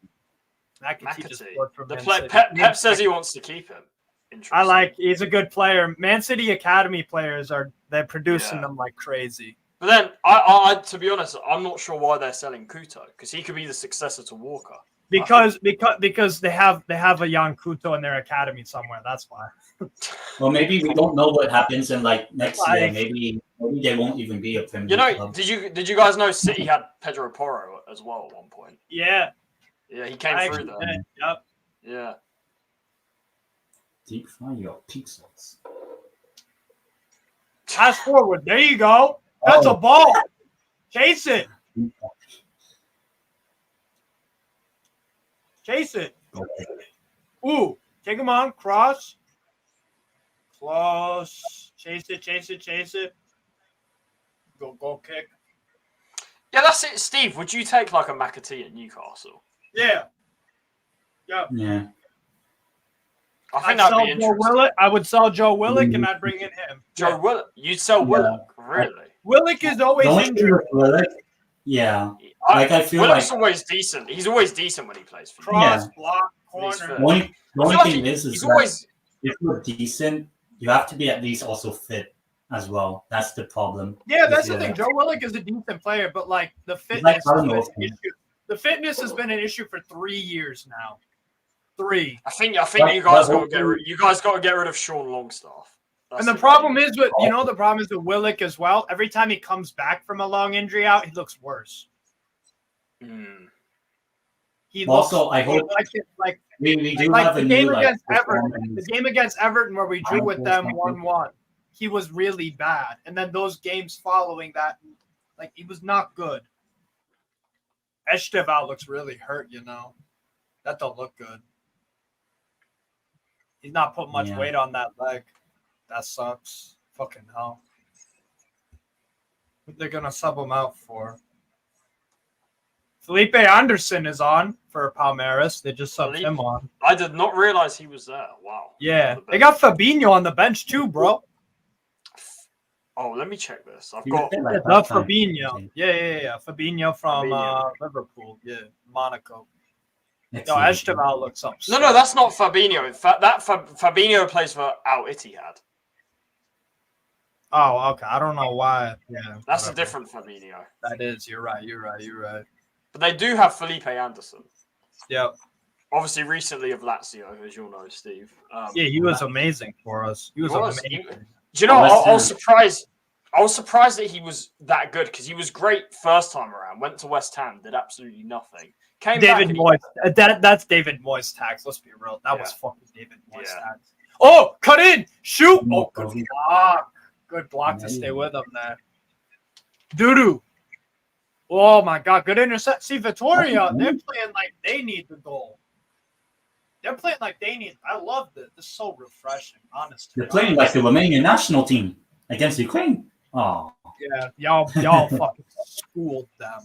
Nakati just McAtee. scored for The Man play, City. Pep says he wants to keep him. He's a good player. Man City Academy players they're producing them like crazy. But then, I to be honest, I'm not sure why they're selling Kuto because he could be the successor to Walker. Because they have a young Kuto in their academy somewhere. That's why. Well, maybe we don't know what happens in like next year. Like- Maybe they won't even be a Premier You know, club. did you guys know City had Pedro Porro as well at one point? Yeah. Yeah, he came through there. Yep. Yeah. Deep fry your pixels. Pass forward. There you go. That's a ball. Chase it. Chase it. Ooh. Take him on. Cross. Close. Chase it. Go kick. Yeah, that's it. Steve, would you take like a McAtee at Newcastle? Yeah. Yeah. I think that'd be interesting. I would sell Joe Willock and I'd bring in him. Joe Willock? You'd sell Willock? Really? Willock is always The only thing injured. with Willock, yeah. Like I feel Willock's like always decent. He's always decent when he plays for you. Cross, Yeah. block, He's corner. fair. the only thing is he's that always if you're decent, you have to be at least also fit as well. That's the problem. Yeah, that's the Yeah. thing. Joe Willock is a decent player, but like the fitness like has been an Arnold. issue. The fitness has been an issue for 3 years now. 3. I think But- you guys but got to get rid. You guys got to get rid of Sean Longstaff. That's And the it. problem is with the problem is with Willock as well. Every time he comes back from a long injury out, he looks worse. He Also, looks I hope like we do like have the a game new against like Everton. The performance. game against Everton where we drew with them Mindful 1-1. He was really bad, and then those games following that, like he was not good. Esteval looks really hurt. That don't look good. He's not putting much weight on that leg. That sucks. Fucking hell. What they're gonna sub him out for? Felipe Anderson is on for Palmeiras. They just subbed him on. I did not realize he was there. Wow. Yeah, they got Fabinho on the bench too, bro. Oh, let me check this. I've He was got. there like Love that time. Fabinho. Yeah. Fabinho from Fabinho. Liverpool. Yeah, Monaco. Let's No, see. Esteval looks up. No, that's not Fabinho. In fact, Fabinho plays for Al Ittihad. Oh, okay. I don't know why. Yeah, That's a whatever. different Fabinho. That is. You're right. But they do have Felipe Anderson. Yep. Obviously, recently of Lazio, as you'll know, Steve. Yeah, he was amazing for us. He was amazing. Do you know? Oh, I was surprised. I was surprised that he was that good because he was great first time around. Went to West Ham, did absolutely nothing. Came back David and Moyes. That's David Moyes tax. Let's be real. That was Yeah. fucking David Moyes Yeah. tax. Oh, cut in. Shoot. No, Oh, good block. Good block to stay with him there. Doo-doo. Oh, my God. Good intercept. See, Vitória, they're playing like they need the goal. They're playing like they need. I love this. This is so refreshing, honestly. They're playing like the Romanian national team against Ukraine. Oh, Yeah, y'all fucking schooled them.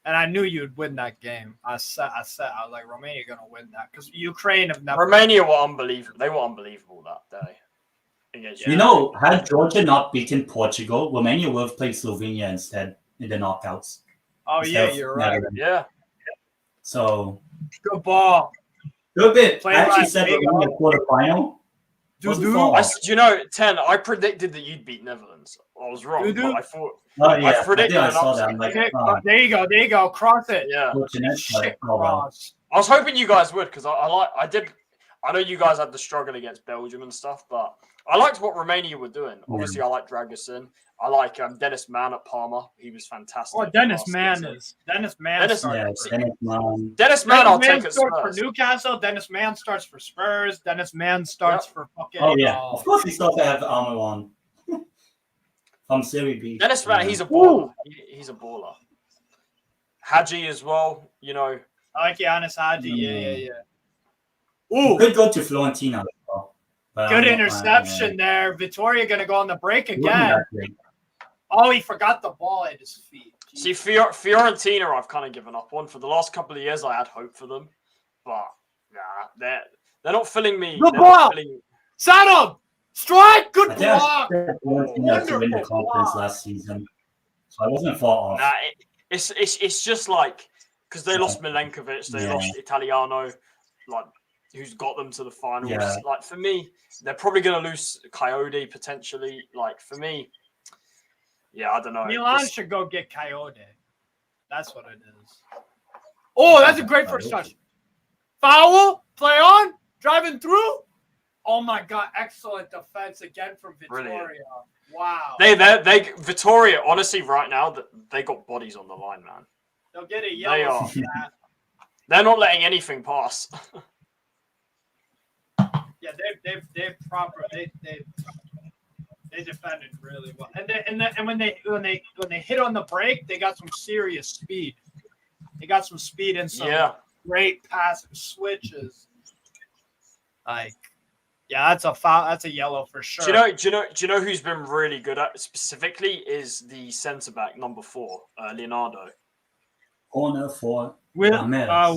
And I knew you'd win that game. I was like, Romania gonna win that because Ukraine have never. Romania were unbelievable. They were unbelievable that day. Against you know, had Georgia not beaten Portugal, Romania would have played Slovenia instead in the knockouts. Oh instead yeah, of you're right. Netherlands. Yeah. So Good ball. good bit. Play I actually right, said there you Romania quarterfinal. Wasn't far off. Do you know, 10, I predicted that you'd beat Netherlands. I was wrong, Doo-doo. but I thought Oh yeah, I predicted think I an saw that. upset. I'm like, Okay, there you go. Cross it. Yeah. fortunate, Shit, but oh well. cross. I was hoping you guys would, because I know you guys had the struggle against Belgium and stuff, but I liked what Romania were doing. Obviously, I like Dragusin. I like Dennis Mann at Parma. He was fantastic. Oh, Dennis Mann Dennis- starts. Yeah, Dennis Mann. Dennis Mann, I'll take at starts for Spurs. Newcastle. Dennis Mann starts for Spurs. Dennis Mann starts for fucking. Oh yeah, of course he still have the armor on. From Serie B. Dennis Mann, he's a baller. He's a baller. Hadji as well, you know. I like Giannis Hadji. Yeah. He could go to Fiorentina as well. But Good I'm not- interception there. Vittoria going to go on the break Wasn't again. that great. Oh, he forgot the ball at his feet. See, Fiorentina, I've kind of given up on. For the last couple of years, I had hope for them, but nah, they're not filling me. Good they're ball. not filling- Set him! Strike! Good I think I block! expected Fiorentina to win the Wonderful conference block. last season, so I wasn't far off. Nah, it's just like because they lost Milenkovic, they lost Italiano, like who's got them to the finals. Yeah. Like for me, they're probably going to lose Coyote potentially. Like for me, yeah, I don't know. Milan should go get Coyote. That's what it is. Oh, that's a great first touch. Foul, play on, driving through. Oh my God, excellent defense again from Vittoria. Brilliant. Wow. They Vittoria, honestly, right now they got bodies on the line, man. They'll get a They yellow are. for that. They're not letting anything pass. Yeah, they defended really well, and when they hit on the break, they got some serious speed. They got some speed and some great passive switches. Like, yeah, that's a foul. That's a yellow for sure. Do you know who's been really good at specifically is the centre back number 4, Leonardo. Corner for Will Palmeiras.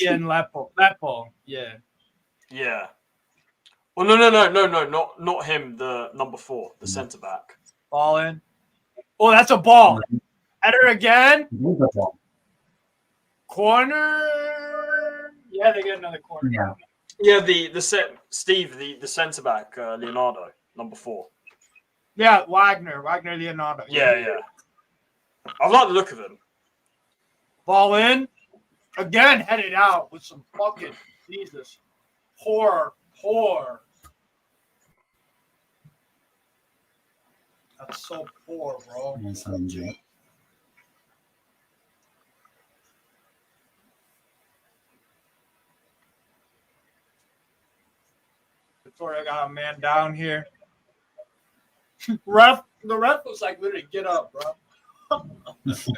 Ian Lepo. Yeah. Yeah. Well, no, not him. The number 4, the centre back. Ball in. Oh, that's a ball. Header again. Corner. Yeah, they get another corner. Yeah. Yeah, the centre back, Leonardo, number 4. Yeah, Wagner Leonardo. Yeah. I like the look of him. Ball in. Again, headed out with some fucking Jesus. Poor. That's so poor, bro. Victoria got a man down here. The ref was like, literally, get up, bro. Let's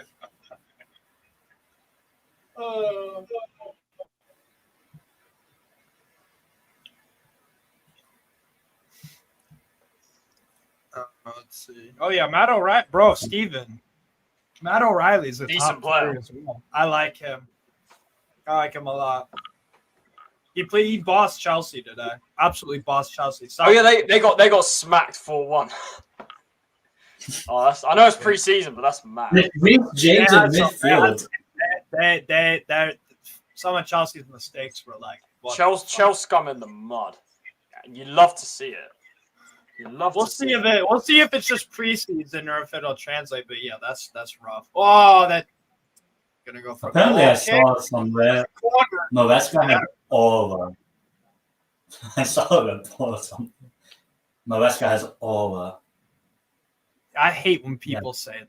see. Oh yeah, Matt O'Reilly, bro, Steven. Matt O'Reilly's a Decent top player as well. I like him. I like him a lot. He bossed Chelsea today. Absolutely bossed Chelsea. Oh yeah, they got smacked 4-1. I know it's pre-season, but that's mad. James in midfield. They some of Chelsea's mistakes were like Chelsea scum in the mud. You love to see it. We'll see if it's just preseason or if it'll translate. But yeah, that's rough. Oh, that gonna go for. Apparently, I saw somewhere. Maresca had over. I saw a report or something. Maresca has over. I hate when people say that.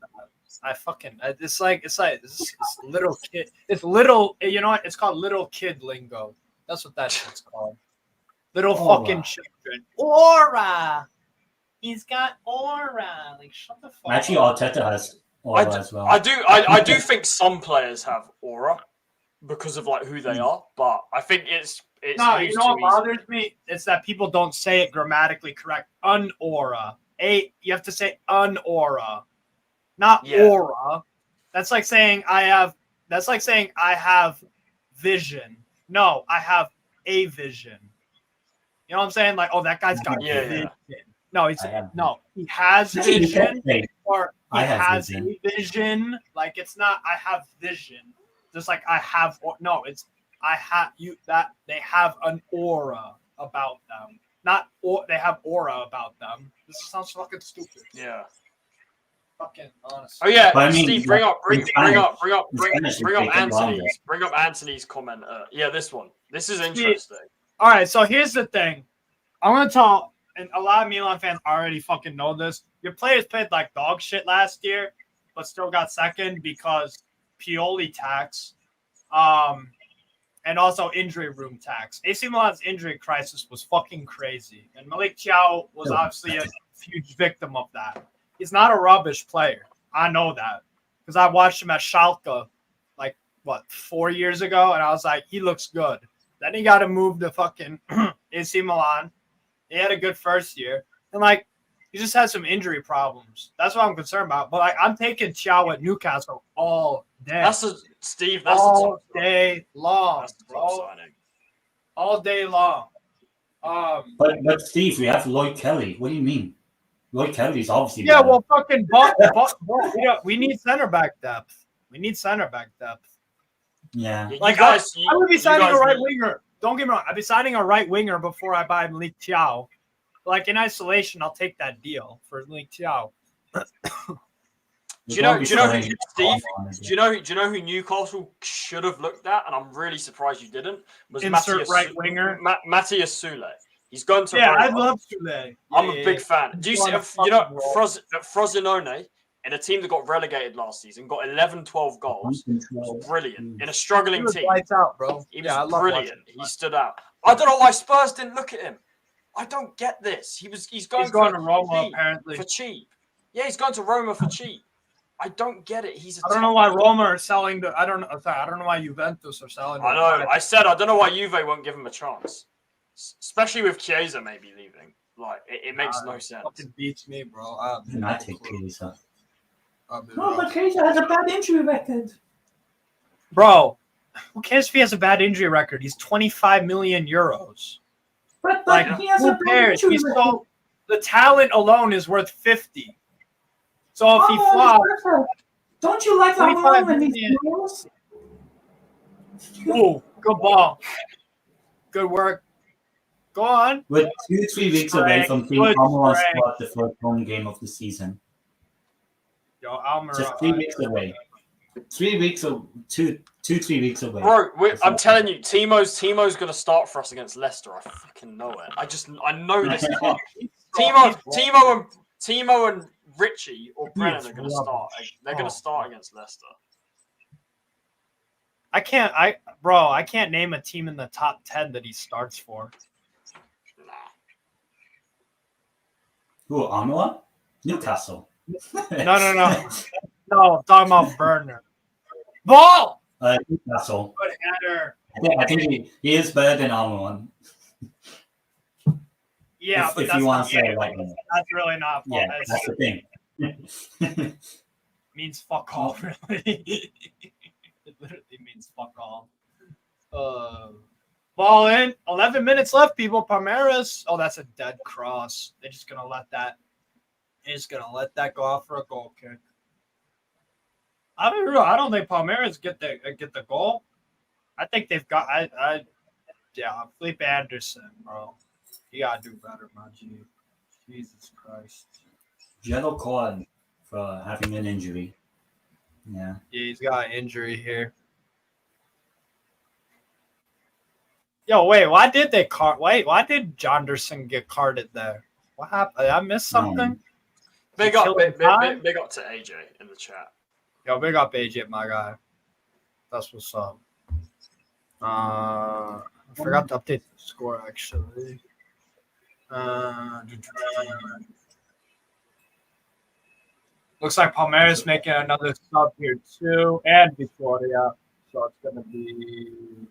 It's like this little kid. It's little. You know what? It's called little kid lingo. That's what that shit's called. Little fucking children. Aura. He's got aura. Like, shut the fuck Actually, up. Arteta has aura as well. I do think some players have aura because of like who they are, but I think it's no. You know what bothers me? It's that people don't say it grammatically correct. Unaura. You have to say unaura, not aura. That's like saying I have. That's like saying I have vision. No, I have a vision. You know what I'm saying? Like, oh, that guy's got vision. No, he has vision, or he has a vision. Like, it's not I have vision. Just like I have, no, it's they have an aura about them. They have aura about them. This sounds fucking stupid. Yeah. Fucking honest. Oh yeah, But I mean, Steve, bring up Anthony's comment. Yeah, this one. This is interesting. All right, so here's the thing. I'm gonna tell, and a lot of Milan fans already fucking know this. Your players played like dog shit last year, but still got second because Pioli tax, and also injury room tax. AC Milan's injury crisis was fucking crazy, and Malik Thiaw was obviously a huge victim of that. He's not a rubbish player. I know that because I watched him at Schalke 4 years ago, and I was like, he looks good. Then he got to move to fucking AC Milan. He had a good first year, and he just had some injury problems. That's what I'm concerned about. But I'm taking Thiaw at Newcastle all day. That's all day long, that's bro. All day long. But Steve, we have Lloyd Kelly. What do you mean? Lloyd Kelly's obviously yeah. better. Well, fucking we need center back depth. Yeah. I would be signing a right winger. Don't get me wrong. I'd be signing a right winger before I buy Malik Thiaw. In isolation, I'll take that deal for Malik Thiaw. Do you know who Newcastle should have looked at, and I'm really surprised you didn't? Was Insert right winger Matthias Sule. He's gone to Roma. I love Sule. I'm a big fan. Do you see? Frosinone in a team that got relegated last season got 11, 12 goals. Was brilliant in a struggling team. Lights out, bro. He was brilliant. He stood out. I don't know why Spurs didn't look at him. I don't get this. He's going to Roma apparently for cheap. Yeah, he's going to Roma for cheap. I don't get it. I don't know why Roma are selling I don't know why Juventus are selling. I know. I said I don't know why Juve won't give him a chance, especially with Chiesa maybe leaving. It makes no sense. Fucking beats me, bro. I take Chiesa. but Chiesa has a bad injury record. Bro, who cares if he has a bad injury record? He's 25 million euros. But he has a bad injury record. The talent alone is worth 50. So if he flops, don't you like Almiron when he flops? Ooh, good ball. Good work. Go on. We're 2-3 weeks away from seeing Almiron start the first home game of the season. Yo, Almiron. Just 3 weeks away. 3 weeks or 3 weeks away. Bro, I'm telling you, Timo's gonna start for us against Leicester. I fucking know it. I know this. Timo and Richie or Brennan are gonna start. They're gonna start against Leicester. I can't name a team in the top 10 that he starts for. Nah. Who, Almiron? Newcastle. No. No, I'm talking about Burner. Ball! Newcastle. Good header. I think he is better than Almiron. Yeah, but if that's you want not to say it like that. That's really not. Yeah, that's the thing. Means fuck all, really. It literally means fuck all. Ball in. 11 minutes left, people. Palmeiras. Oh, that's a dead cross. They're just gonna let that. They're just gonna let that go out for a goal kick. I don't think Palmeiras get the goal. I think they've got. Felipe Anderson, bro. You gotta do better, my G. Jesus Christ. Yellow card for having an injury. Yeah. Yeah, he's got an injury here. Yo, wait, why did Jonderson get carded there? What happened? Did I miss something? Big up to AJ in the chat. Yo, big up AJ, my guy. That's what's up. I forgot to update the score, actually. Looks like Palmeiras making another sub here, too. And Vitória. So it's going to be...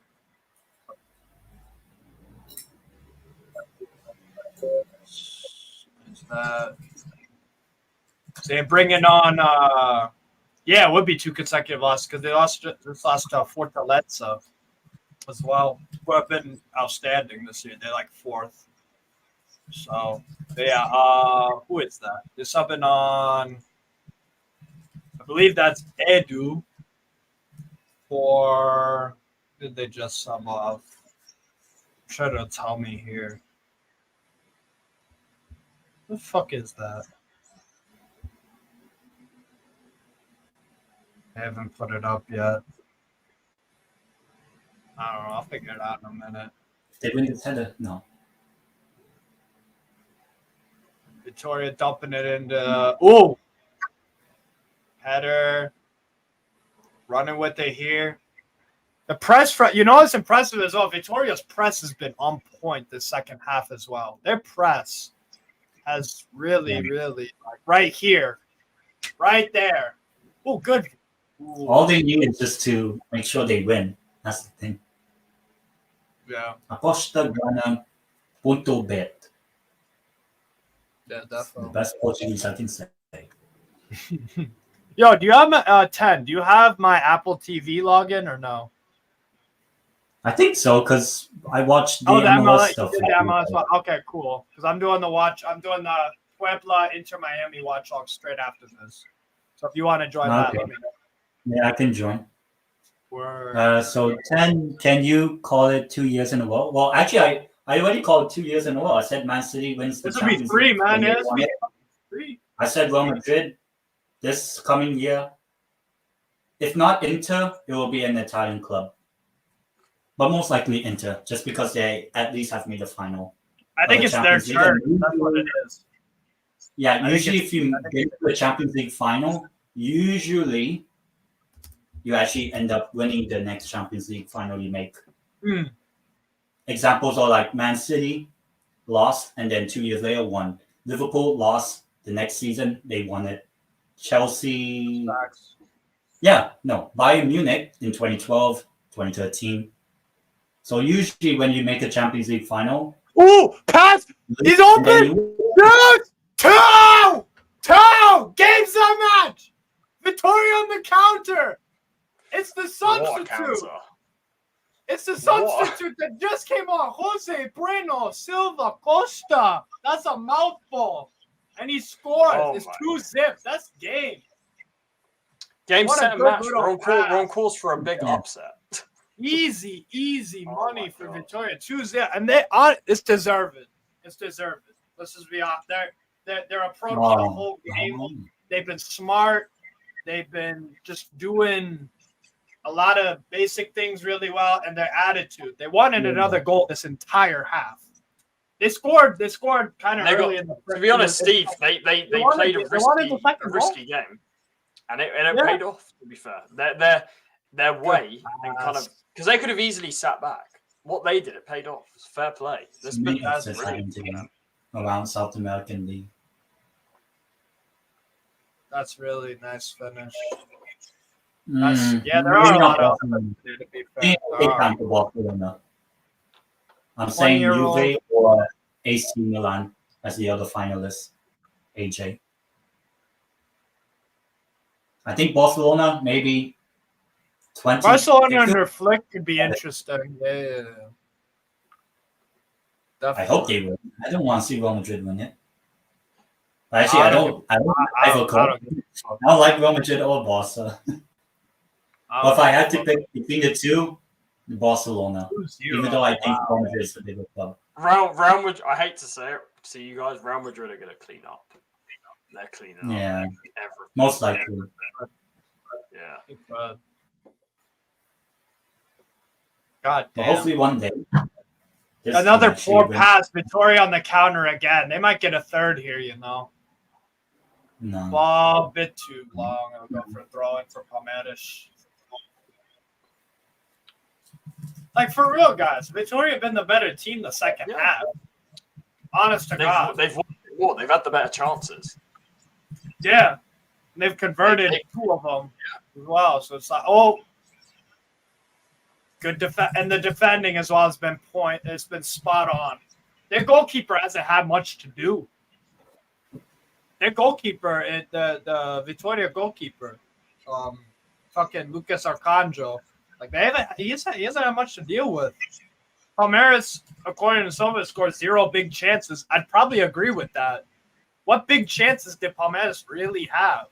Is that... They're bringing on... Yeah, it would be 2 consecutive losses because they lost Fortaleza as well, who have been outstanding this year. They're like 4th. So, yeah, who is that? They're subbing on, I believe that's Edu for Did they just sub off? Try to tell me here. What the fuck is that? I haven't put it up yet. I don't know. I'll figure it out in a minute. They win the header? No. Vitória dumping it into header. Running with it here. The press, you know what's impressive as well? Vitória's press has been on point the second half as well. Their press has really, like right here, right there. Oh, good. Ooh. All they need is just to make sure they win. That's the thing. Yeah. Aposta.bet. Yeah, The definitely. best Portuguese I can say. Yo, do you have 10? Do you have my Apple TV login or no? I think so, because I watched the Oh, the MLS MLS, stuff. you did the MLS one. Okay, cool. Because I'm doing the Puebla Inter Miami watch log straight after this. So if you want to join that, let me know. Yeah, I can join. Word. So 10, can you call it 2 years in a row? Well, actually, I already called it 2 years in a row. I said Man City wins the This will be Champions 3, League. man. Yeah, this will be 3. I said Real Madrid this coming year. If not Inter, it will be an Italian club. But most likely Inter, just because they at least have made the final. I think it's their turn. That's what it is. Yeah, usually if you get to the Champions League final, usually you actually end up winning the next Champions League final you make. Examples are like Man City lost and then 2 years later won. Liverpool lost the next season, they won it. Chelsea. Bayern Munich in 2012, 2013. So usually when you make a Champions League final. Ooh, pass! He's open! Yes! 2! Game's on match! Vitória on the counter! It's the substitute! It's the substitute that just came on. Jose Breno Silva Costa. That's a mouthful. And he scores. It's 2-0. That's game. Game, set, and match. We're on course for a big upset. Easy money for Vitória. 2-0. And it's deserved. It's deserved. Let's just be honest. Their approach to the whole game. They've been smart. They've been just doing a lot of basic things really well, and their attitude. They wanted another goal this entire half. They scored kind of early in the first. To be honest, Steve, they played a risky game, and it paid off. To be fair, their way and kind of because they could have easily sat back. What they did, it paid off. It's fair play. Around South American League. That's really nice finish. There are a lot of to be fair. I'm saying Juve or AC Milan as the other finalists. AJ. I think Barcelona maybe 20. Barcelona under Flick could be interesting. Yeah. I hope they will. I don't want to see Real Madrid win it. Actually, I don't like Real Madrid or Barca. But if I had to pick between the two, Barcelona. Even though I think Real Madrid is the bigger club. Real Madrid, I hate to say it to you guys, Real Madrid are going to clean up. They're cleaning up. Yeah. Everything. Most likely. Yeah. God damn. But hopefully one day. Another poor pass. Vitória on the counter again. They might get a third here, you know. No. Ball a bit too long. I'll go for a throw-in for Palmeiras. Like, for real, guys. Vitória have been the better team the second half. Honest to God. They've won more. They've had the better chances. Yeah. And they've converted 2 of them as well. So it's like, good and the defending as well has been it's been spot on. Their goalkeeper hasn't had much to do. Their goalkeeper, the Vitória goalkeeper, fucking Lucas Arcanjo, like he hasn't had much to deal with. Palmeiras, according to Silva, scored 0 big chances. I'd probably agree with that. What big chances did Palmeiras really have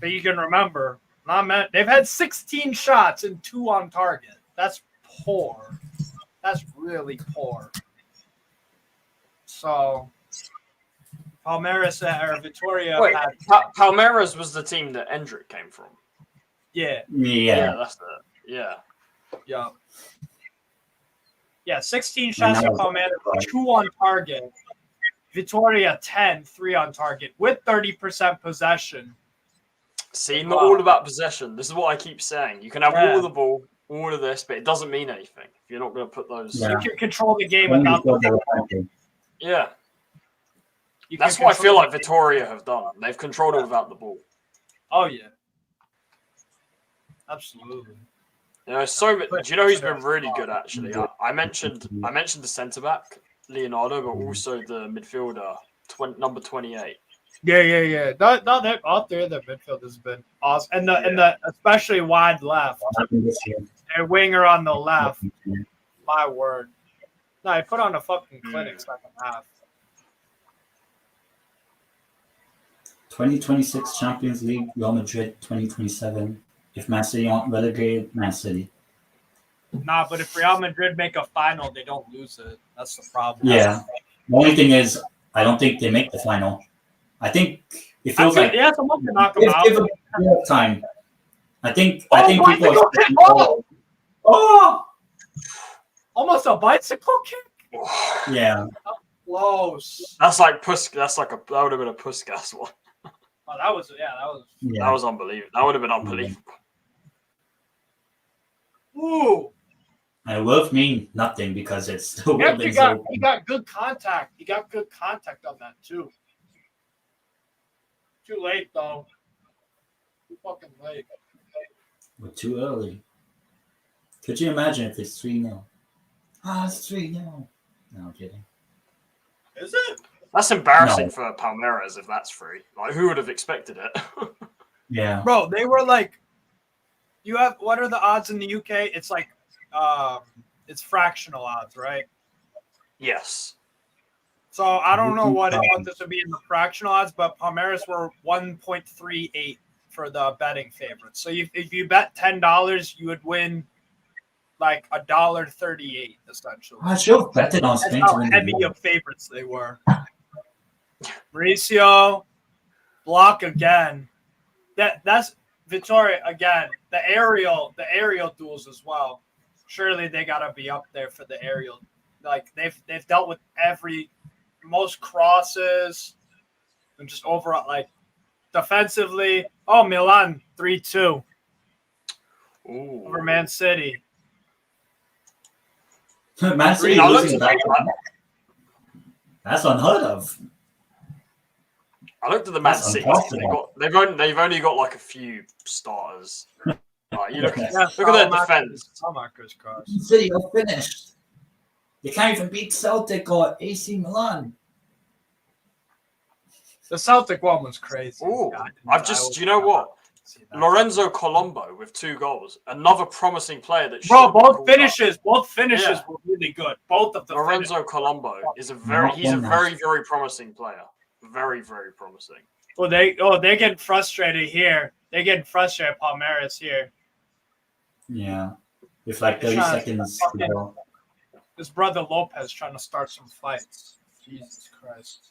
that you can remember? Not man. They've had 16 shots and 2 on target. That's poor. That's really poor. So, Palmeiras or Vitória. Wait, Palmeiras was the team that Endrick came from. Yeah. Yeah, that's it. Yeah. Yeah. Yeah, 16 shots for Palmeiras, 2 on target. Vitória 10, 3 on target with 30% possession. See, not all about possession. This is what I keep saying. You can have all of the ball, all of this, but it doesn't mean anything if you're not going to put those. You can control the game without the ball. Yeah. That's what I feel like Vitória have done. They've controlled it without the ball. Oh, yeah. Absolutely. You know, do you know who's been really good, actually? I mentioned the centre-back, Leonardo, but also the midfielder, number 28. Yeah. No, all three of the midfield has been awesome, and the especially wide left. Their winger on the left. My word. No, I put on a fucking clinic second half. 2026 Champions League, Real Madrid. 2027. If Man City aren't relegated, Man City. Nah, but if Real Madrid make a final, they don't lose it. That's the problem. Yeah. The only thing is, I don't think they make the final. I think it feels like someone can knock them out. Give them time. I think people are. Almost a bicycle kick. Yeah. Close. That would have been a Puskas one. Oh, that was That was unbelievable. That would have been unbelievable. Ooh. And it will mean nothing because it's still. He got good contact. He got good contact on that too. Too late though. Too fucking late. We're too early. Could you imagine if it's 3-0? It's 3-0. No, I'm kidding. Is it? That's embarrassing for Palmeiras if that's free. Like, who would have expected it? Yeah. Bro, they were like, what are the odds in the UK? It's like, it's fractional odds, right? Yes. So I don't know what this would be in the fractional odds, but Palmeiras were 1.38 for the betting favorites. So if you bet $10, you would win like $1.38 essentially. I should have betted on Spain. That's how heavy of favorites they were. Mauricio, block again. That's Vitória again. The aerial duels as well. Surely they gotta be up there for the aerial. Like they've dealt with most crosses and just overall like defensively. Oh, Milan 3-2 over Man City. Man City losing back. That's unheard of. I looked at the Man City. They've only got like a few starters. Like, look at their defense. City are finished. They can't even beat Celtic or AC Milan. The Celtic one was crazy. Ooh, do you know what? Lorenzo Colombo with 2 goals. Another promising player that. Both finishes were really good. Both of them. Lorenzo Colombo is a very, very promising player. Very, very promising. Well, they're getting frustrated here. They're getting frustrated, Palmeiras here. Yeah. With like 30 seconds to go. His brother Lopez trying to start some fights. Jesus Christ.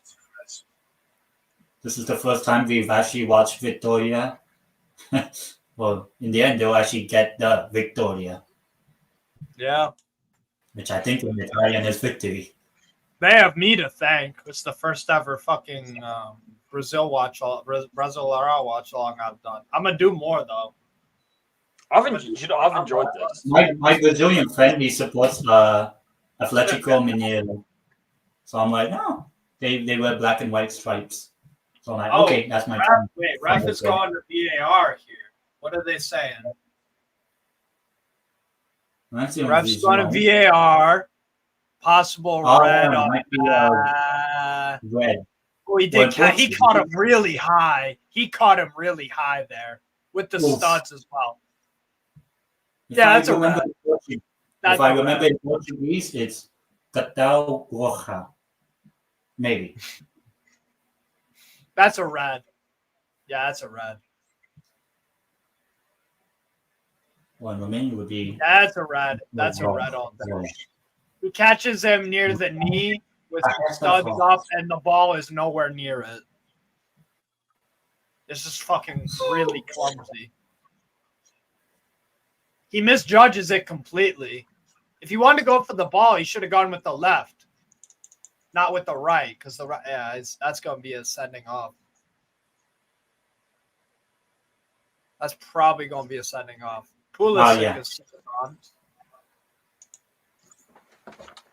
This is the first time we've actually watched Vitória. Well, in the end, they'll actually get the Vitória. Yeah. Which I think in Italian is victory. They have me to thank. It's the first ever fucking Brazilian watch along I've done. I'm gonna do more though. I've enjoyed this. My Brazilian friend, he supports Atlético Mineiro. So I'm like, no, they wear black and white stripes. So I'm like, okay, that's my friend. Wait, ref is going to VAR here. What are they saying? Ref's going to VAR. Possible red on red. Oh, he did. He caught him really high. He caught him really high there with the studs as well. That's a red. If I remember in Portuguese, it's Cartão Roja. Maybe. That's a red. Yeah, that's a red. Well, Romania would be. That's a red. That's a red all day. He catches him near the knee with his studs up, and the ball is nowhere near it. It's just fucking really clumsy. He misjudges it completely. If he wanted to go for the ball, he should have gone with the left, not with the right, because the right, that's going to be a sending off. That's probably going to be a sending off. Pulisic is on.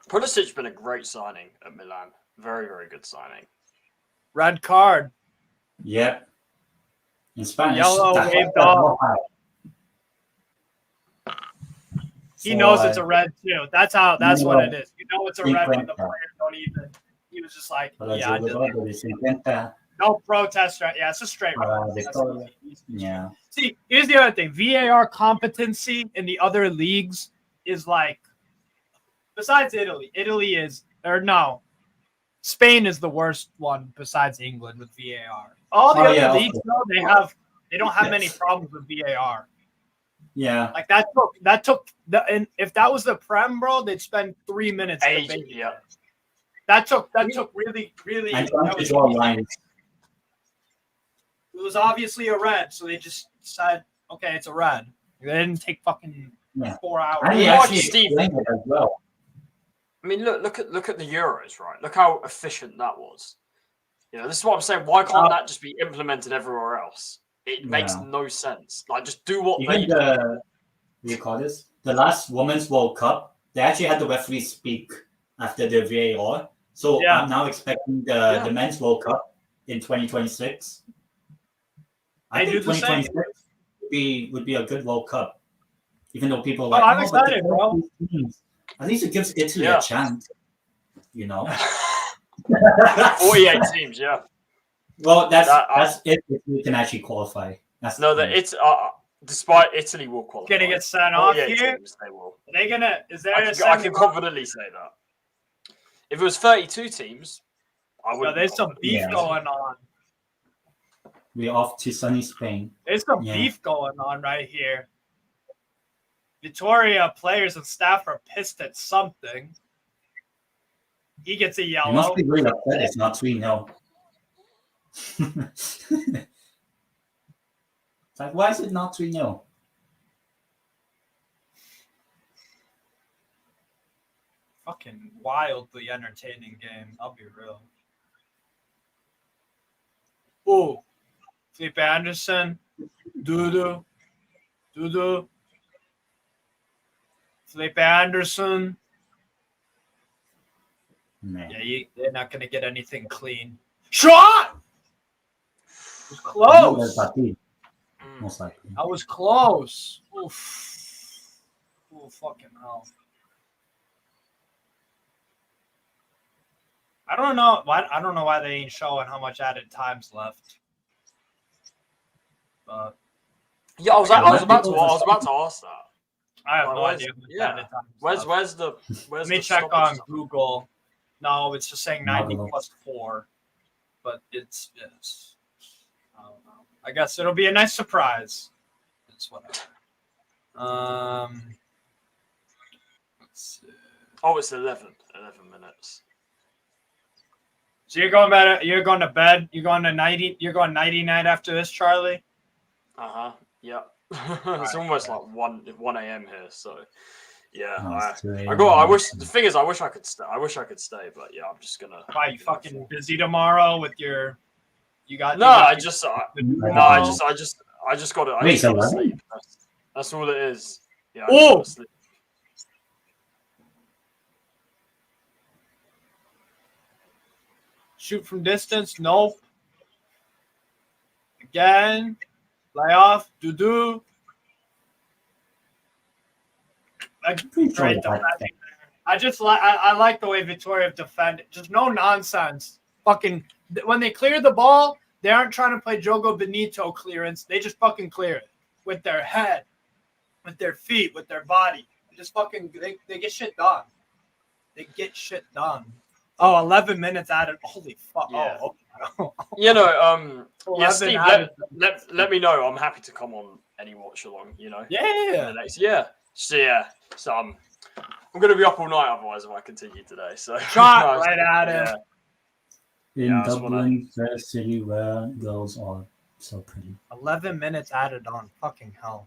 Pulisic's been a great signing at Milan. Very, very good signing. Red card. Yep. In Spanish, Yellow waved off. He knows it's a red too. That's what it is. You know it's a red when the players don't even. He was just like, yeah, I did that. No protest, right? Yeah, it's a straight red. Yeah. See, here's the other thing. VAR competency in the other leagues is like, besides Italy. Spain is the worst one besides England with VAR. All the other leagues, though, they don't have many problems with VAR. Yeah. Like that took and if that was the Prem, bro, they'd spend 3 minutes. Yeah. That took really. It was obviously a red, so they just said, okay, it's a red. They didn't take fucking 4 hours. I actually explained it as well. I mean, look at the Euros, right? Look how efficient that was. You know, this is what I'm saying. Why can't that just be implemented everywhere else? It makes no sense. Like, just do what they do. What do you call this? The last Women's World Cup, they actually had the referee speak after the VAR. So I'm now expecting the Men's World Cup in 2026. I think 2026 would be a good World Cup. Even though people are like, I'm excited, bro. At least it gives Italy a chance, you know. 48 teams, yeah. Well, that's it. If we can actually qualify. It's despite Italy will qualify. Gonna get sent off here. Teams, they will. Are they gonna? Is there? I can confidently say that. If it was 32 teams, I would. There's some beef going on. We're off to sunny Spain. There's some beef going on right here. Vitória players and staff are pissed at something. He gets a yellow. You must be really upset. It's not 3-0. It's like, why is it not 3-0? Fucking wildly entertaining game. I'll be real. Ooh. Felipe Anderson. Dudu. Felipe Anderson. Man. Yeah, they're not going to get anything clean. Shot! It was close. Most likely. I was close. Oof. Oh, fucking hell. I don't know why they ain't showing how much added time's left. But yeah, I was about to ask that. I have no idea. Where's the? Let me check on Google. No, it's just saying 90 plus 4, but it's I don't know. I guess it'll be a nice surprise. It's whatever. Let's see. Oh, it's 11 minutes. So you're going to bed. You're going to 90. You're going 90 night after this, Charlie. Yeah. It's almost like 1 a.m. here, so yeah. I wish I could stay. But yeah, I'm just gonna. Why you fucking busy tomorrow with your? I just got to. Wait, sleep. That's all it is. Yeah. Oh. Shoot from distance. Nope. Again. Lay off. Dudu. I like the way Vitória defended. Just no nonsense. Fucking when they clear the ball, they aren't trying to play Jogo Benito clearance. They just fucking clear it with their head, with their feet, with their body. Just fucking they get shit done. They get shit done. Oh, 11 minutes added. Holy fuck. Yeah. Oh. You know, Steve, let me know. I'm happy to come on any watch along, you know. Yeah. The next year. So I'm going to be up all night otherwise if I continue today. So Shot right at him. In Yeah, I just Dublin, fair city where girls are so pretty. 11 minutes added on. Fucking hell.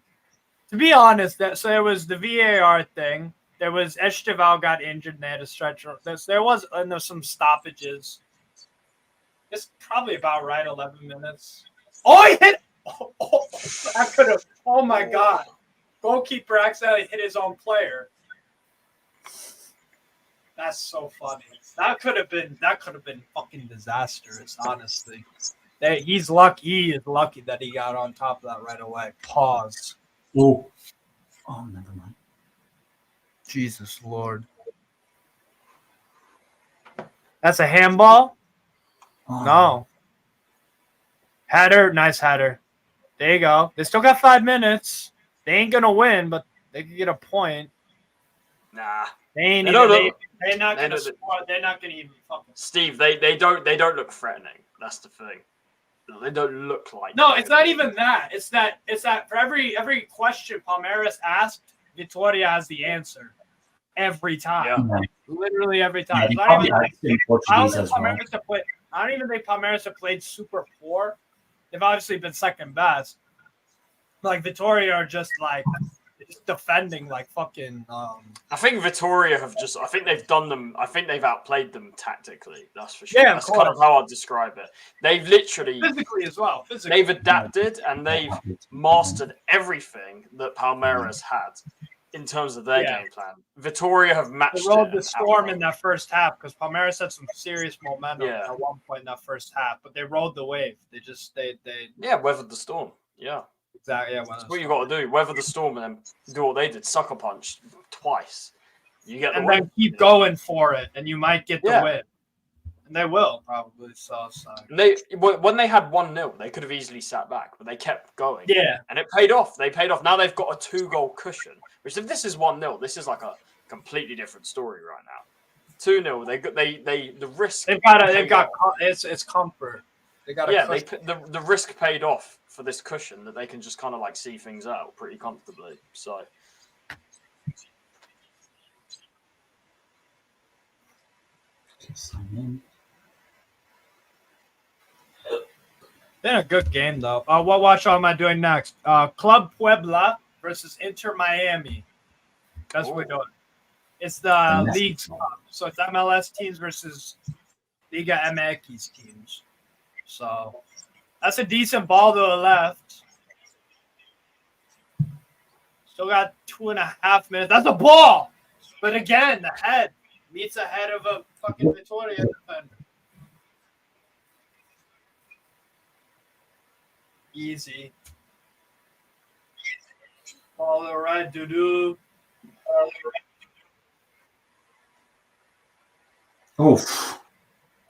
To be honest, so there was the VAR thing. There was Esteval got injured and they had to stretch. There was some stoppages. It's probably about right, 11 minutes. Oh, he hit. Oh, that could have. Oh, my God. Goalkeeper accidentally hit his own player. That's so funny. That could have been fucking disastrous, honestly. He's lucky. He is lucky that he got on top of that right away. Pause. Oh, never mind. Jesus Lord. That's a handball? Oh. No. Header, nice header. There you go. They still got 5 minutes. They ain't gonna win, but they can get a point. Nah. They're not gonna score. They're not gonna even fucking. Steve, they don't look threatening. That's the thing. They don't look like. No, it's not even that. It's that for every question Palmeiras asked, Vitória has the answer every time. Yeah. Literally every time. Yeah, I don't even think Palmeiras have played super poor. They've obviously been second best. Like Vitória are just like defending like fucking. I think Vitória have just. I think they've done them. I think they've outplayed them tactically. That's for sure. Yeah, that's kind of how I'd describe it. They've literally physically as well. They've adapted and they've mastered everything that Palmeiras had in terms of their game plan. Vitória have matched. They rode the storm in that first half because Palmeiras had some serious momentum at one point in that first half, but they rode the wave. They just they weathered the storm. Yeah. Exactly. Yeah, that's what you got to do. Weather the storm and then do what they did. Sucker punch twice. You get the and win. then keep going for it, and you might get the win. And they will probably. So. When they had 1-0, they could have easily sat back, but they kept going. Yeah. And it paid off. They paid off. Now they've got a 2-goal cushion. Which if this is 1-0, this is like a completely different story right now. 2-0. They the risk. It's comfort. They got the risk paid off for this cushion that they can just kind of like see things out pretty comfortably. So been a good game though. What watch am I doing next? Club Puebla versus Inter Miami. That's what we're doing. It's the leagues club. So it's MLS teams versus Liga MX teams. So that's a decent ball to the left. Still got 2.5 minutes. That's a ball. But again, the head meets the head of a fucking Vitória defender. Easy. Ball to the right, Dudu. Oof.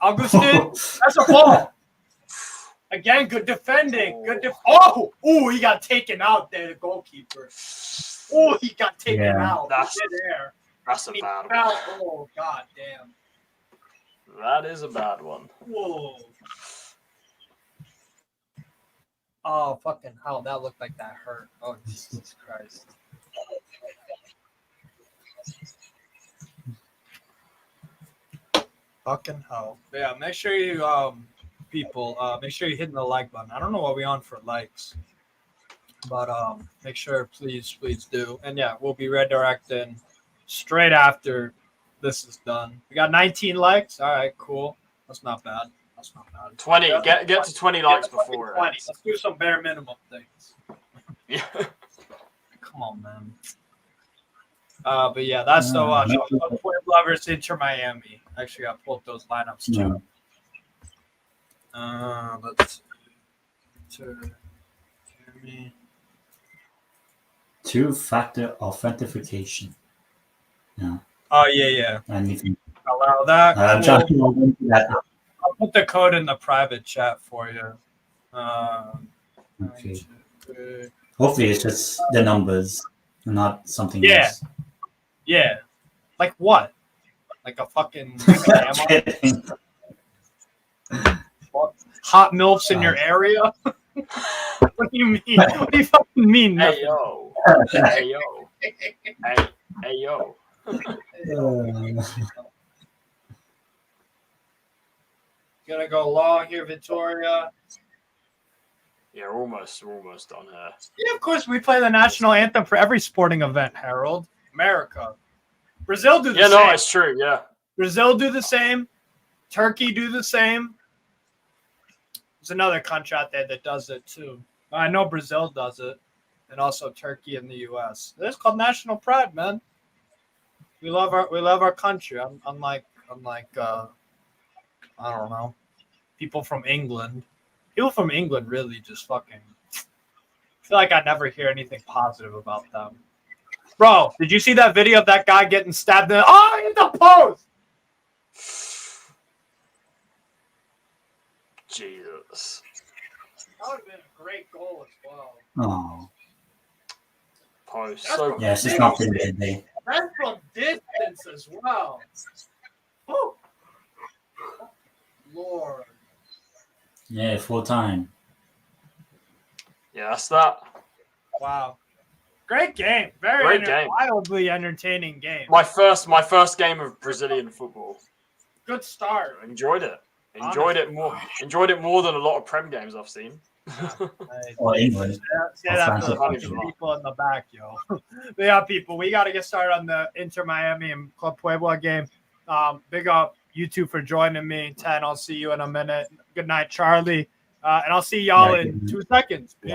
Augustin, that's a ball. Again, good defending. He got taken out there, the goalkeeper. Oh, he got taken out. That's a bad one. Oh, god damn. That is a bad one. Whoa. Oh, fucking hell. That looked like that hurt. Oh, Jesus Christ. Fucking hell. Yeah, make sure you, make sure you're hitting the like button. I don't know what we're on for likes. But make sure, please do. And yeah, we'll be redirecting straight after this is done. We got 19 likes. All right, cool. That's not bad. 20. Get to 20 likes before 20. Let's do some bare minimum things. Yeah. Come on, man. But yeah, that's the watch. Puebla versus Inter Miami. Actually, I pulled those lineups too. Let's see. Two-factor authentication. Yeah. Oh yeah. Anything. Allow that. I'm trying to log into that. I'll put the code in the private chat for you. Okay. Hopefully, it's just the numbers, not something else. Yeah. Like what? Like a fucking Kidding. hot milfs in your area? What do you mean? What do you fucking mean? Hey Nothing? yo. Hey yo. Hey yo. Gonna go long here, Victoria. Yeah, we're almost done here. Yeah, of course, we play the national anthem for every sporting event, Harold. America. Brazil do the Yeah, same. no, it's true. Yeah. Brazil do the same. Turkey do the same. There's another country out there that does it too. I know Brazil does it, and also Turkey and the U.S. It's called national pride, man. We love our country. Unlike I don't know, people from England. People from England really just fucking. I feel like I never hear anything positive about them. Bro, did you see that video of that guy getting stabbed in the post? Jesus. That would have been a great goal as well. Oh. Post. That's So Yes, it's not been good day. That's from distance as well. Oh. Lord. Yeah, full time. yeah, that's that. Wow. Great game. Very Great game. wildly entertaining game. My first game of Brazilian football. Good start. Enjoyed it. Enjoyed it more than a lot of Prem games I've seen. Or England. Say that for the France. fucking people in the back, yo. Yeah, people. We got to get started on the Inter Miami and Club Puebla game. Big up you two for joining me. 10. I'll see you in a minute. Good night, Charlie. And I'll see y'all in 2 seconds. Peace.